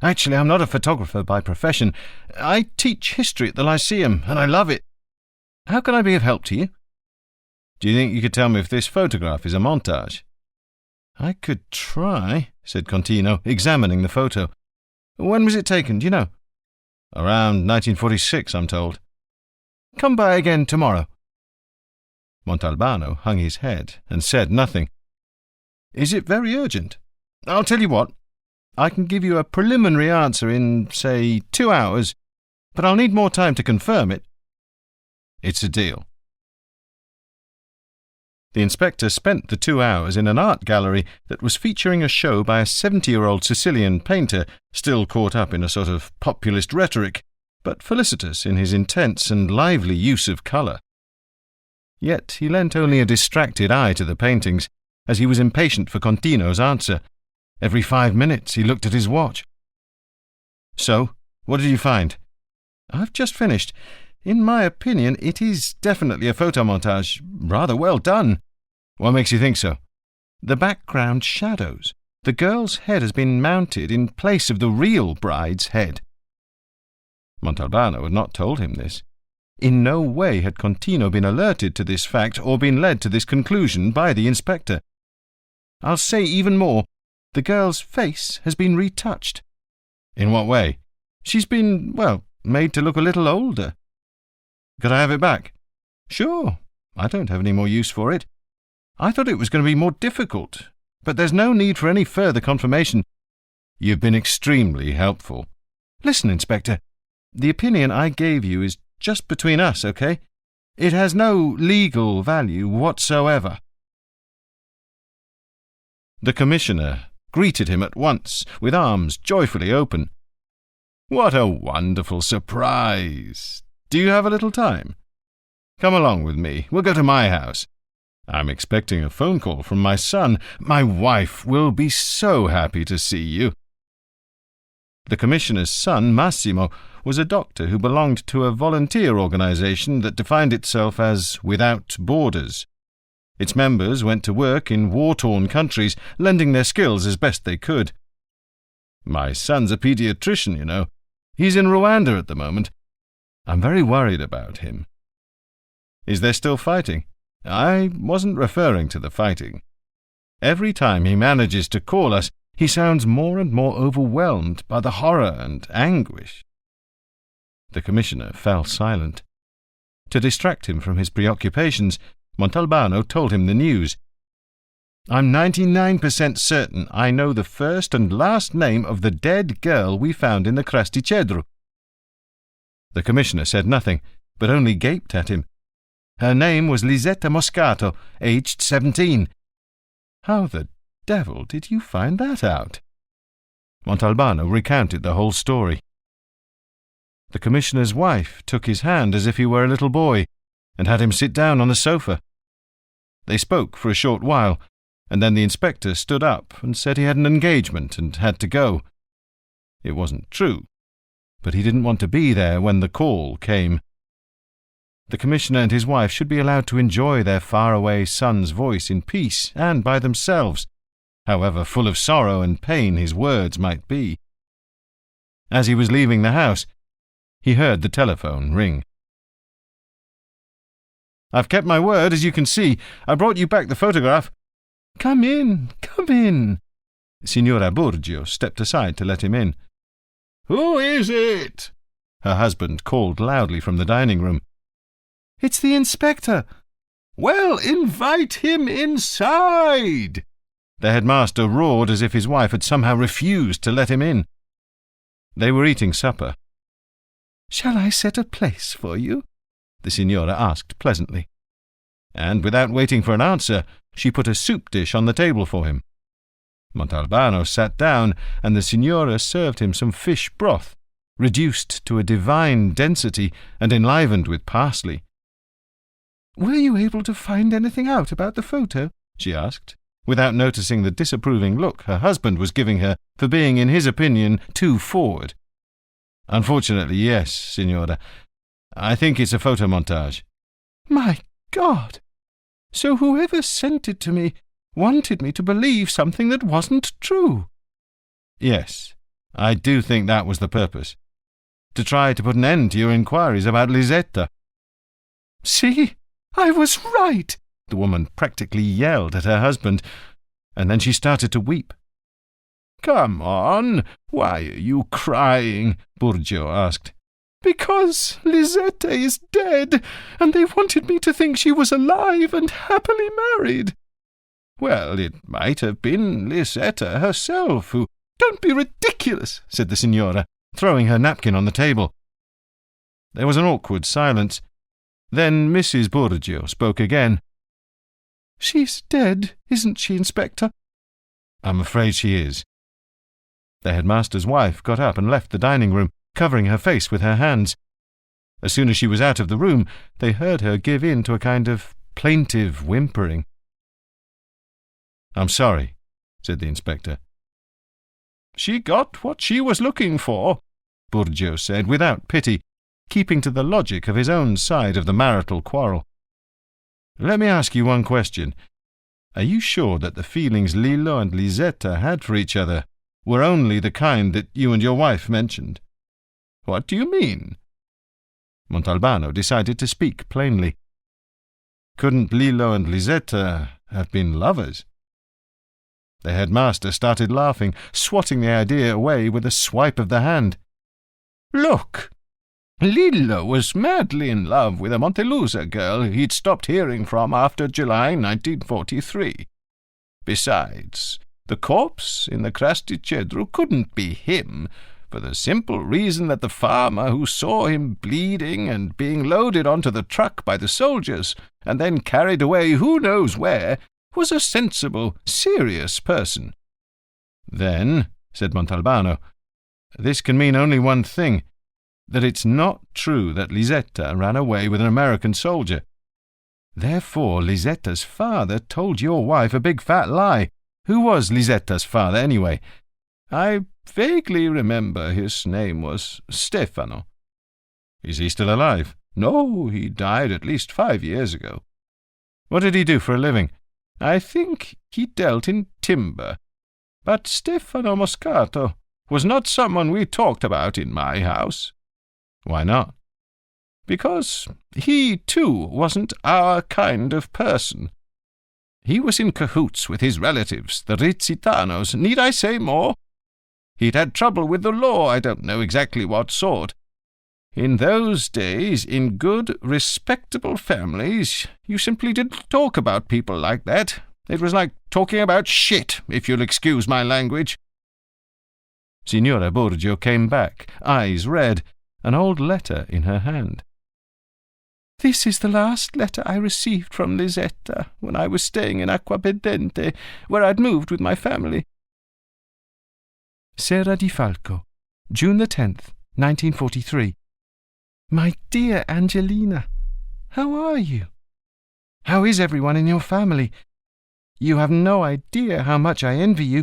S2: Actually, I'm not a photographer by profession. I teach history at the Lyceum, and I love it. How can I be of help to you? Do you think you could tell me if this photograph is a montage? I could try, said Contino, examining the photo. When was it taken, do you know? Around 1946, I'm told. Come by again tomorrow. Montalbano hung his head and said nothing. Is it very urgent? I'll tell you what. I can give you a preliminary answer in, say, 2 hours, but I'll need more time to confirm it. It's a deal. The inspector spent the 2 hours in an art gallery that was featuring a show by a 70-year-old Sicilian painter, still caught up in a sort of populist rhetoric, but felicitous in his intense and lively use of colour. Yet he lent only a distracted eye to the paintings, as he was impatient for Contino's answer. Every 5 minutes he looked at his watch. So, what did you find? I've just finished. In my opinion, it is definitely a photomontage. Rather well done. What makes you think so? The background shadows. The girl's head has been mounted in place of the real bride's head. Montalbano had not told him this. In no way had Contino been alerted to this fact or been led to this conclusion by the inspector. I'll say even more. The girl's face has been retouched. In what way? She's been, made to look a little older. Could I have it back? Sure. I don't have any more use for it. I thought it was going to be more difficult, but there's no need for any further confirmation. You've been extremely helpful. Listen, Inspector, the opinion I gave you is just between us, okay? It has no legal value whatsoever. The Commissioner greeted him at once, with arms joyfully open. What a wonderful surprise! Do you have a little time? Come along with me. We'll go to my house. I'm expecting a phone call from my son. My wife will be so happy to see you. The Commissioner's son, Massimo, was a doctor who belonged to a volunteer organization that defined itself as Without Borders. Its members went to work in war-torn countries, lending their skills as best they could. My son's a pediatrician, you know. He's in Rwanda at the moment. I'm very worried about him. Is there still fighting? I wasn't referring to the fighting. Every time he manages to call us, he sounds more and more overwhelmed by the horror and anguish. The Commissioner fell silent. To distract him from his preoccupations, Montalbano told him the news. I'm 99% certain I know the first and last name of the dead girl we found in the Crasti Cedru. The Commissioner said nothing, but only gaped at him. Her name was Lisetta Moscato, aged 17. How the devil did you find that out? Montalbano recounted the whole story. The Commissioner's wife took his hand as if he were a little boy, and had him sit down on the sofa. They spoke for a short while, and then the inspector stood up and said he had an engagement and had to go. It wasn't true, but he didn't want to be there when the call came. The Commissioner and his wife should be allowed to enjoy their faraway son's voice in peace and by themselves, however full of sorrow and pain his words might be. As he was leaving the house, he heard the telephone ring. I've kept my word, as you can see. I brought you back the photograph. Come in, come in. Signora Burgio stepped aside to let him in. Who is it? Her husband called loudly from the dining room. It's the inspector. Well, invite him inside. The headmaster roared as if his wife had somehow refused to let him in. They were eating supper. Shall I set a place for you? The signora asked pleasantly. And without waiting for an answer, she put a soup dish on the table for him. Montalbano sat down, and the signora served him some fish broth, reduced to a divine density and enlivened with parsley. Were you able to find anything out about the photo? She asked. without noticing the disapproving look her husband was giving her for being, in his opinion, too forward. "Unfortunately, yes, signora. I think it's a photomontage."
S4: My God! So whoever sent it to me wanted me to believe something that wasn't true.
S2: "Yes, I do think that was the purpose. To try to put an end to your inquiries about Lisetta."
S4: See, I was right!
S2: The woman practically yelled at her husband, and then she started to weep.
S1: "Come on, why are you crying?" Burgio asked.
S4: "Because Lisetta is dead, and they wanted me to think she was alive and happily married."
S1: "Well, it might have been Lisetta herself who—"
S4: "Don't be ridiculous,"
S2: said the signora, throwing her napkin on the table. There was an awkward silence. Then Mrs. Burgio spoke again.
S4: "She's dead, isn't she, Inspector?"
S2: "I'm afraid she is." The headmaster's wife got up and left the dining room, covering her face with her hands. As soon as she was out of the room, they heard her give in to a kind of plaintive whimpering. "I'm sorry," said the inspector.
S1: "She got what she was looking for,"
S2: Burgio said, without pity, keeping to the logic of his own side of the marital quarrel. "Let me ask you one question. Are you sure that the feelings Lillo and Lisetta had for each other were only the kind that you and your wife mentioned?"
S1: "What do you mean?"
S2: Montalbano decided to speak plainly. Couldn't Lillo and Lisetta have been lovers? The headmaster started laughing, swatting the idea away with a swipe of the hand.
S1: "Look! Lillo was madly in love with a Montelusa girl he'd stopped hearing from after July 1943. Besides, the corpse in the Crasticedru couldn't be him, for the simple reason that the farmer who saw him bleeding and being loaded onto the truck by the soldiers, and then carried away who knows where, was a sensible, serious person."
S2: "Then," said Montalbano, "this can mean only one thing, that it's not true that Lisetta ran away with an American soldier. Therefore Lisetta's father told your wife a big fat lie. Who was Lisetta's father, anyway?"
S1: "I vaguely remember his name was Stefano."
S2: "Is he still alive?"
S1: "No, he died at least 5 years ago."
S2: "What did he do for a living?"
S1: "I think he dealt in timber. But Stefano Moscato was not someone we talked about in my house."
S2: "Why not?"
S1: "Because he, too, wasn't our kind of person. He was in cahoots with his relatives, the Rizzitanos. Need I say more? He'd had trouble with the law, I don't know exactly what sort. In those days, in good, respectable families, you simply didn't talk about people like that. It was like talking about shit, if you'll excuse my language."
S2: Signora Burgio came back, eyes red, an old letter in her hand.
S4: "This is the last letter I received from Lisetta when I was staying in Acquapendente, where I'd moved with my family. Serra di Falco, June the 10th, 1943. My dear Angelina, how are you? How is everyone in your family? You have no idea how much I envy you,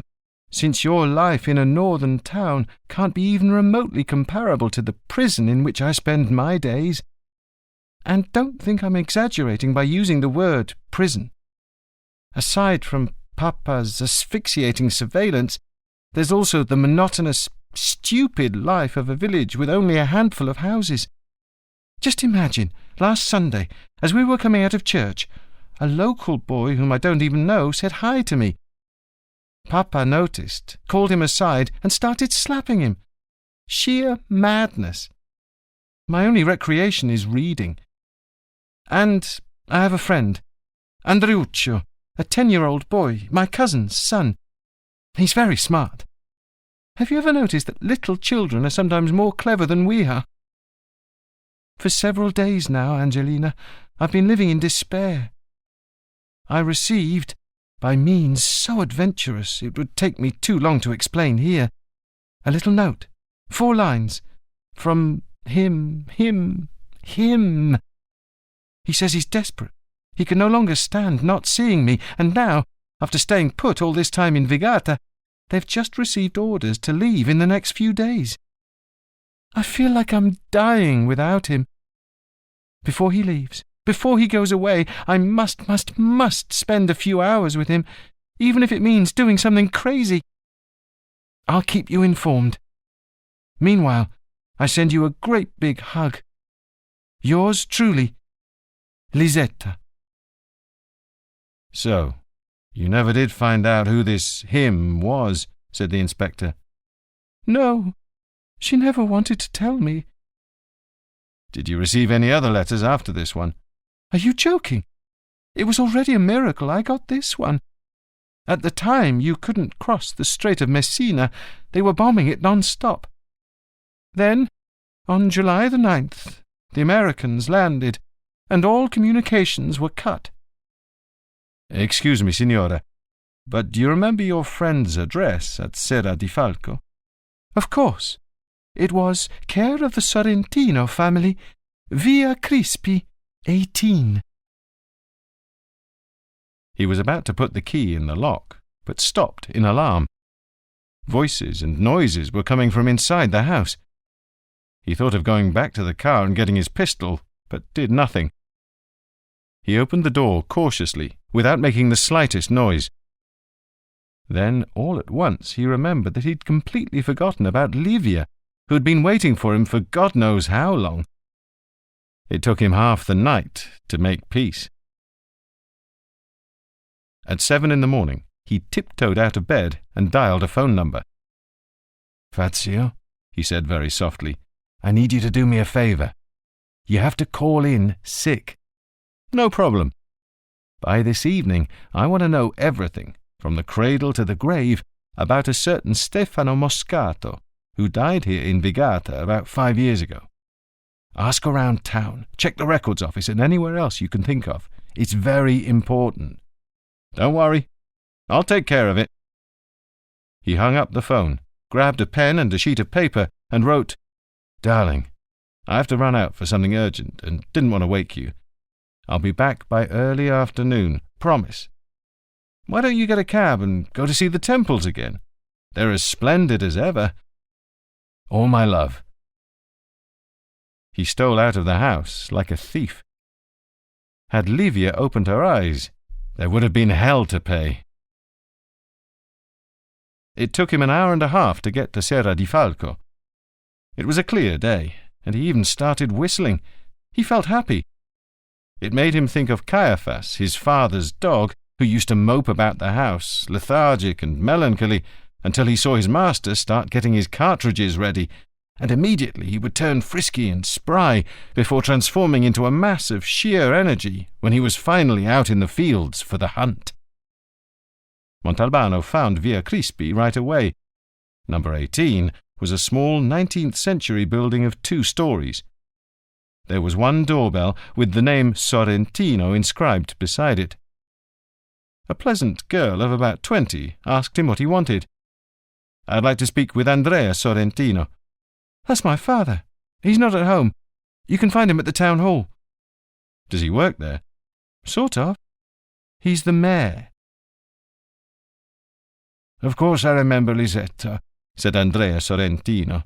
S4: since your life in a northern town can't be even remotely comparable to the prison in which I spend my days. And don't think I'm exaggerating by using the word prison. Aside from Papa's asphyxiating surveillance, there's also the monotonous, stupid life of a village with only a handful of houses. Just imagine, last Sunday, as we were coming out of church, a local boy whom I don't even know said hi to me. Papa noticed, called him aside, and started slapping him. Sheer madness. My only recreation is reading. And I have a friend, Andreuccio, a 10-year-old boy, my cousin's son. He's very smart. Have you ever noticed that little children are sometimes more clever than we are? For several days now, Angelina, I've been living in despair. I received, by means so adventurous it would take me too long to explain here, a little note, 4 lines, from him. He says he's desperate. He can no longer stand not seeing me, and now After staying put all this time in Vigata, they've just received orders to leave in the next few days. I feel like I'm dying without him. Before he leaves, before he goes away, I must spend a few hours with him, even if it means doing something crazy. I'll keep you informed. Meanwhile, I send you a great big hug. Yours truly, Lisetta.
S2: So, you never did find out who this him was, said the inspector.
S4: No, she never wanted to tell me.
S2: Did you receive any other letters after this one?
S4: Are you joking? It was already a miracle I got this one. At the time, you couldn't cross the Strait of Messina. They were bombing it non-stop. Then, on July the 9th, the Americans landed, and all communications were cut.
S2: Excuse me, signora, but do you remember your friend's address at Serra di Falco?
S4: Of course. It was care of the Sorrentino family, Via Crispi, 18.
S2: He was about to put the key in the lock, but stopped in alarm. Voices and noises were coming from inside the house. He thought of going back to the car and getting his pistol, but did nothing. He opened the door cautiously, without making the slightest noise. Then, all at once, he remembered that he'd completely forgotten about Livia, who had been waiting for him for God knows how long. It took him half the night to make peace. At 7 a.m, he tiptoed out of bed and dialed a phone number.
S1: Fazio, he said very softly, I need you to do me a favor. You have to call in sick.
S2: No problem.
S1: By this evening, I want to know everything, from the cradle to the grave, about a certain Stefano Moscato, who died here in Vigata about 5 years ago. Ask around town, check the records office and anywhere else you can think of. It's very important.
S2: Don't worry. I'll take care of it. He hung up the phone, grabbed a pen and a sheet of paper, and wrote, Darling, I have to run out for something urgent and didn't want to wake you. I'll be back by early afternoon, promise. Why don't you get a cab and go to see the temples again? They're as splendid as ever.
S1: All my love.
S2: He stole out of the house like a thief. Had Livia opened her eyes, there would have been hell to pay. It took him an hour and a half to get to Serra di Falco. It was a clear day, and he even started whistling. He felt happy. It made him think of Caiaphas, his father's dog, who used to mope about the house, lethargic and melancholy, until he saw his master start getting his cartridges ready, and immediately he would turn frisky and spry before transforming into a mass of sheer energy when he was finally out in the fields for the hunt. Montalbano found Via Crispi right away. Number 18 was a small 19th-century building of 2 stories. There was one doorbell with the name Sorrentino inscribed beside it. A pleasant girl of about 20 asked him what he wanted. I'd like to speak with Andrea Sorrentino.
S4: That's my father. He's not at home. You can find him at the town hall.
S2: Does he work there?
S4: Sort of. He's the mayor.
S1: Of course I remember Lisetta,
S2: said Andrea Sorrentino.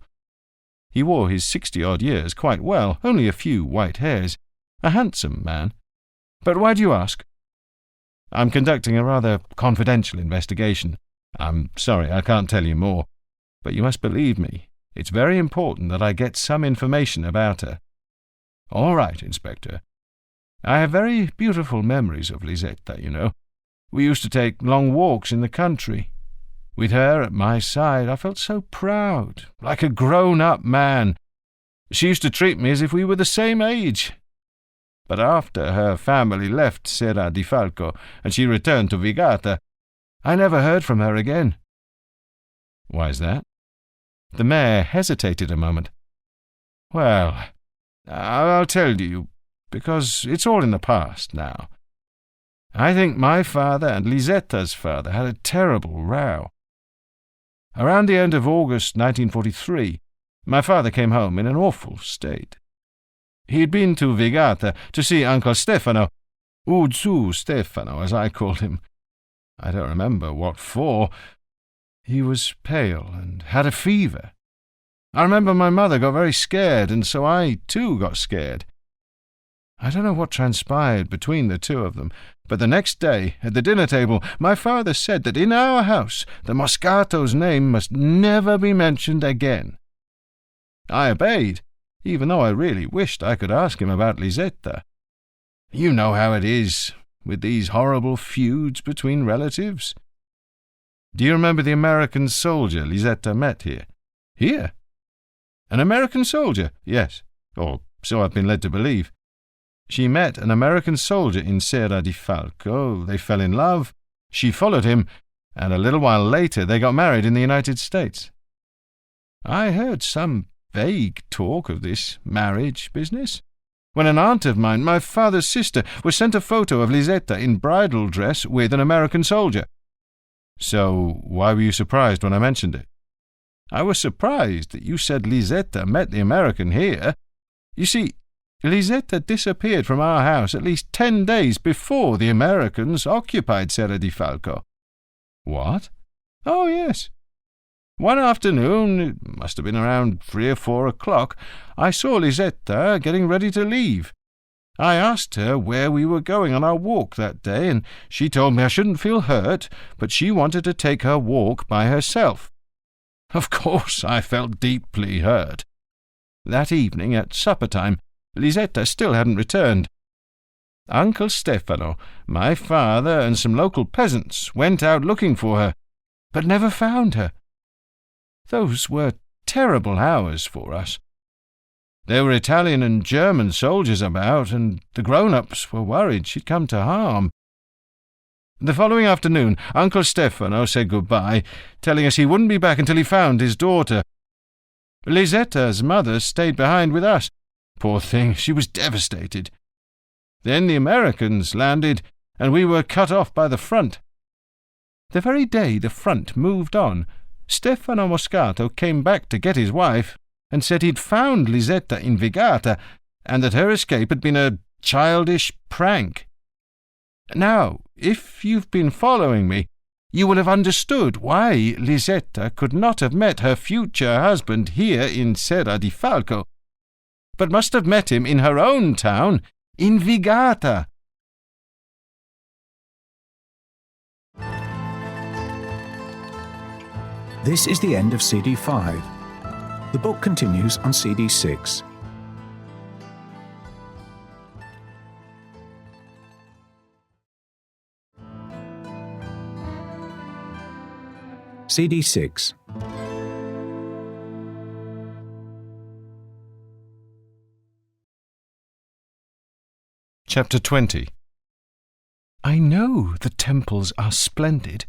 S2: He wore his 60-odd years quite well, only a few white hairs. A handsome man. But why do you ask? I'm conducting a rather confidential investigation. I'm sorry I can't tell you more, but you must believe me. It's very important that I get some information about her.
S1: All right, Inspector. I have very beautiful memories of Lisetta, you know. We used to take long walks in the country. With her at my side, I felt so proud, like a grown-up man. She used to treat me as if we were the same age. But after her family left Serra di Falco and she returned to Vigata, I never heard from her again.
S2: Why's that? The mayor hesitated a moment.
S1: Well, I'll tell you, because it's all in the past now. I think my father and Lisetta's father had a terrible row. Around the end of August 1943, my father came home in an awful state. He'd been to Vigata to see Uncle Stefano, Uzu Stefano, as I called him.
S2: I don't remember what for. He was pale and had a fever. I remember my mother got very scared, and so I, too, got scared. I don't know what transpired between the two of them, but the next day, at the dinner table, my father said that in our house the Moscato's name must never be mentioned again. I obeyed, even though I really wished I could ask him about Lisetta. You know how it is, with these horrible feuds between relatives. Do you remember the American soldier Lisetta met here? Here? An American soldier? Yes, or so I've been led to believe. She met an American soldier in Serra di Falco. They fell in love. She followed him, and a little while later they got married in the United States. I heard some vague talk of this marriage business, when an aunt of mine, my father's sister, was sent a photo of Lisetta in bridal dress with an American soldier. So why were you surprised when I mentioned it? I was surprised that you said Lisetta met the American here. You see, Lisetta disappeared from our house at least 10 days before the Americans occupied Serra di Falco. What? Oh, yes. One afternoon, it must have been around 3 or 4 o'clock, I saw Lisetta getting ready to leave. I asked her where we were going on our walk that day, and she told me I shouldn't feel hurt, but she wanted to take her walk by herself. Of course, I felt deeply hurt. That evening, at supper-time, Lisetta still hadn't returned. Uncle Stefano, my father, and some local peasants went out looking for her, but never found her. Those were terrible hours for us. There were Italian and German soldiers about, and the grown-ups were worried she'd come to harm. The following afternoon, Uncle Stefano said goodbye, telling us he wouldn't be back until he found his daughter. Lisetta's mother stayed behind with us. Poor thing, she was devastated. Then the Americans landed, and we were cut off by the front. The very day the front moved on, Stefano Moscato came back to get his wife, and said he'd found Lisetta in Vigata, and that her escape had been a childish prank. Now, if you've been following me, you will have understood why Lisetta could not have met her future husband here in Serra di Falco, but must have met him in her own town, in Vigata.
S3: This is the end of CD 5. The book continues on CD 6. CD 6.
S2: Chapter 20.
S4: I know the temples are splendid.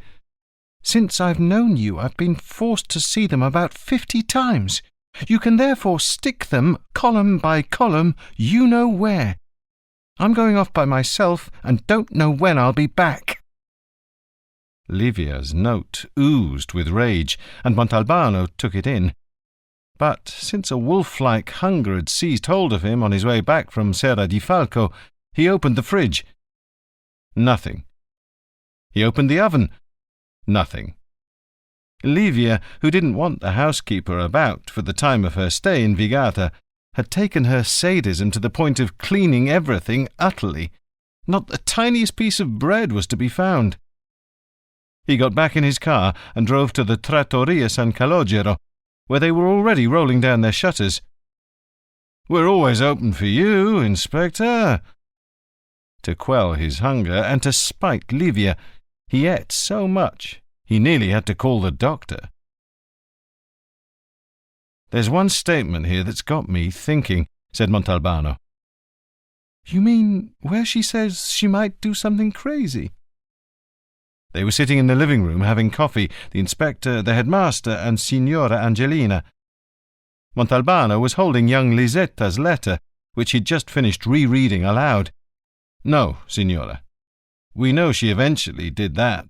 S4: Since I've known you, I've been forced to see them about 50 times. You can therefore stick them, column by column, you know where. I'm going off by myself and don't know when I'll be back.
S2: Livia's note oozed with rage, and Montalbano took it in. But since a wolf-like hunger had seized hold of him on his way back from Serra di Falco, he opened the fridge. Nothing. He opened the oven. Nothing. Livia, who didn't want the housekeeper about for the time of her stay in Vigata, had taken her sadism to the point of cleaning everything utterly. Not the tiniest piece of bread was to be found. He got back in his car and drove to the Trattoria San Calogero, where they were already rolling down their shutters. "We're always open for you, Inspector." To quell his hunger and to spite Livia, he ate so much he nearly had to call the doctor. "There's one statement here that's got me thinking," said Montalbano.
S4: "You mean where she says she might do something crazy?"
S2: They were sitting in the living room having coffee, the inspector, the headmaster, and Signora Angelina. Montalbano was holding young Lisetta's letter, which he'd just finished rereading aloud. "No, Signora. We know she eventually did that.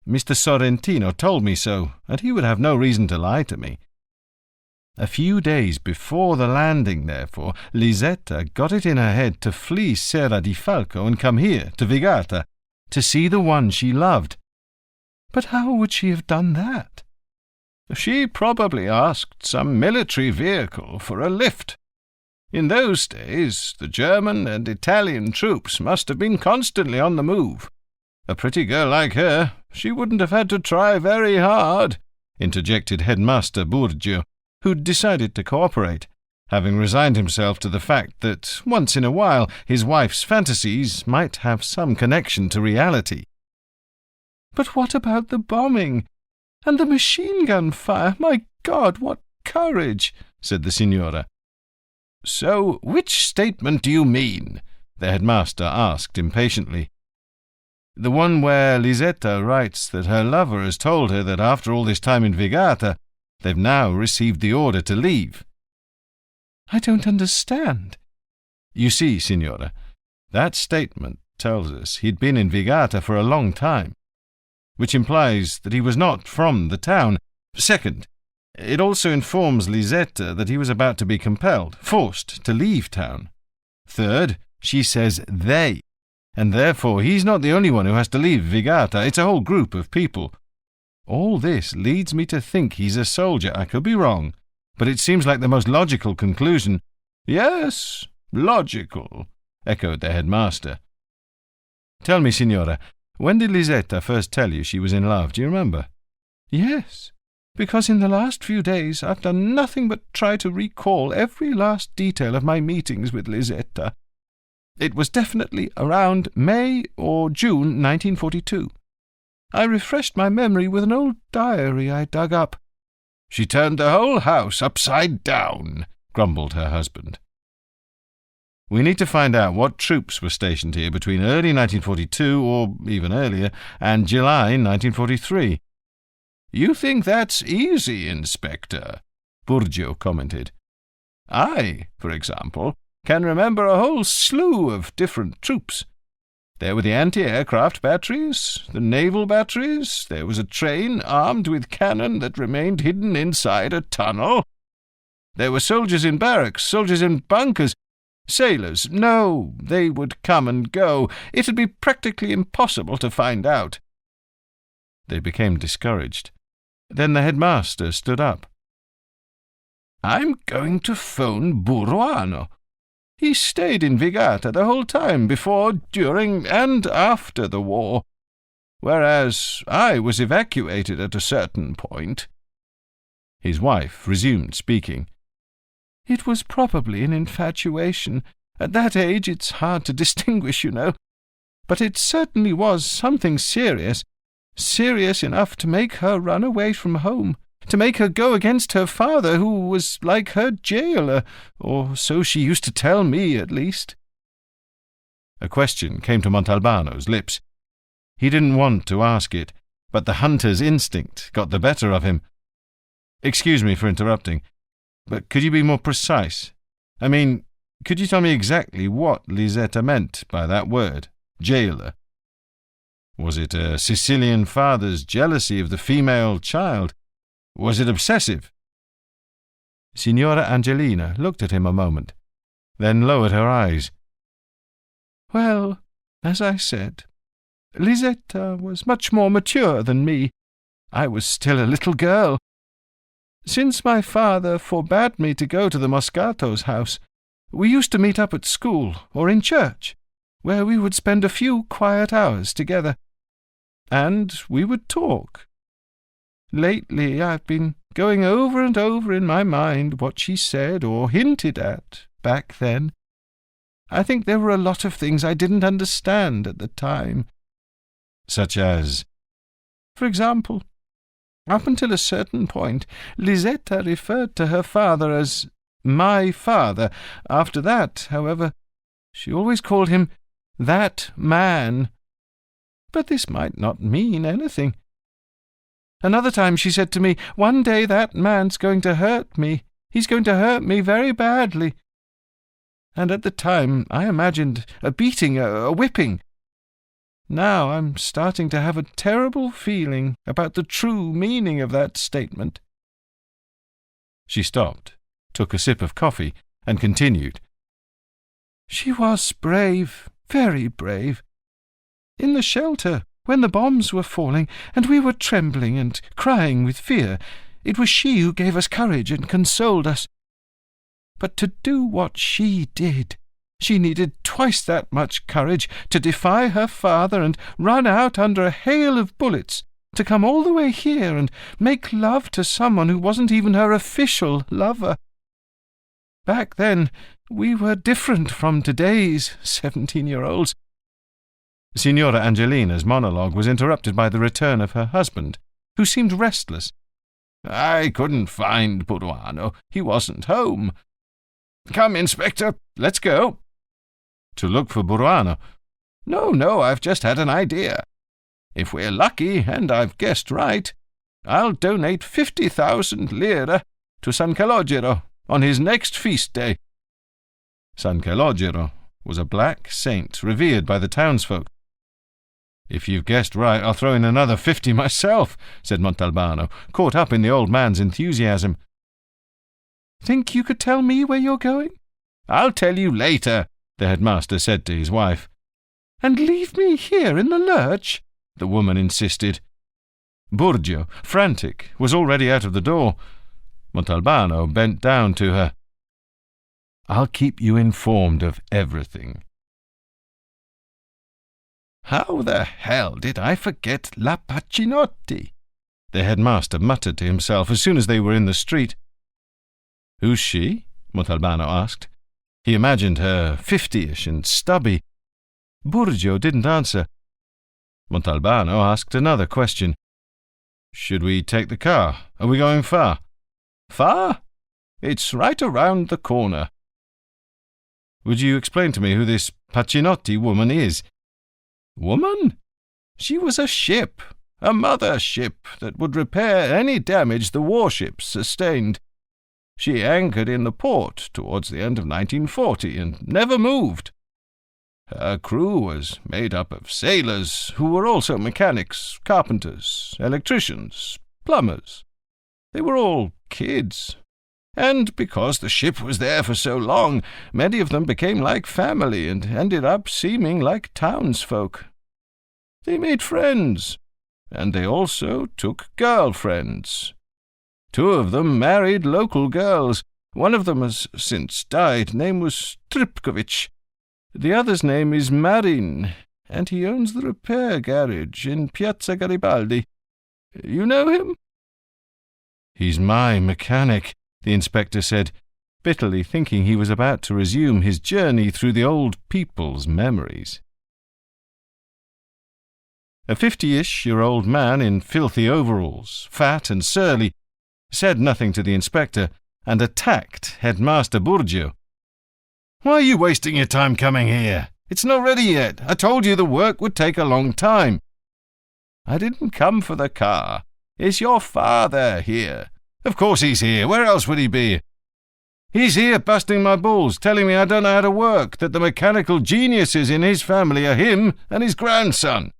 S2: Mr. Sorrentino told me so, and he would have no reason to lie to me. A few days before the landing, therefore, Lisetta got it in her head to flee Serra di Falco and come here, to Vigata, to see the one she loved,
S4: But how would she have done that?
S1: She probably asked some military vehicle for a lift. In those days, the German and Italian troops must have been constantly on the move. A pretty girl like her, she wouldn't have had to try very hard, interjected Headmaster Burgio, who'd decided to cooperate, having resigned himself to the fact that, once in a while, his wife's fantasies might have some connection to reality.
S4: But what about the bombing? And the machine-gun fire? My God, what courage! Said the Signora.
S1: So which statement do you mean? The headmaster asked impatiently.
S2: The one where Lisetta writes that her lover has told her that after all this time in Vigata, they've now received the order to leave.
S4: I don't understand.
S2: You see, Signora, that statement tells us he'd been in Vigata for a long time, which implies that he was not from the town. Second, it also informs Lisetta that he was about to be compelled, forced to leave town. Third, she says they, and therefore he's not the only one who has to leave Vigata. It's a whole group of people. All this leads me to think he's a soldier. I could be wrong, but it seems like the most logical conclusion.
S1: Yes, logical, echoed the headmaster.
S2: Tell me, Signora, when did Lisetta first tell you she was in love? Do you remember?
S4: Yes, because in the last few days I've done nothing but try to recall every last detail of my meetings with Lisetta. It was definitely around May or June 1942. I refreshed my memory with an old diary I dug up.
S1: She turned the whole house upside down, grumbled her husband.
S2: We need to find out what troops were stationed here between early 1942, or even earlier, and July 1943.
S1: You think that's easy, Inspector? Burgio commented. I, for example, can remember a whole slew of different troops. There were the anti-aircraft batteries, the naval batteries, there was a train armed with cannon that remained hidden inside a tunnel. There were soldiers in barracks, soldiers in bunkers, sailors. No, they would come and go. It'd be practically impossible to find out.
S2: They became discouraged. Then the headmaster stood up.
S1: I'm going to phone Buruano. He stayed in Vigata the whole time, before, during, and after the war, whereas I was evacuated at a certain point.
S2: His wife resumed speaking.
S4: It was probably an infatuation. At that age it's hard to distinguish, you know. But it certainly was something serious, serious enough to make her run away from home, to make her go against her father, who was like her jailer, or so she used to tell me, at least.
S2: A question came to Montalbano's lips. He didn't want to ask it, but the hunter's instinct got the better of him. Excuse me for interrupting, but could you be more precise? I mean, could you tell me exactly what Lisetta meant by that word, jailer? Was it a Sicilian father's jealousy of the female child? Was it obsessive?
S4: Signora Angelina looked at him a moment, then lowered her eyes. Well, as I said, Lisetta was much more mature than me. I was still a little girl. Since my father forbade me to go to the Moscato's house, we used to meet up at school or in church, where we would spend a few quiet hours together. And we would talk. Lately I've been going over and over in my mind what she said or hinted at back then. I think there were a lot of things I didn't understand at the time.
S2: Such as?
S4: For example, up until a certain point, Lisetta referred to her father as my father. After that, however, she always called him that man. But this might not mean anything. Another time she said to me, one day that man's going to hurt me. He's going to hurt me very badly. And at the time I imagined a beating, a whipping. Now I'm starting to have a terrible feeling about the true meaning of that statement.
S2: She stopped, took a sip of coffee, and continued.
S4: She was brave, very brave. In the shelter, when the bombs were falling, and we were trembling and crying with fear, it was she who gave us courage and consoled us. But to do what she did, she needed twice that much courage to defy her father and run out under a hail of bullets, to come all the way here and make love to someone who wasn't even her official lover. Back then, we were different from today's 17-year-olds.
S2: Signora Angelina's monologue was interrupted by the return of her husband, who seemed restless.
S1: I couldn't find Buruano. He wasn't home. Come, Inspector, let's go.
S2: To look for Buruano?
S1: No, I've just had an idea. If we're lucky, and I've guessed right, I'll donate 50,000 lire to San Calogero on his next feast day.
S2: San Calogero was a black saint revered by the townsfolk. If you've guessed right, I'll throw in another 50 myself, said Montalbano, caught up in the old man's enthusiasm.
S4: Think you could tell me where you're going?
S1: I'll tell you later, the headmaster said to his wife.
S4: And leave me here in the lurch?
S2: The woman insisted. Burgio, frantic, was already out of the door. Montalbano bent down to her. I'll keep you informed of everything.
S1: How the hell did I forget La Pacinotti?
S2: The headmaster muttered to himself as soon as they were in the street. Who's she? Montalbano asked. He imagined her 50-ish and stubby. Burgio didn't answer. Montalbano asked another question. Should we take the car? Are we going far?
S1: Far? It's right around the corner.
S2: Would you explain to me who this Pacinotti woman is?
S1: Woman? She was a ship, a mother ship that would repair any damage the warships sustained. She anchored in the port towards the end of 1940 and never moved. Her crew was made up of sailors who were also mechanics, carpenters, electricians, plumbers. They were all kids. And because the ship was there for so long, many of them became like family and ended up seeming like townsfolk. They made friends, and they also took girlfriends. 2 of them married local girls. One of them has since died. Name was Tripkovich. The other's name is Marin, and he owns the repair garage in Piazza Garibaldi. You know him?
S2: He's my mechanic, the inspector said, bitterly thinking he was about to resume his journey through the old people's memories. A 50-ish-year-old man in filthy overalls, fat and surly, said nothing to the inspector and attacked Headmaster Burgio.
S1: Why are you wasting your time coming here? It's not ready yet. I told you the work would take a long time. I didn't come for the car. Is your father here? Of course he's here. Where else would he be? He's here busting my balls, telling me I don't know how to work, that the mechanical geniuses in his family are him and his grandson.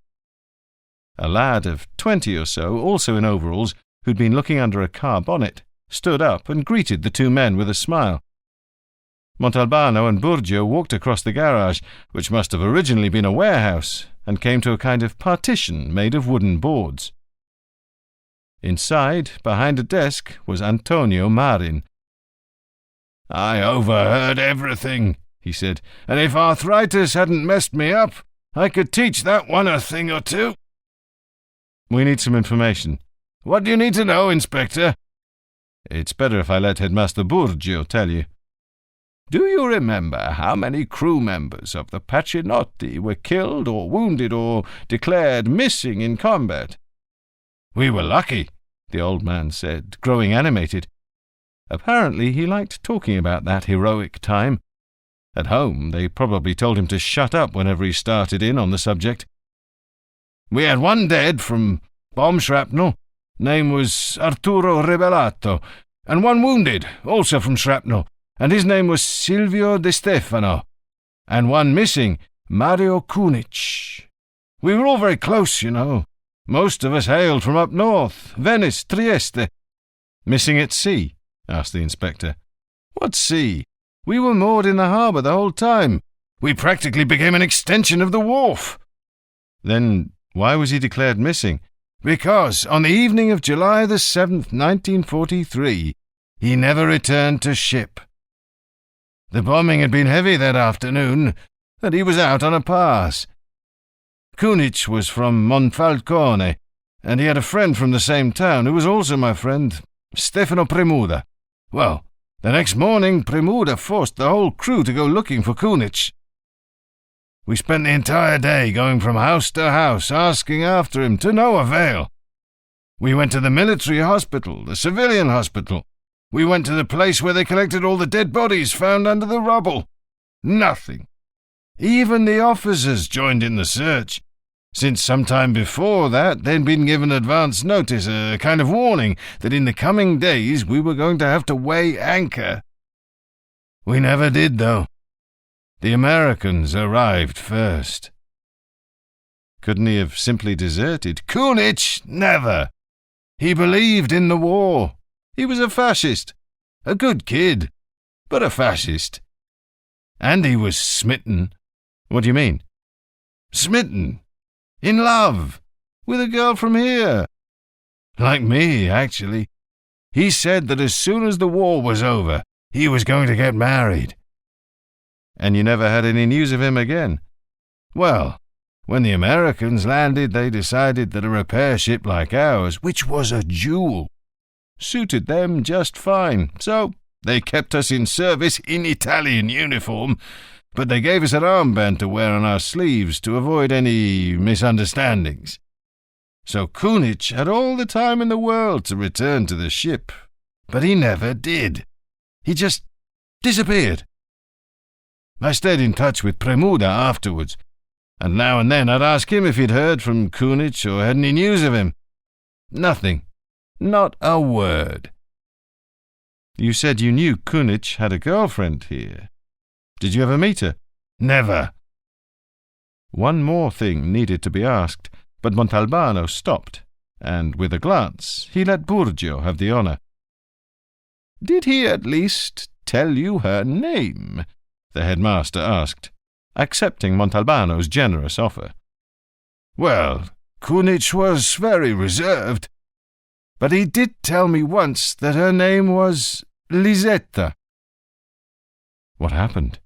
S2: A lad of 20 or so, also in overalls, who'd been looking under a car bonnet, stood up and greeted the 2 men with a smile. Montalbano and Burgio walked across the garage, which must have originally been a warehouse, and came to a kind of partition made of wooden boards. Inside, behind a desk, was Antonio Marin.
S1: I overheard everything, he said, and if arthritis hadn't messed me up, I could teach that one a thing or two.
S2: We need some information.
S1: What do you need to know, Inspector?
S2: It's better if I let Headmaster Burgio tell you.
S1: Do you remember how many crew members of the Pacinotti were killed or wounded or declared missing in combat?
S2: We were lucky, the old man said, growing animated. Apparently he liked talking about that heroic time. At home, they probably told him to shut up whenever he started in on the subject.
S1: We had 1 dead from bomb shrapnel. Name was Arturo Rebellato, and 1 wounded, also from shrapnel, and his name was Silvio De Stefano, and 1 missing, Mario Kunic. We were all very close, you know. Most of us hailed from up north, Venice, Trieste.
S2: Missing at sea? Asked the inspector.
S1: What sea? We were moored in the harbour the whole time. We practically became an extension of the wharf.
S2: Then Why was he declared missing?
S1: Because on the evening of July the 7th, 1943, he never returned to ship. The bombing had been heavy that afternoon, and he was out on a pass. Kunich was from Monfalcone, and he had a friend from the same town who was also my friend, Stefano Premuda. Well, the next morning Premuda forced the whole crew to go looking for Kunich. We spent the entire day going from house to house, asking after him, to no avail. We went to the military hospital, the civilian hospital. We went to the place where they collected all the dead bodies found under the rubble. Nothing. Even the officers joined in the search, since some time before that they'd been given advance notice, a kind of warning, that in the coming days we were going to have to weigh anchor. We never did, though. The Americans arrived first.
S2: Couldn't he have simply deserted?
S1: Kunich, never. He believed in the war. He was a fascist. A good kid, but a fascist. And he was smitten.
S2: What do you mean?
S1: Smitten. In love. With a girl from here. Like me, actually. He said that as soon as the war was over, he was going to get married.
S2: And you never had any news of him again?
S1: Well, when the Americans landed, they decided that a repair ship like ours, which was a jewel, suited them just fine. So they kept us in service in Italian uniform, but they gave us an armband to wear on our sleeves to avoid any misunderstandings. So Kunich had all the time in the world to return to the ship, but he never did. He just disappeared. I stayed in touch with Premuda afterwards, and now and then I'd ask him if he'd heard from Kunich or had any news of him. Nothing. Not a word.
S2: You said you knew Kunich had a girlfriend here. Did you ever meet her?
S1: Never.
S2: One more thing needed to be asked, but Montalbano stopped, and with a glance he let Burgio have the honour.
S1: Did he at least tell you her name?
S2: The headmaster asked, accepting Montalbano's generous offer.
S1: Well, Kunich was very reserved, but he did tell me once that her name was Lisetta.
S2: What happened?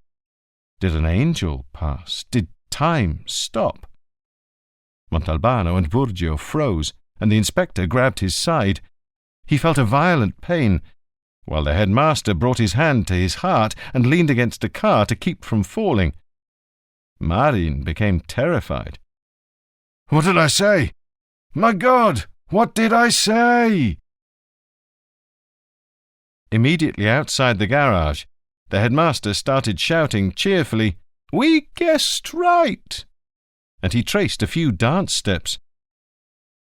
S2: Did an angel pass? Did time stop? Montalbano and Burgio froze, and the inspector grabbed his side. He felt a violent pain, while the headmaster brought his hand to his heart and leaned against a car to keep from falling. Marin became terrified.
S1: What did I say? My God, what did I say?
S2: Immediately outside the garage, the headmaster started shouting cheerfully, "We guessed right!" and he traced a few dance steps.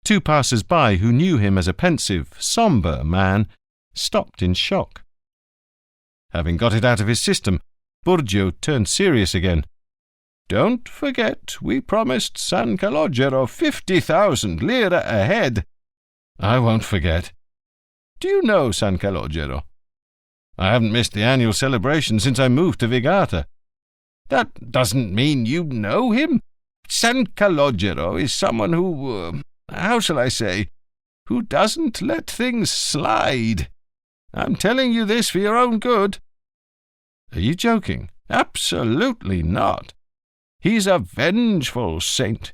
S2: Two passers-by who knew him as a pensive, sombre man stopped in shock. Having got it out of his system, Burgio turned serious again. "Don't forget, we promised San Calogero 50,000 lire a head."
S1: "I won't forget."
S2: "Do you know San Calogero?" "I haven't missed the annual celebration since I moved to Vigata."
S1: "That doesn't mean you know him. San Calogero is someone who, how shall I say, who doesn't let things slide. I'm telling you this for your own good."
S2: "Are you joking?"
S1: "Absolutely not. He's a vengeful saint,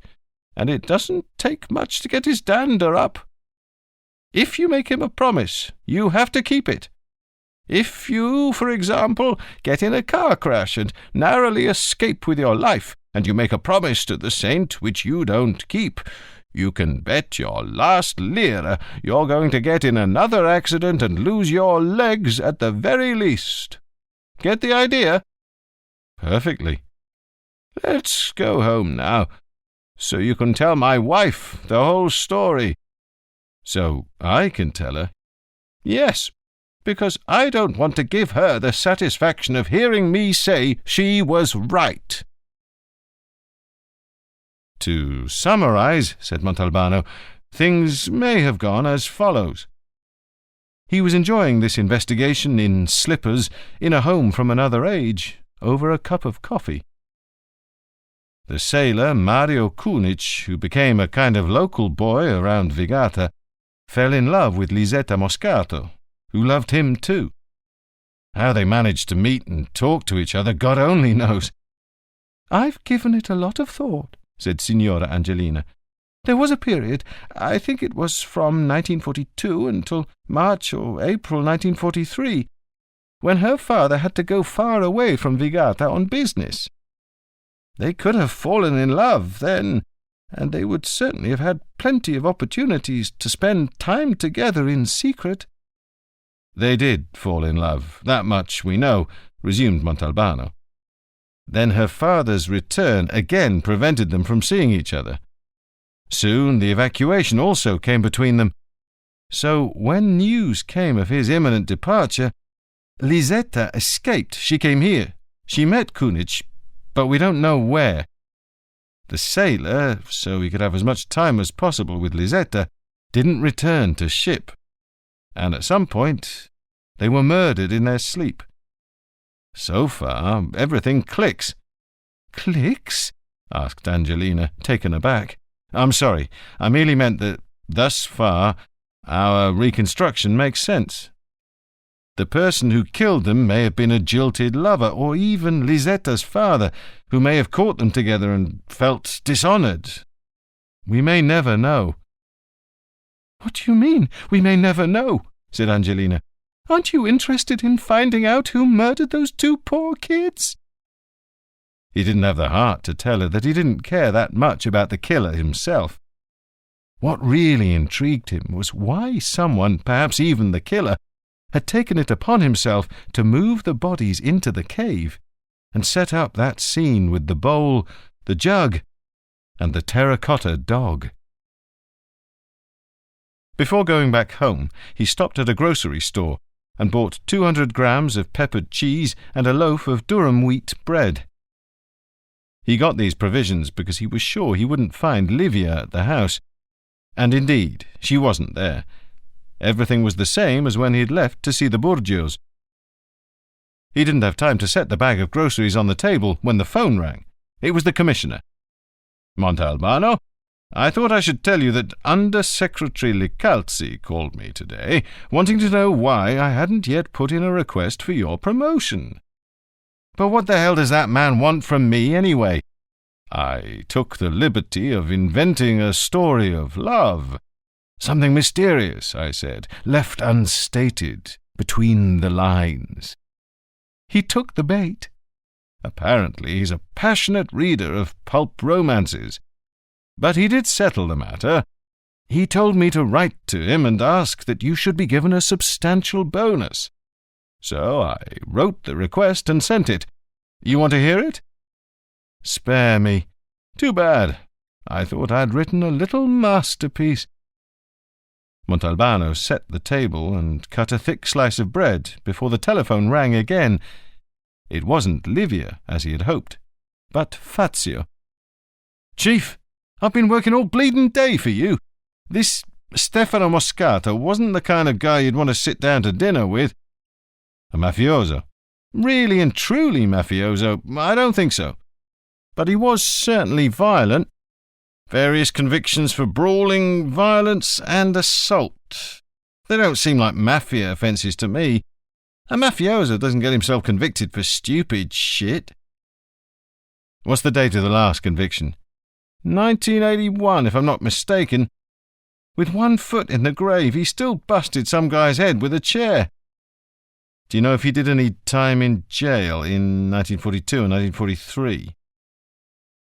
S1: and it doesn't take much to get his dander up. If you make him a promise, you have to keep it. If you, for example, get in a car crash and narrowly escape with your life, and you make a promise to the saint which you don't keep, you can bet your last lira you're going to get in another accident and lose your legs at the very least. Get the idea?"
S2: "Perfectly."
S1: "Let's go home now, so you can tell my wife the whole story."
S2: "So I can tell her?"
S1: "Yes, because I don't want to give her the satisfaction of hearing me say she was right."
S2: "To summarize," said Montalbano, "things may have gone as follows." He was enjoying this investigation in slippers, in a home from another age, over a cup of coffee. The sailor Mario Kunic, who became a kind of local boy around Vigata, fell in love with Lisetta Moscato, who loved him too. How they managed to meet and talk to each other, God only knows.
S4: "I've given it a lot of thought," said Signora Angelina. "There was a period, I think it was from 1942 until March or April 1943, when her father had to go far away from Vigata on business. They could have fallen in love then, and they would certainly have had plenty of opportunities to spend time together in secret."
S2: "They did fall in love, that much we know," resumed Montalbano. "Then her father's return again prevented them from seeing each other. Soon the evacuation also came between them. So when news came of his imminent departure, Lisetta escaped. She came here. She met Kunic, but we don't know where. The sailor, so he could have as much time as possible with Lisetta, didn't return to ship. And at some point, they were murdered in their sleep. So far, everything clicks."
S4: "Clicks?"
S2: asked Angelina, taken aback. "I'm sorry. I merely meant that, thus far, our reconstruction makes sense. The person who killed them may have been a jilted lover, or even Lisetta's father, who may have caught them together and felt dishonoured. We may never know."
S4: "What do you mean, we may never know?" said Angelina. "Aren't you interested in finding out who murdered those two poor kids?"
S2: He didn't have the heart to tell her that he didn't care that much about the killer himself. What really intrigued him was why someone, perhaps even the killer, had taken it upon himself to move the bodies into the cave and set up that scene with the bowl, the jug, and the terracotta dog. Before going back home, he stopped at a grocery store and bought 200 grams of peppered cheese and a loaf of Durham wheat bread. He got these provisions because he was sure he wouldn't find Livia at the house, and indeed she wasn't there. Everything was the same as when he had left to see the Burgios. He didn't have time to set the bag of groceries on the table when the phone rang. It was the commissioner. "Montalbano, I thought I should tell you that Under-Secretary Licalzi called me today, wanting to know why I hadn't yet put in a request for your promotion." "But what the hell does that man want from me, anyway?" "I took the liberty of inventing a story of love. Something mysterious," I said, "left unstated, between the lines."
S4: "He took the bait."
S2: "Apparently he's a passionate reader of pulp romances. But he did settle the matter. He told me to write to him and ask that you should be given a substantial bonus. So I wrote the request and sent it. You want to hear it?" "Spare me. Too bad. I thought I'd written a little masterpiece." Montalbano set the table and cut a thick slice of bread before the telephone rang again. It wasn't Livia, as he had hoped, but Fazio. "Chief, I've been working all bleeding day for you. This Stefano Moscato wasn't the kind of guy you'd want to sit down to dinner with." "A mafioso?" "Really and truly mafioso? I don't think so. But he was certainly violent. Various convictions for brawling, violence, and assault. They don't seem like mafia offences to me. A mafioso doesn't get himself convicted for stupid shit." "What's the date of the last conviction?" 1981, if I'm not mistaken. With one foot in the grave, he still busted some guy's head with a chair." "Do you know if he did any time in jail in 1942 and 1943?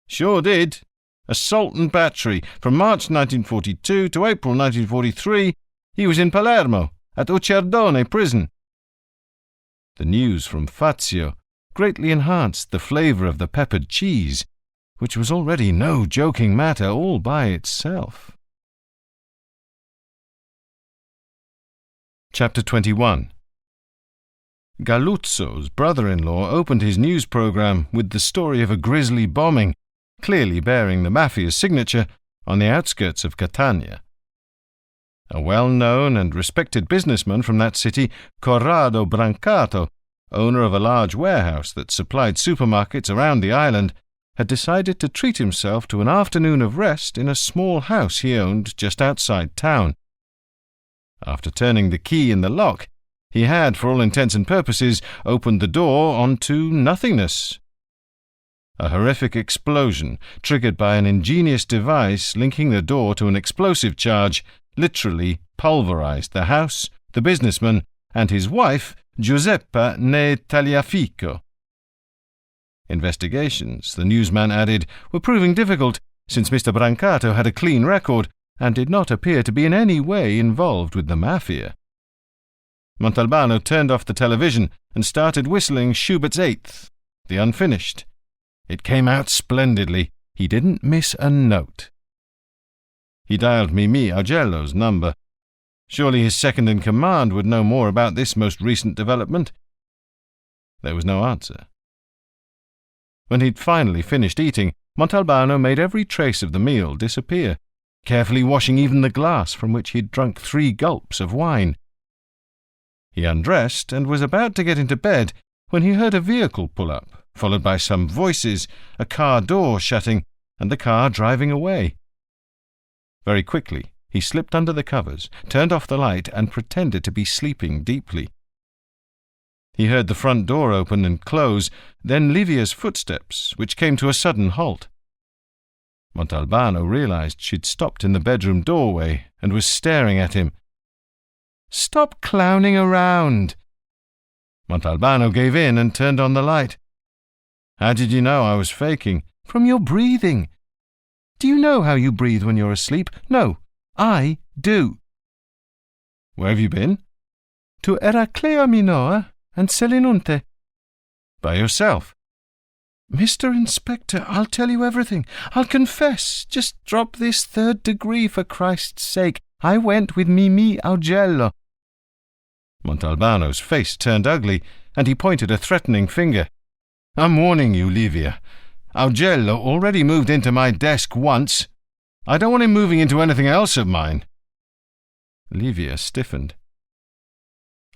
S2: "Sure did. Assault and battery. From March 1942 to April 1943, he was in Palermo, at Ucciardone prison." The news from Fazio greatly enhanced the flavour of the peppered cheese, which was already no joking matter all by itself. Chapter 21. Galuzzo's brother-in-law opened his news programme with the story of a grisly bombing, clearly bearing the mafia's signature, on the outskirts of Catania. A well-known and respected businessman from that city, Corrado Brancato, owner of a large warehouse that supplied supermarkets around the island, had decided to treat himself to an afternoon of rest in a small house he owned just outside town. After turning the key in the lock, he had, for all intents and purposes, opened the door onto nothingness. A horrific explosion, triggered by an ingenious device linking the door to an explosive charge, literally pulverized the house, the businessman, and his wife, Giuseppa ne Tagliafico. Investigations, the newsman added, were proving difficult, since Mr. Brancato had a clean record and did not appear to be in any way involved with the mafia. Montalbano turned off the television and started whistling Schubert's Eighth, the unfinished. It came out splendidly. He didn't miss a note. He dialed Mimi Augello's number. Surely his second-in-command would know more about this most recent development. There was no answer. When he'd finally finished eating, Montalbano made every trace of the meal disappear, carefully washing even the glass from which he'd drunk 3 gulps of wine. He undressed and was about to get into bed when he heard a vehicle pull up, followed by some voices, a car door shutting, and the car driving away. Very quickly, he slipped under the covers, turned off the light, and pretended to be sleeping deeply. He heard the front door open and close, then Livia's footsteps, which came to a sudden halt. Montalbano realized she'd stopped in the bedroom doorway and was staring at him. "Stop clowning around!" Montalbano gave in and turned on the light. "How did you know I was faking?" "From your breathing. Do you know how you breathe when you're asleep? No, I do." "Where have you been?" "To Eraclea Minor and Selinunte." "By yourself?" "Mr. Inspector, I'll tell you everything. I'll confess. Just drop this 3rd degree for Christ's sake. I went with Mimi Augello." Montalbano's face turned ugly, and he pointed a threatening finger. "I'm warning you, Livia. Augello already moved into my desk once. I don't want him moving into anything else of mine." Livia stiffened.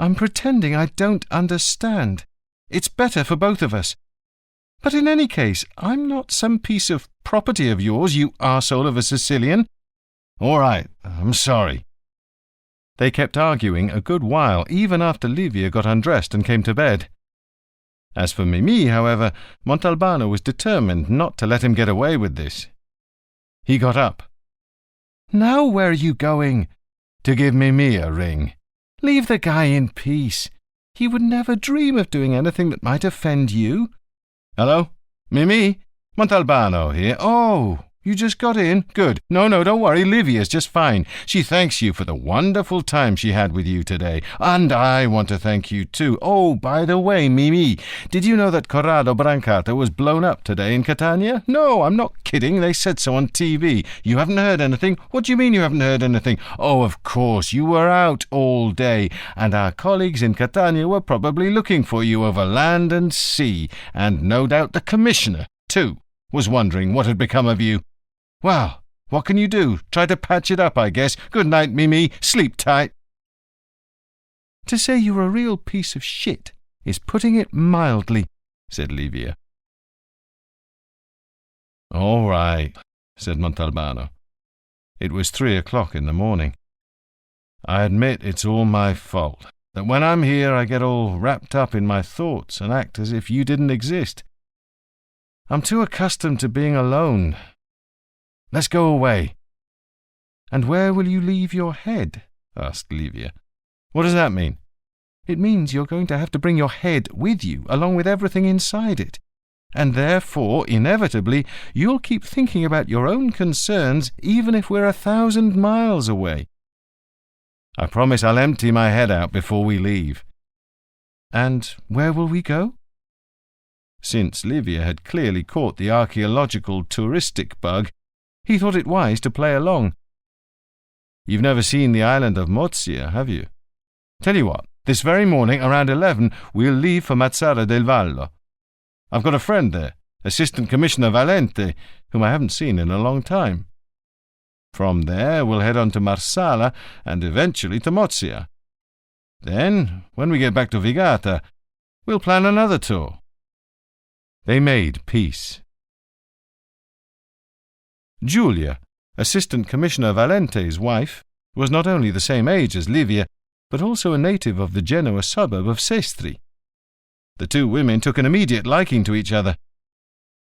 S2: "I'm pretending I don't understand. It's better for both of us. But in any case, I'm not some piece of property of yours, you arsehole of a Sicilian." "All right, I'm sorry." They kept arguing a good while, even after Livia got undressed and came to bed. As for Mimi, however, Montalbano was determined not to let him get away with this. He got up. "Now where are you going?" "To give Mimi a ring." "Leave the guy in peace. He would never dream of doing anything that might offend you." "Hello? Mimi? Montalbano here. Oh, you just got in? Good. No, don't worry. Livia's just fine. She thanks you for the wonderful time she had with you today. And I want to thank you too. Oh, by the way, Mimi, did you know that Corrado Brancato was blown up today in Catania? No, I'm not kidding. They said so on TV. You haven't heard anything? What do you mean you haven't heard anything? Oh, of course, you were out all day, and our colleagues in Catania were probably looking for you over land and sea, and no doubt the commissioner, too, was wondering what had become of you. Well, what can you do? Try to patch it up, I guess. Good night, Mimi. Sleep tight." "To say you're a real piece of shit is putting it mildly," said Livia. "All right," said Montalbano. It was 3:00 in the morning. "I admit it's all my fault, that when I'm here I get all wrapped up in my thoughts and act as if you didn't exist. I'm too accustomed to being alone. Let's go away." "And where will you leave your head?" asked Livia. "What does that mean?" "It means you're going to have to bring your head with you, along with everything inside it. And therefore, inevitably, you'll keep thinking about your own concerns, even if we're 1,000 miles away." "I promise I'll empty my head out before we leave." "And where will we go?" Since Livia had clearly caught the archaeological touristic bug, he thought it wise to play along. "You've never seen the island of Mozia, have you? Tell you what, this very morning, around 11, we'll leave for Mazzara del Vallo. I've got a friend there, Assistant Commissioner Valente, whom I haven't seen in a long time. From there, we'll head on to Marsala and eventually to Mozia. Then, when we get back to Vigata, we'll plan another tour." They made peace. Giulia, Assistant Commissioner Valente's wife, was not only the same age as Livia, but also a native of the Genoa suburb of Sestri. The two women took an immediate liking to each other.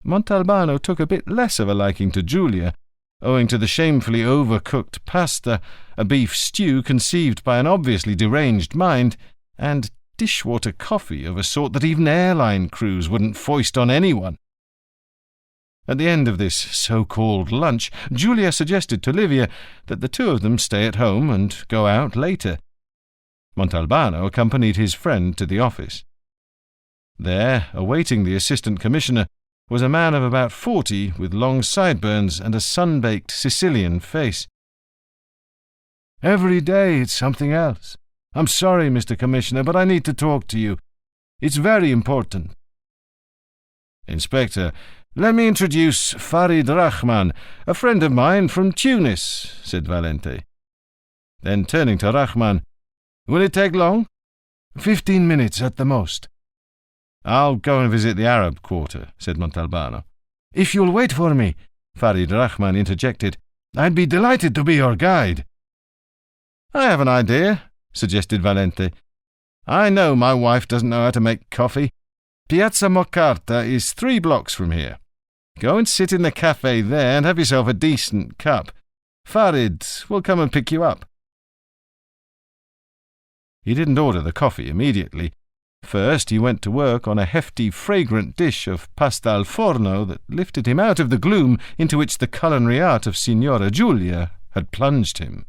S2: Montalbano took a bit less of a liking to Giulia, owing to the shamefully overcooked pasta, a beef stew conceived by an obviously deranged mind, and dishwater coffee of a sort that even airline crews wouldn't foist on anyone. At the end of this so-called lunch, Giulia suggested to Livia that the two of them stay at home and go out later. Montalbano accompanied his friend to the office. There, awaiting the Assistant Commissioner, was a man of about 40 with long sideburns and a sun-baked Sicilian face.
S1: "Every day it's something else. I'm sorry, Mr. Commissioner, but I need to talk to you. It's very important."
S2: "Inspector, let me introduce Farid Rahman, a friend of mine from Tunis," said Valente. Then turning to Rahman, "Will it take long?"
S1: 15 minutes at the most."
S2: "I'll go and visit the Arab quarter," said Montalbano.
S1: "If you'll wait for me,"
S2: Farid Rahman interjected,
S1: "I'd be delighted to be your guide."
S2: "I have an idea," suggested Valente. "I know my wife doesn't know how to make coffee. Piazza Moccarta is 3 blocks from here. Go and sit in the cafe there and have yourself a decent cup. Farid will come and pick you up." He didn't order the coffee immediately. First he went to work on a hefty, fragrant dish of pasta al forno that lifted him out of the gloom into which the culinary art of Signora Giulia had plunged him.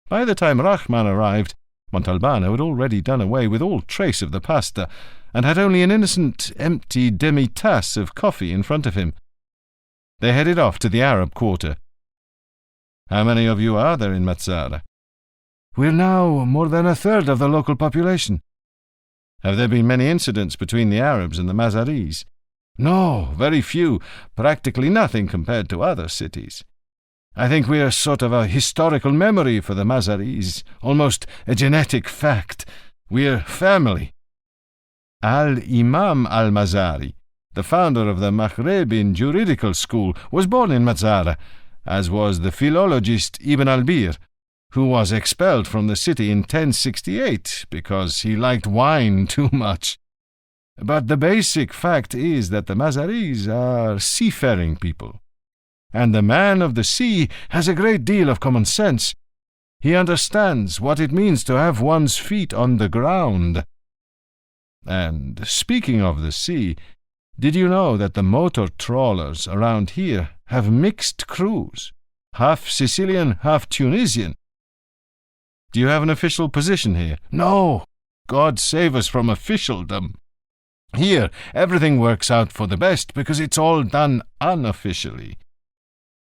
S2: By the time Rahman arrived, Montalbano had already done away with all trace of the pasta, and had only an innocent, empty demi-tasse of coffee in front of him. They headed off to the Arab quarter. "How many of you are there in Mazara?"
S1: "We're now more than a third of the local population."
S2: "Have there been many incidents between the Arabs and the Mazaris?"
S1: "No, very few, practically nothing compared to other cities. I think we're sort of a historical memory for the Mazaris, almost a genetic fact. We're family."
S2: Al-Imam al-Mazari, the founder of the Maghrebin juridical school, was born in Mazara, as was the philologist Ibn al-Bir, who was expelled from the city in 1068 because he liked wine too much. But the basic fact is that the Mazaris are seafaring people, and the man of the sea has a great deal of common sense. He understands what it means to have one's feet on the ground. And speaking of the sea, did you know that the motor trawlers around here have mixed crews, half Sicilian, half Tunisian? Do you have an official position here? No, God save us from officialdom. Here, everything works out for the best because it's all done unofficially.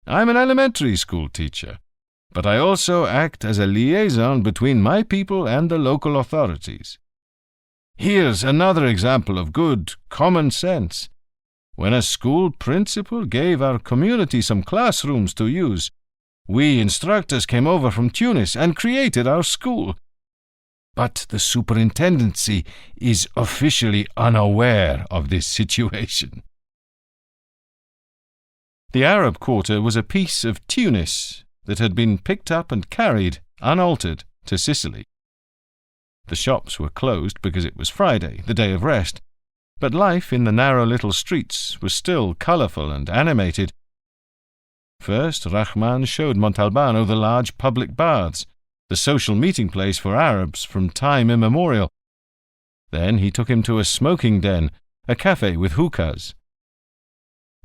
S2: I'm an elementary school teacher, but I also act as a liaison between my people and the local authorities. Here's another example of good common sense. When a school principal gave our community some classrooms to use, we instructors came over from Tunis and created our school. But the superintendency is officially unaware of this situation. The Arab quarter was a piece of Tunis that had been picked up and carried, unaltered, to Sicily. The shops were closed because it was Friday, the day of rest, but life in the narrow little streets was still colourful and animated. First, Rahman showed Montalbano the large public baths, the social meeting place for Arabs from time immemorial. Then he took him to a smoking den, a cafe with hookahs.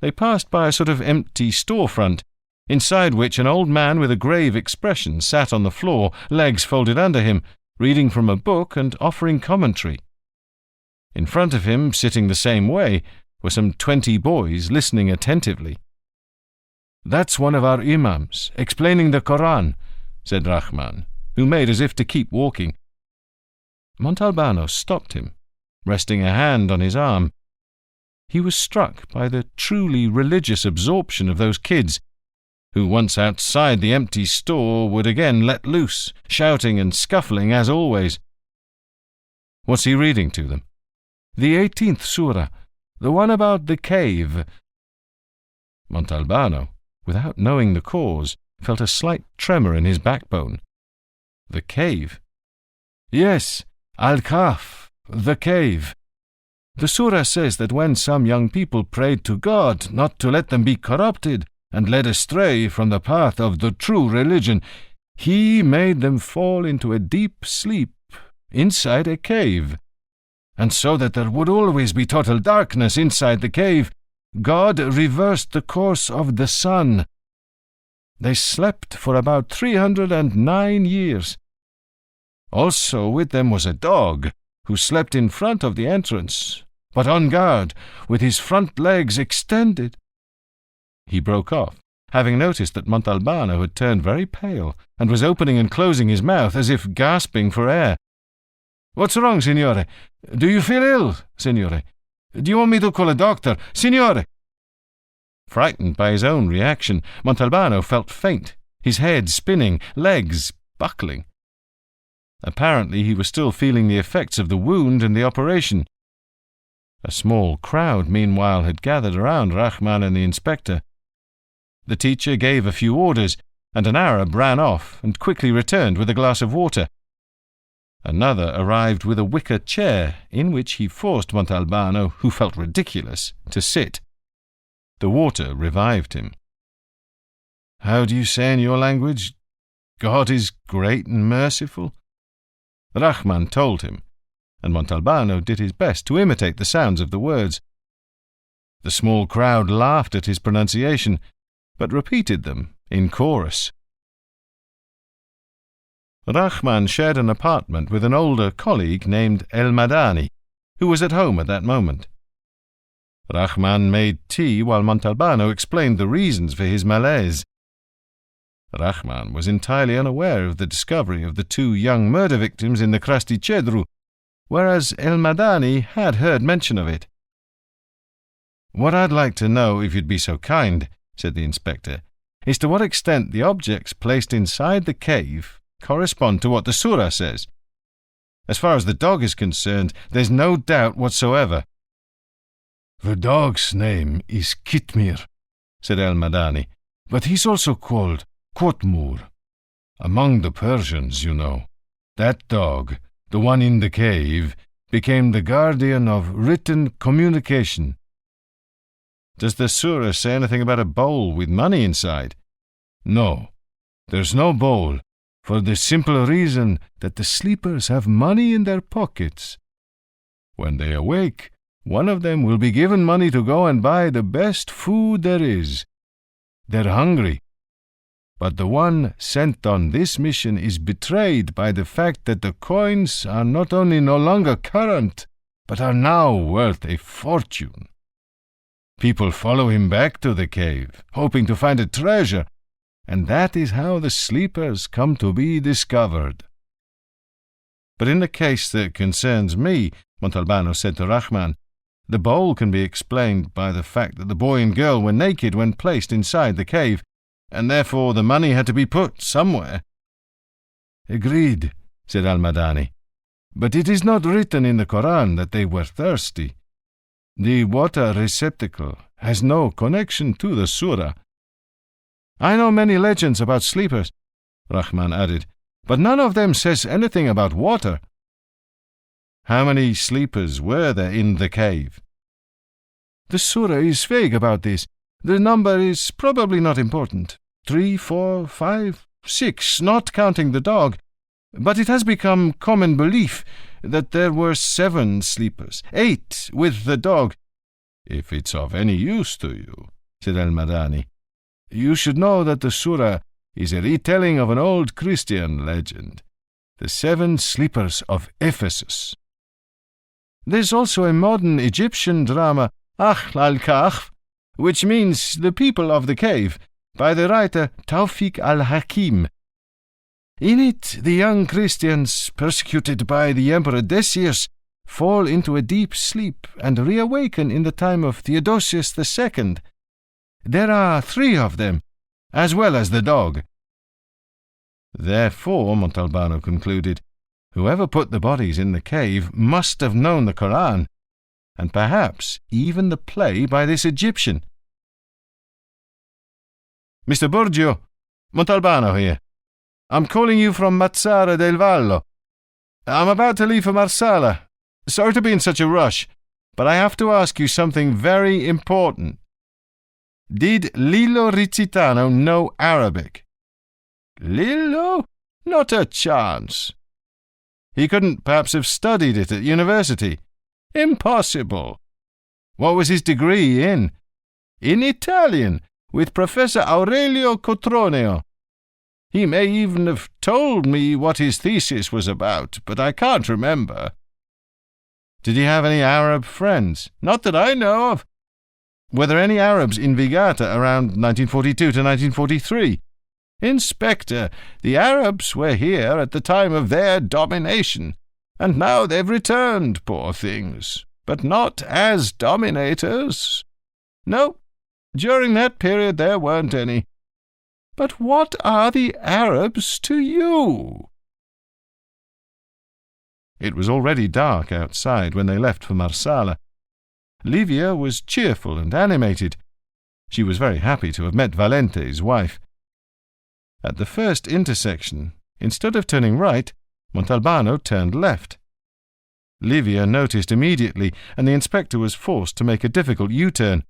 S2: They passed by a sort of empty storefront, inside which an old man with a grave expression sat on the floor, legs folded under him, reading from a book and offering commentary. In front of him, sitting the same way, were some 20 boys listening attentively. "That's one of our imams, explaining the Koran," said Rahman, who made as if to keep walking. Montalbano stopped him, resting a hand on his arm. He was struck by the truly religious absorption of those kids, who once outside the empty store would again let loose, shouting and scuffling as always. "What's he reading to them?" "The 18th surah, the one about the cave." Montalbano, without knowing the cause, felt a slight tremor in his backbone. The cave? Yes, Al-Kahf, the cave. The surah says that when some young people prayed to God not to let them be corrupted and led astray from the path of the true religion, He made them fall into a deep sleep inside a cave. And so that there would always be total darkness inside the cave, God reversed the course of the sun. They slept for about 309 years. Also with them was a dog, who slept in front of the entrance, but on guard, with his front legs extended. He broke off, having noticed that Montalbano had turned very pale, and was opening and closing his mouth as if gasping for air. "What's wrong, signore? Do you feel ill, signore? Do you want me to call a doctor, signore?" Frightened by his own reaction, Montalbano felt faint, his head spinning, legs buckling. Apparently he was still feeling the effects of the wound and the operation. A small crowd, meanwhile, had gathered around Rahman and the inspector. The teacher gave a few orders, and an Arab ran off and quickly returned with a glass of water. Another arrived with a wicker chair, in which he forced Montalbano, who felt ridiculous, to sit. The water revived him. "How do you say in your language, 'God is great and merciful'?" Rahman told him, and Montalbano did his best to imitate the sounds of the words. The small crowd laughed at his pronunciation, but repeated them in chorus. Rahman shared an apartment with an older colleague named El Madani, who was at home at that moment. Rahman made tea while Montalbano explained the reasons for his malaise. Rahman was entirely unaware of the discovery of the 2 young murder victims in the Crasti Cedru, whereas El Madani had heard mention of it. "What I'd like to know, if you'd be so kind," said the inspector, "is to what extent the objects placed inside the cave correspond to what the surah says. As far as the dog is concerned, there's no doubt whatsoever." "The dog's name is Kitmir," said El Madani, "but he's also called Kotmur. Among the Persians, you know, that dog, the one in the cave, became the guardian of written communication." "Does the surah say anything about a bowl with money inside?" "No, there's no bowl, for the simple reason that the sleepers have money in their pockets. When they awake, one of them will be given money to go and buy the best food there is. They're hungry. But the one sent on this mission is betrayed by the fact that the coins are not only no longer current, but are now worth a fortune. People follow him back to the cave, hoping to find a treasure, and that is how the sleepers come to be discovered." "But in the case that concerns me," Montalbano said to Rahman, "the bowl can be explained by the fact that the boy and girl were naked when placed inside the cave, and therefore the money had to be put somewhere." "Agreed," said Al-Madani, "but it is not written in the Koran that they were thirsty. The water receptacle has no connection to the surah." "I know many legends about sleepers," Rahman added, "but none of them says anything about water." "How many sleepers were there in the cave?" "The surah is vague about this. The number is probably not important. 3, 4, 5, 6, not counting the dog. But it has become common belief that there were 7 sleepers, 8 with the dog." "If it's of any use to you," said Al-Madani, "you should know that the surah is a retelling of an old Christian legend, the 7 sleepers of Ephesus. There's also a modern Egyptian drama, Ahl al-Kahf, which means the people of the cave, by the writer Tawfiq al-Hakim. In it, the young Christians, persecuted by the Emperor Decius, fall into a deep sleep and reawaken in the time of Theodosius II. There are 3 of them, as well as the dog." Therefore, Montalbano concluded, whoever put the bodies in the cave must have known the Koran, and perhaps even the play by this Egyptian. Mr. Burgio, Montalbano here. I'm calling you from Mazzara del Vallo. I'm about to leave for Marsala. Sorry to be in such a rush, but I have to ask you something very important. Did Lillo Rizzitano know Arabic? Lillo? Not a chance. He couldn't perhaps have studied it at university. Impossible. What was his degree in? In Italian, with Professor Aurelio Cotroneo. He may even have told me what his thesis was about, but I can't remember. Did he have any Arab friends? Not that I know of. Were there any Arabs in Vigata around 1942 to 1943? Inspector, the Arabs were here at the time of their domination, and now they've returned, poor things, but not as dominators. No, during that period there weren't any. But what are the Arabs to you? It was already dark outside when they left for Marsala. Livia was cheerful and animated. She was very happy to have met Valente's wife. At the first intersection, instead of turning right, Montalbano turned left. Livia noticed immediately, and the inspector was forced to make a difficult U-turn.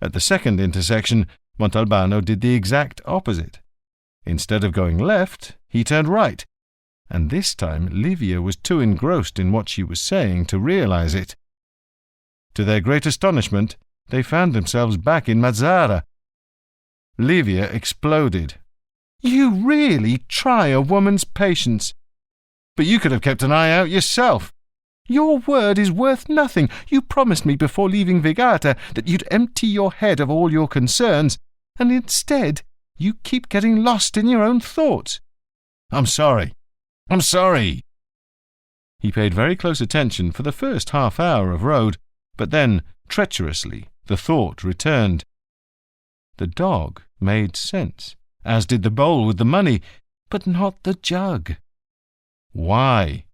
S2: At the second intersection, Montalbano did the exact opposite. Instead of going left, he turned right, and this time Livia was too engrossed in what she was saying to realize it. To their great astonishment, they found themselves back in Mazzara. Livia exploded. You really try a woman's patience. But you could have kept an eye out yourself. Your word is worth nothing. You promised me before leaving Vigata that you'd empty your head of all your concerns, and instead you keep getting lost in your own thoughts. I'm sorry. He paid very close attention for the first half hour of road, but then, treacherously, the thought returned. The dog made sense, as did the bowl with the money, but not the jug. Why?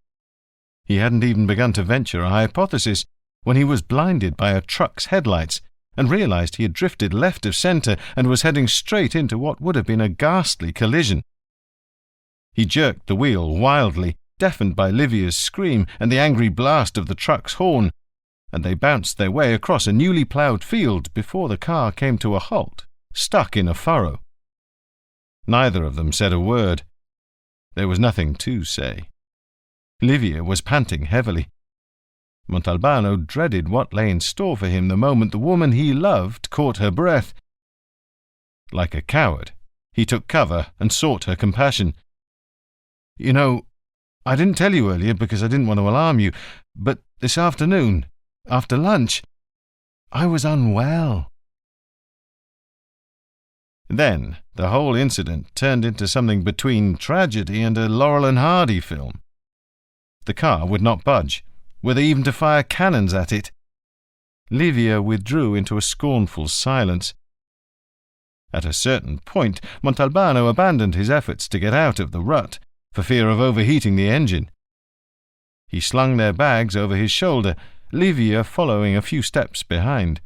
S2: He hadn't even begun to venture a hypothesis when he was blinded by a truck's headlights and realized he had drifted left of centre and was heading straight into what would have been a ghastly collision. He jerked the wheel wildly, deafened by Livia's scream and the angry blast of the truck's horn, and they bounced their way across a newly ploughed field before the car came to a halt, stuck in a furrow. Neither of them said a word. There was nothing to say. Livia was panting heavily. Montalbano dreaded what lay in store for him the moment the woman he loved caught her breath. Like a coward, he took cover and sought her compassion. You know, I didn't tell you earlier because I didn't want to alarm you, but this afternoon, after lunch, I was unwell. Then the whole incident turned into something between tragedy and a Laurel and Hardy film. The car would not budge, were they even to fire cannons at it. Livia withdrew into a scornful silence. At a certain point, Montalbano abandoned his efforts to get out of the rut, for fear of overheating the engine. He slung their bags over his shoulder, Livia following a few steps behind.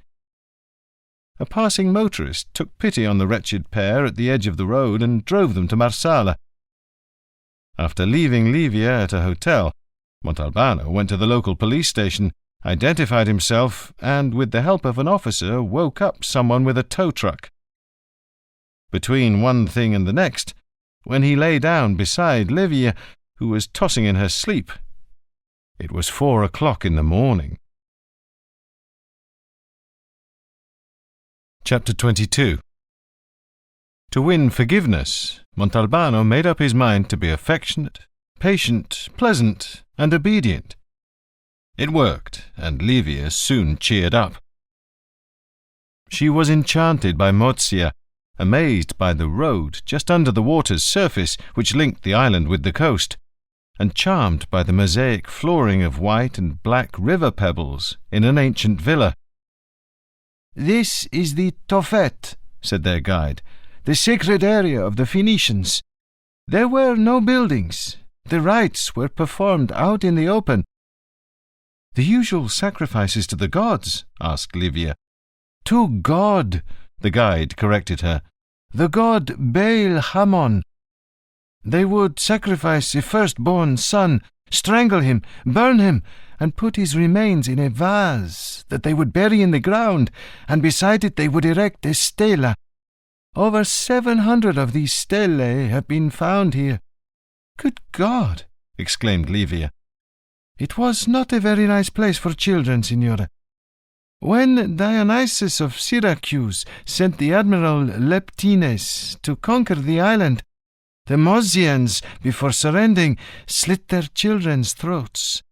S2: A passing motorist took pity on the wretched pair at the edge of the road and drove them to Marsala. After leaving Livia at a hotel, Montalbano went to the local police station, identified himself, and, with the help of an officer, woke up someone with a tow truck. Between one thing and the next, when he lay down beside Livia, who was tossing in her sleep, it was 4 o'clock in the morning. Chapter 22. To win forgiveness, Montalbano made up his mind to be affectionate, patient, pleasant, and obedient. It worked, and Livia soon cheered up. She was enchanted by Mozia, amazed by the road just under the water's surface which linked the island with the coast, and charmed by the mosaic flooring of white and black river pebbles in an ancient villa. "This is the Tophet," said their guide, "the sacred area of the Phoenicians. There were no buildings. The rites were performed out in the open." "The usual sacrifices to the gods?" asked Livia. "To God," the guide corrected her.
S4: the god Baal Hamon. They would sacrifice a firstborn son, strangle him, burn him, and put his remains in a vase that they would bury in the ground, and beside it they would erect a stela. Over 700 of these stelae have been found here." "Good God!" exclaimed Livia. "It was not a very nice place for children, Signora. When Dionysius of Syracuse sent the Admiral Leptines to conquer the island, the Mosians, before surrendering, slit their children's throats.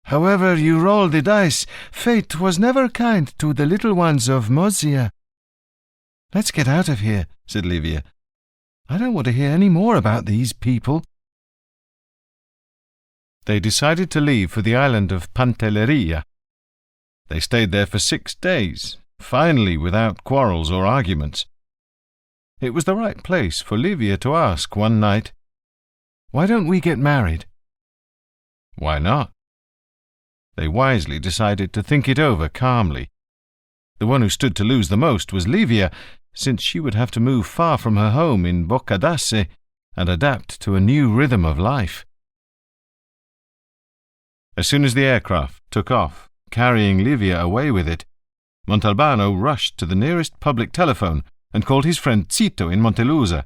S4: However you roll the dice, fate was never kind to the little ones of Mosia." "Let's get out of here," said Livia. "I don't want to hear any more about these people." They decided to leave for the island of Pantelleria. They stayed there for 6 days, finally without quarrels or arguments. It was the right place for Livia to ask one night, "Why don't we get married?" Why not? They wisely decided to think it over calmly. The one who stood to lose the most was Livia, since she would have to move far from her home in Boccadasse and adapt to a new rhythm of life. As soon as the aircraft took off, carrying Livia away with it, Montalbano rushed to the nearest public telephone and called his friend Zito in Montelusa.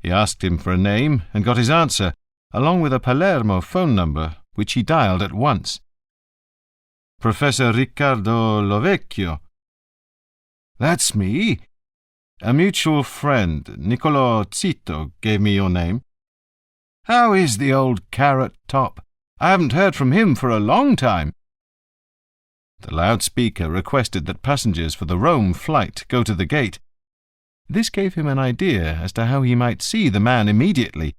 S4: He asked him for a name and got his answer, along with a Palermo phone number, which he dialed at once. "Professor Riccardo Lovecchio." "That's me. A mutual friend, Niccolò Zito, gave me your name. How is the old carrot top? I haven't heard from him for a long time." The loudspeaker requested that passengers for the Rome flight go to the gate. This gave him an idea as to how he might see the man immediately.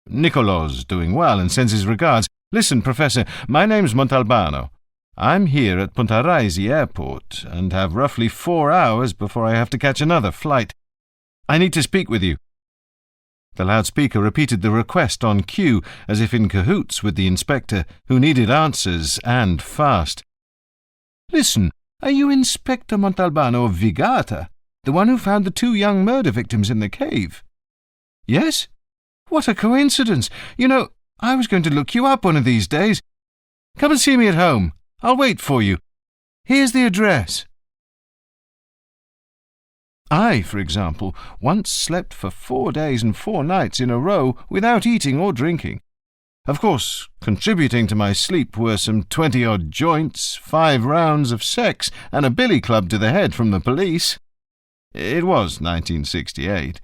S4: "Niccolò's doing well and sends his regards. Listen, Professor, my name's Montalbano. I'm here at Punta Raisi Airport and have roughly 4 hours before I have to catch another flight. I need to speak with you." The loudspeaker repeated the request on cue, as if in cahoots with the inspector, who needed answers, and fast. "Listen, are you Inspector Montalbano of Vigata, the one who found the 2 young murder victims in the cave?" "Yes? What a coincidence! You know, I was going to look you up one of these days. Come and see me at home. I'll wait for you. Here's the address." I, for example, once slept for 4 days and 4 nights in a row without eating or drinking. Of course, contributing to my sleep were some 20-odd joints, 5 rounds of sex, and a billy club to the head from the police. It was 1968.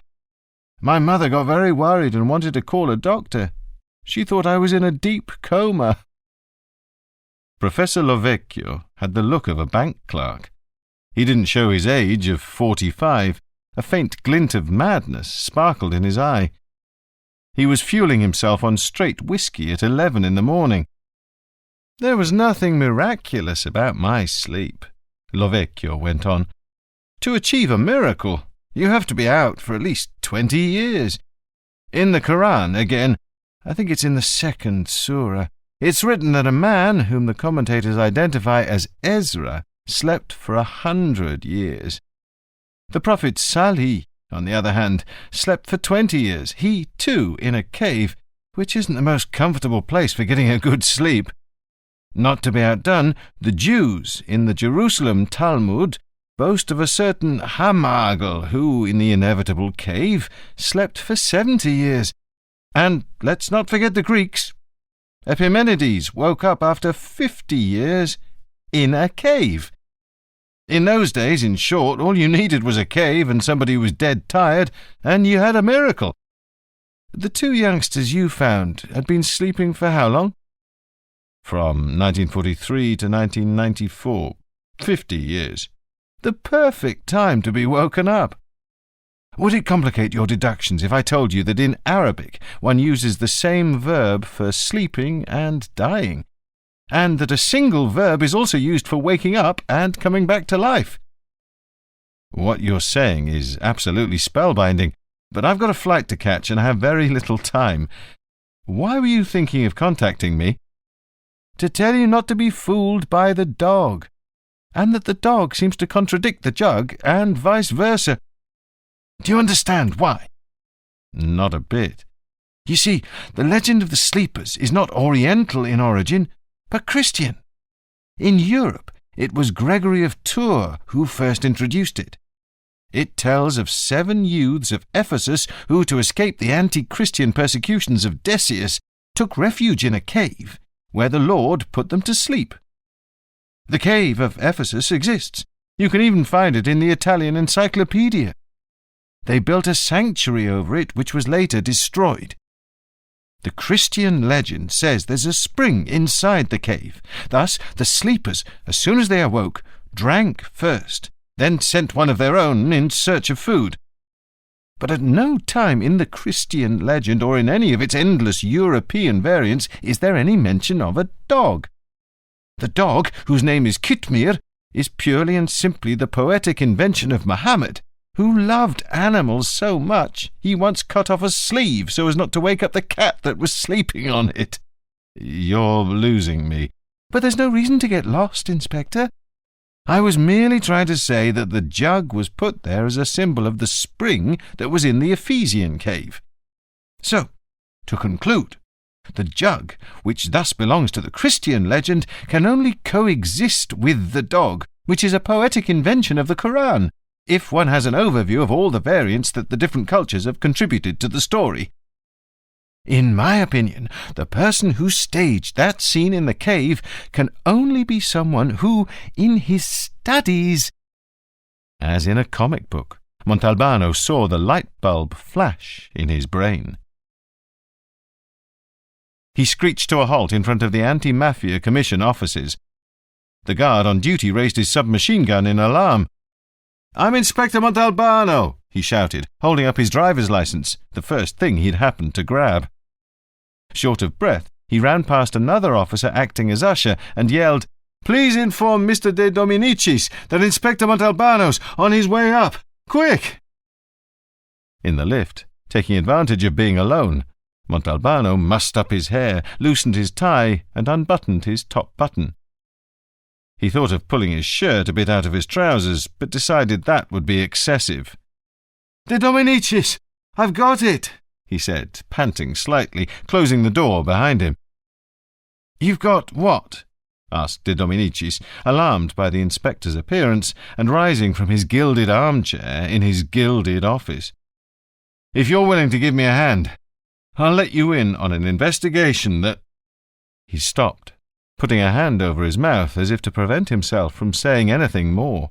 S4: My mother got very worried and wanted to call a doctor. She thought I was in a deep coma. Professor Lovecchio had the look of a bank clerk. He didn't show his age of 45. A faint glint of madness sparkled in his eye. He was fueling himself on straight whiskey at 11 in the morning. "There was nothing miraculous about my sleep," Lovecchio went on. "To achieve a miracle, you have to be out for at least 20 years. In the Quran, again, I think it's in the 2nd surah, it's written that a man, whom the commentators identify as Ezra, slept for 100 years. The Prophet Salih, on the other hand, slept for 20 years, he, too, in a cave, which isn't the most comfortable place for getting a good sleep. Not to be outdone, the Jews, in the Jerusalem Talmud, boast of a certain Hamagel, who, in the inevitable cave, slept for 70 years. And let's not forget the Greeks. Epimenides woke up after 50 years in a cave. In those days, in short, all you needed was a cave and somebody who was dead tired, and you had a miracle. The 2 youngsters you found had been sleeping for how long?" "From 1943 to 1994. 50 years. "The perfect time to be woken up. Would it complicate your deductions if I told you that in Arabic one uses the same verb for sleeping and dying, and that a single verb is also used for waking up and coming back to life?" "What you're saying is absolutely spellbinding, but I've got a flight to catch and I have very little time. Why were you thinking of contacting me?" "To tell you not to be fooled by the dog, and that the dog seems to contradict the jug, and vice versa. Do you understand why?
S2: Not a bit.
S4: You see, the legend of the sleepers is not Oriental in origin, but Christian. In Europe, it was Gregory of Tours who first introduced it. It tells of 7 youths of Ephesus who, to escape the anti-Christian persecutions of Decius, took refuge in a cave, where the Lord put them to sleep. The cave of Ephesus exists. You can even find it in the Italian encyclopedia. They built a sanctuary over it, which was later destroyed. The Christian legend says there's a spring inside the cave. Thus, the sleepers, as soon as they awoke, drank first, then sent one of their own in search of food. But at no time in the Christian legend or in any of its endless European variants is there any mention of a dog. The dog, whose name is Kitmir, is purely and simply the poetic invention of Muhammad, who loved animals so much he once cut off a sleeve so as not to wake up the cat that was sleeping on it.
S2: You're losing me.
S4: But there's no reason to get lost, Inspector. I was merely trying to say that the jug was put there as a symbol of the spring that was in the Ephesian cave. So, to conclude, the jug, which thus belongs to the Christian legend, can only coexist with the dog, which is a poetic invention of the Quran, if one has an overview of all the variants that the different cultures have contributed to the story. In my opinion, the person who staged that scene in the cave can only be someone who, in his studies... As in a comic book, Montalbano saw the light bulb flash in his brain. He screeched to a halt in front of the Anti-Mafia Commission offices. The guard on duty raised his submachine gun in alarm. "I'm Inspector Montalbano," he shouted, holding up his driver's license, the first thing he'd happened to grab. Short of breath, he ran past another officer acting as usher and yelled, "Please inform Mr. De Dominicis that Inspector Montalbano's on his way up. Quick!" In the lift, taking advantage of being alone, Montalbano mussed up his hair, loosened his tie, and unbuttoned his top button. He thought of pulling his shirt a bit out of his trousers, but decided that would be excessive. "De Dominicis, I've got it," he said, panting slightly, closing the door behind him. "You've got what?" asked De Dominicis, alarmed by the inspector's appearance, and rising from his gilded armchair in his gilded office. "If you're willing to give me a hand, I'll let you in on an investigation that—" He stopped, putting a hand over his mouth as if to prevent himself from saying anything more.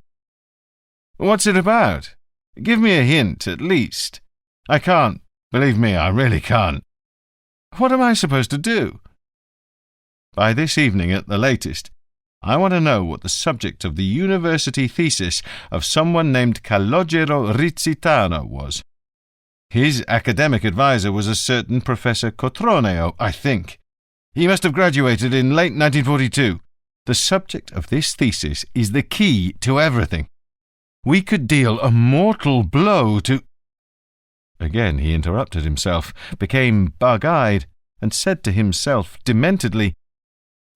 S4: "What's it about? Give me a hint, at least. I can't. Believe me, I really can't. What am I supposed to do? By this evening at the latest, I want to know what the subject of the university thesis of someone named Calogero Rizzitano was. His academic advisor was a certain Professor Cotroneo, I think. He must have graduated in late 1942. The subject of this thesis is the key to everything. We could deal a mortal blow to—" Again he interrupted himself, became bug-eyed, and said to himself dementedly,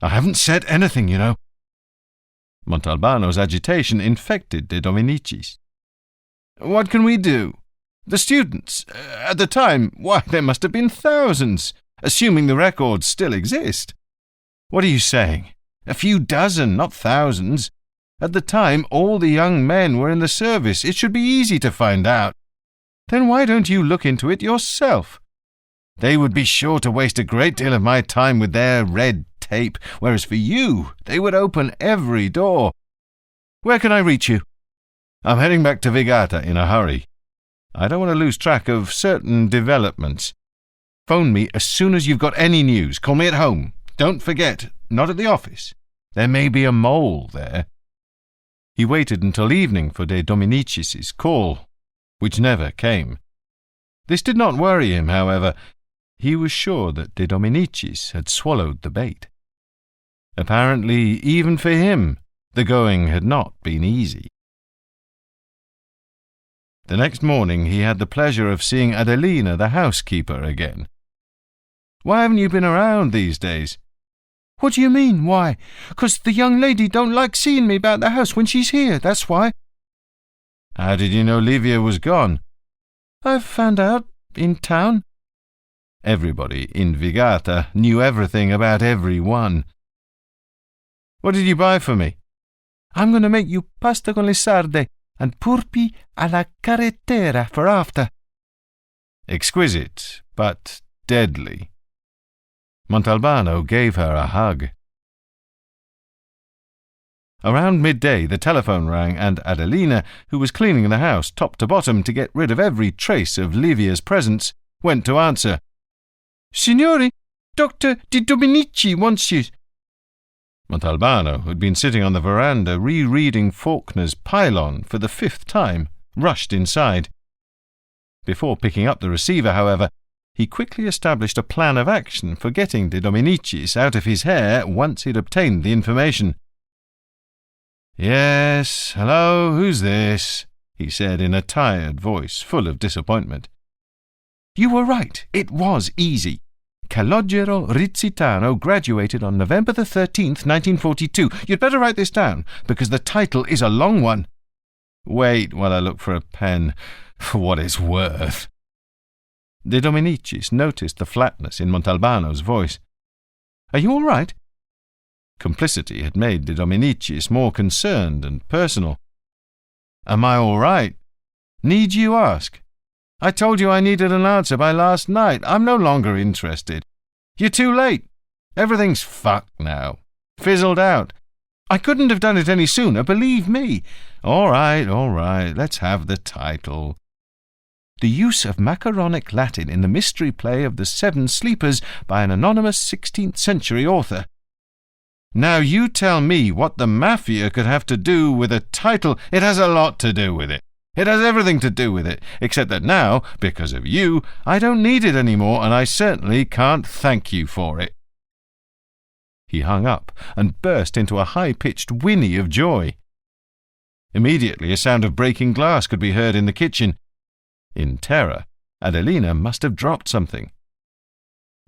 S4: "I haven't said anything, you know." Montalbano's agitation infected De Dominicis. "What can we do? The students, at the time, why, there must have been thousands, assuming the records still exist. What are you saying? A few dozen, not thousands. At the time, all the young men were in the service. It should be easy to find out. Then why don't you look into it yourself? They would be sure to waste a great deal of my time with their red tape, whereas for you, they would open every door. Where can I reach you? I'm heading back to Vigata in a hurry. I don't want to lose track of certain developments. Phone me as soon as you've got any news. Call me at home. Don't forget, not at the office. There may be a mole there." He waited until evening for De Dominicis' call, which never came. This did not worry him, however. He was sure that De Dominicis had swallowed the bait. Apparently, even for him, the going had not been easy. The next morning he had the pleasure of seeing Adelina, the housekeeper, again. "Why haven't you been around these days?" "What do you mean, why? 'Cause the young lady don't like seeing me about the house when she's here, that's why." "How did you know Livia was gone?" I've found out in town.
S2: Everybody in Vigata knew everything about everyone. What did you buy for me?
S4: I'm going to make you pasta con le sarde and purpi alla carretera for after.
S2: Exquisite, but deadly. Montalbano gave her a hug. Around midday the telephone rang, and Adelina, who was cleaning the house top to bottom to get rid of every trace of Livia's presence, went to answer.
S4: Signore, Dr. Di Dominici wants you.
S2: Montalbano, who had been sitting on the veranda rereading Faulkner's Pylon for the 5th time, rushed inside. Before picking up the receiver, however, he quickly established a plan of action for getting De Dominicis out of his hair once he'd obtained the information.
S1: "Yes, hello, who's this?" he said in a tired voice full of disappointment.
S4: You were right, it was easy. Calogero Rizzitano graduated on November the 13th, 1942. You'd better write this down, because the title is a long one.
S1: Wait while I look for a pen, for what it's worth.
S2: De Dominicis noticed the flatness in Montalbano's voice.
S4: Are you all right?
S2: Complicity had made De Dominicis more concerned and personal.
S1: Am I all right? Need you ask? I told you I needed an answer by last night. I'm no longer interested. You're too late. Everything's fucked now. Fizzled out. I couldn't have done it any sooner, believe me. All right, let's have the title.
S4: The use of macaronic Latin in the mystery play of the 7 Sleepers by an anonymous 16th century author.
S1: Now you tell me what the mafia could have to do with a title. It has a lot to do with it. It has everything to do with it, except that now, because of you, I don't need it anymore, and I certainly can't thank you for it.
S2: He hung up and burst into a high-pitched whinny of joy.
S1: Immediately a sound of breaking glass could be heard in the kitchen.
S2: In terror, Adelina must have dropped something.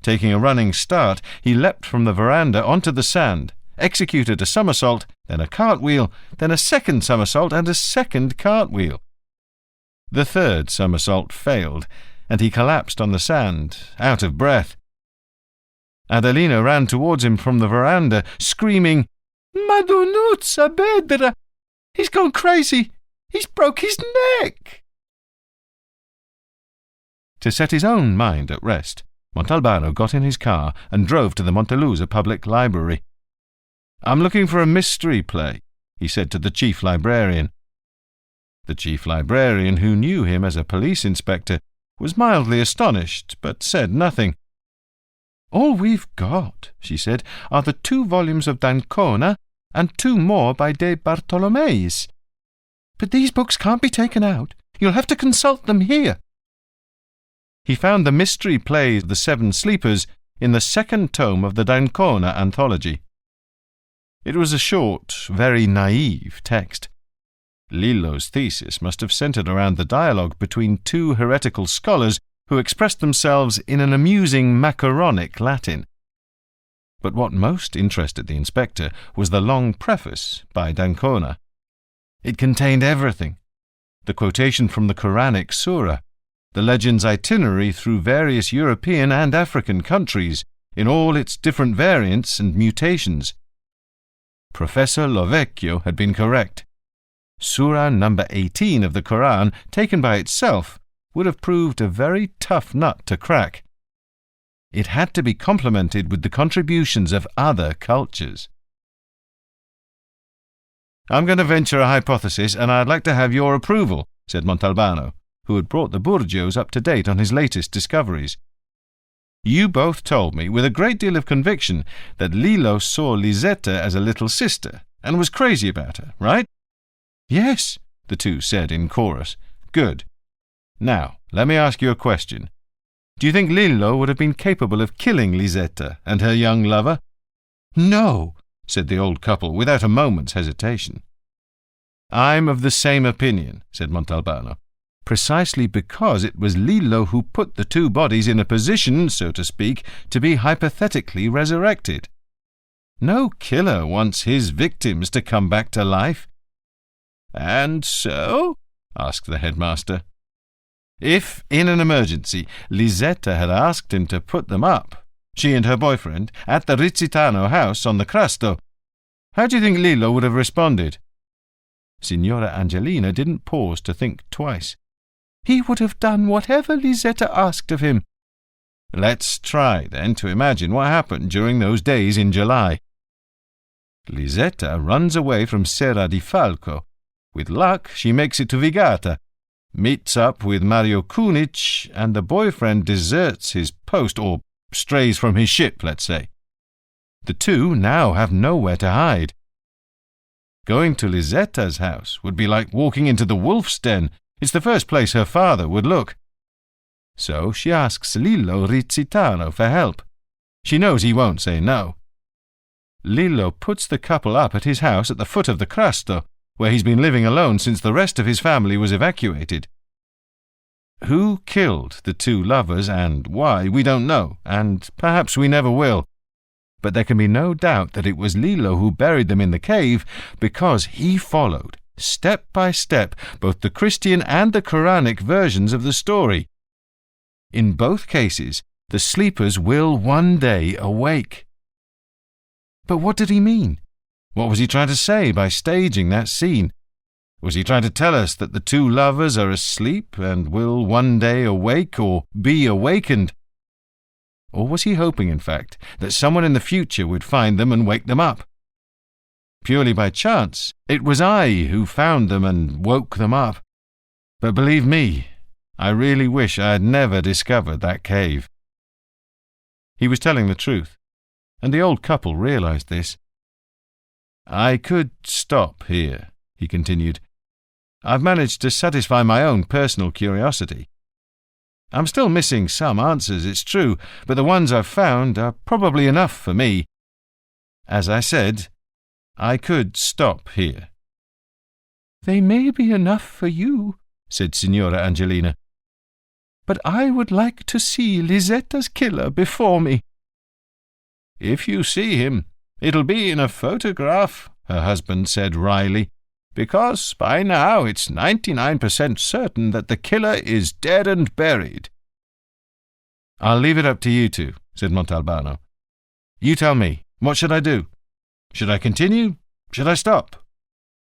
S1: Taking a running start, he leapt from the veranda onto the sand, executed a somersault, then a cartwheel, then a second somersault and a second cartwheel. The 3rd somersault failed, and he collapsed on the sand, out of breath. Adelina ran towards him from the veranda, screaming,
S4: "Madonnuzza bedra! He's gone crazy! He's broke his neck!"
S2: To set his own mind at rest, Montalbano got in his car and drove to the Montelusa Public Library.
S1: "I'm looking for a mystery play," he said to the chief librarian.
S2: The chief librarian, who knew him as a police inspector, was mildly astonished, but said nothing.
S4: "All we've got," she said, "are the 2 volumes of d'Ancona and 2 more by de Bartolomeis. But these books can't be taken out. You'll have to consult them here."
S2: He found the mystery play The 7 Sleepers in the 2nd tome of the d'Ancona anthology. It was a short, very naive text. Lillo's thesis must have centered around the dialogue between 2 heretical scholars who expressed themselves in an amusing macaronic Latin. But what most interested the inspector was the long preface by d'Ancona. It contained everything: the quotation from the Quranic surah, the legend's itinerary through various European and African countries, in all its different variants and mutations. Professor Lovecchio had been correct. Surah number 18 of the Quran, taken by itself, would have proved a very tough nut to crack. It had to be complemented with the contributions of other cultures.
S1: "I'm going to venture a hypothesis, and I'd like to have your approval," said Montalbano, who had brought the Burgios up to date on his latest discoveries. "You both told me, with a great deal of conviction, that Lillo saw Lisetta as a little sister, and was crazy about her, right?"
S4: "Yes,"
S1: the 2 said in chorus. "Good. Now, let me ask you a question. Do you think Lillo would have been capable of killing Lisetta and her young lover?"
S4: "No,"
S1: said the old couple without a moment's hesitation. "I'm of the same opinion," said Montalbano, "precisely because it was Lillo who put the 2 bodies in a position, so to speak, to be hypothetically resurrected. No killer wants his victims to come back to life." "And so?" asked the headmaster.
S2: If, in an emergency, Lisetta had asked him to put them up, she and her boyfriend, at the Rizzitano house on the Crasto, how do you think Lillo would have responded? Signora Angelina didn't pause to think twice.
S4: He would have done whatever Lisetta asked of him.
S2: Let's try, then, to imagine what happened during those days in July. Lisetta runs away from Serra di Falco. With luck, she makes it to Vigata, meets up with Mario Kunic, and the boyfriend deserts his post, or strays from his ship, let's say. The two now have nowhere to hide. Going to Lisetta's house would be like walking into the wolf's den. It's the first place her father would look. So she asks Lillo Rizzitano for help. She knows he won't say no. Lillo puts the couple up at his house at the foot of the Crasto, where he's been living alone since the rest of his family was evacuated. Who killed the two lovers and why, we don't know, and perhaps we never will. But there can be no doubt that it was Lillo who buried them in the cave, because he followed, step by step, both the Christian and the Quranic versions of the story. In both cases, the sleepers will one day awake. But what did he mean? What was he trying to say by staging that scene? Was he trying to tell us that the two lovers are asleep and will one day awake or be awakened? Or was he hoping, in fact, that someone in the future would find them and wake them up? Purely by chance, it was I who found them and woke them up. But believe me, I really wish I had never discovered that cave. He was telling the truth, and the old couple realized this. I could stop here, he continued. I've managed to satisfy my own personal curiosity. I'm still missing some answers, it's true, but the ones I've found are probably enough for me. As I said, I could stop here.
S4: They may be enough for you, said Signora Angelina, but I would like to see Lisetta's killer before me.
S2: If you see him, it'll be in a photograph, her husband said wryly, because by now it's 99% certain that the killer is dead and buried. I'll leave it up to you two, said Montalbano. You tell me, what should I do? Should I continue? Should I stop?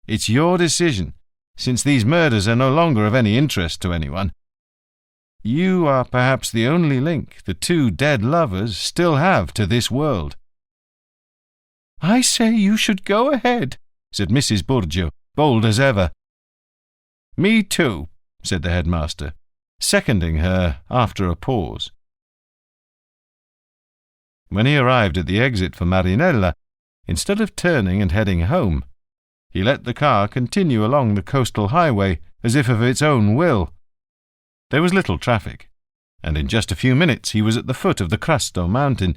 S2: It's your decision, since these murders are no longer of any interest to anyone. You are perhaps the only link the two dead lovers still have to this world.
S4: I say you should go ahead,
S2: said Mrs. Burgio, bold as ever. Me too, said the headmaster, seconding her after a pause. When he arrived at the exit for Marinella, instead of turning and heading home, he let the car continue along the coastal highway as if of its own will. There was little traffic, and in just a few minutes he was at the foot of the Crasto mountain.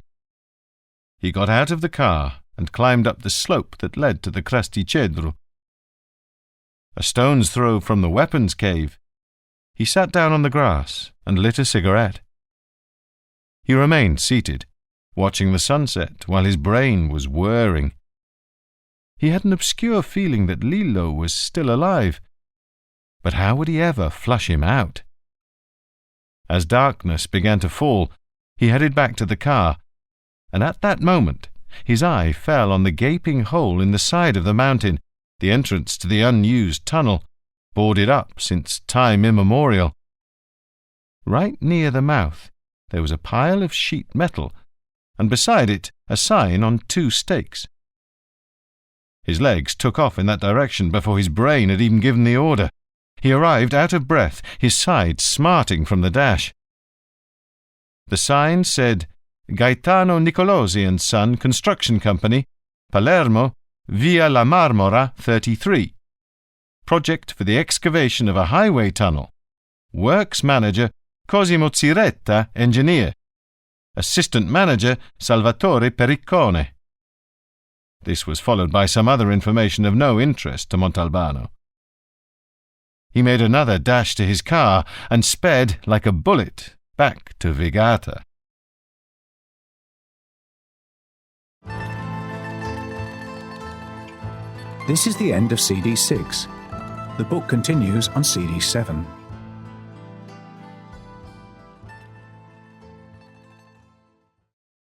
S2: He got out of the car and climbed up the slope that led to the Crasticedro. A stone's throw from the weapons cave, he sat down on the grass and lit a cigarette. He remained seated, watching the sunset while his brain was whirring. He had an obscure feeling that Lillo was still alive, but how would he ever flush him out? As darkness began to fall, he headed back to the car, and at that moment his eye fell on the gaping hole in the side of the mountain, the entrance to the unused tunnel, boarded up since time immemorial. Right near the mouth there was a pile of sheet metal, and beside it a sign on 2 stakes. His legs took off in that direction before his brain had even given the order. He arrived out of breath, his sides smarting from the dash. The sign said, Gaetano Nicolosi and Son Construction Company, Palermo, Via La Marmora 33. Project for the excavation of a highway tunnel. Works Manager, Cosimo Ziretta, Engineer. Assistant Manager, Salvatore Periccone. This was followed by some other information of no interest to Montalbano. He made another dash to his car and sped like a bullet back to Vigata.
S3: This is the end of CD 6. The book continues on CD 7.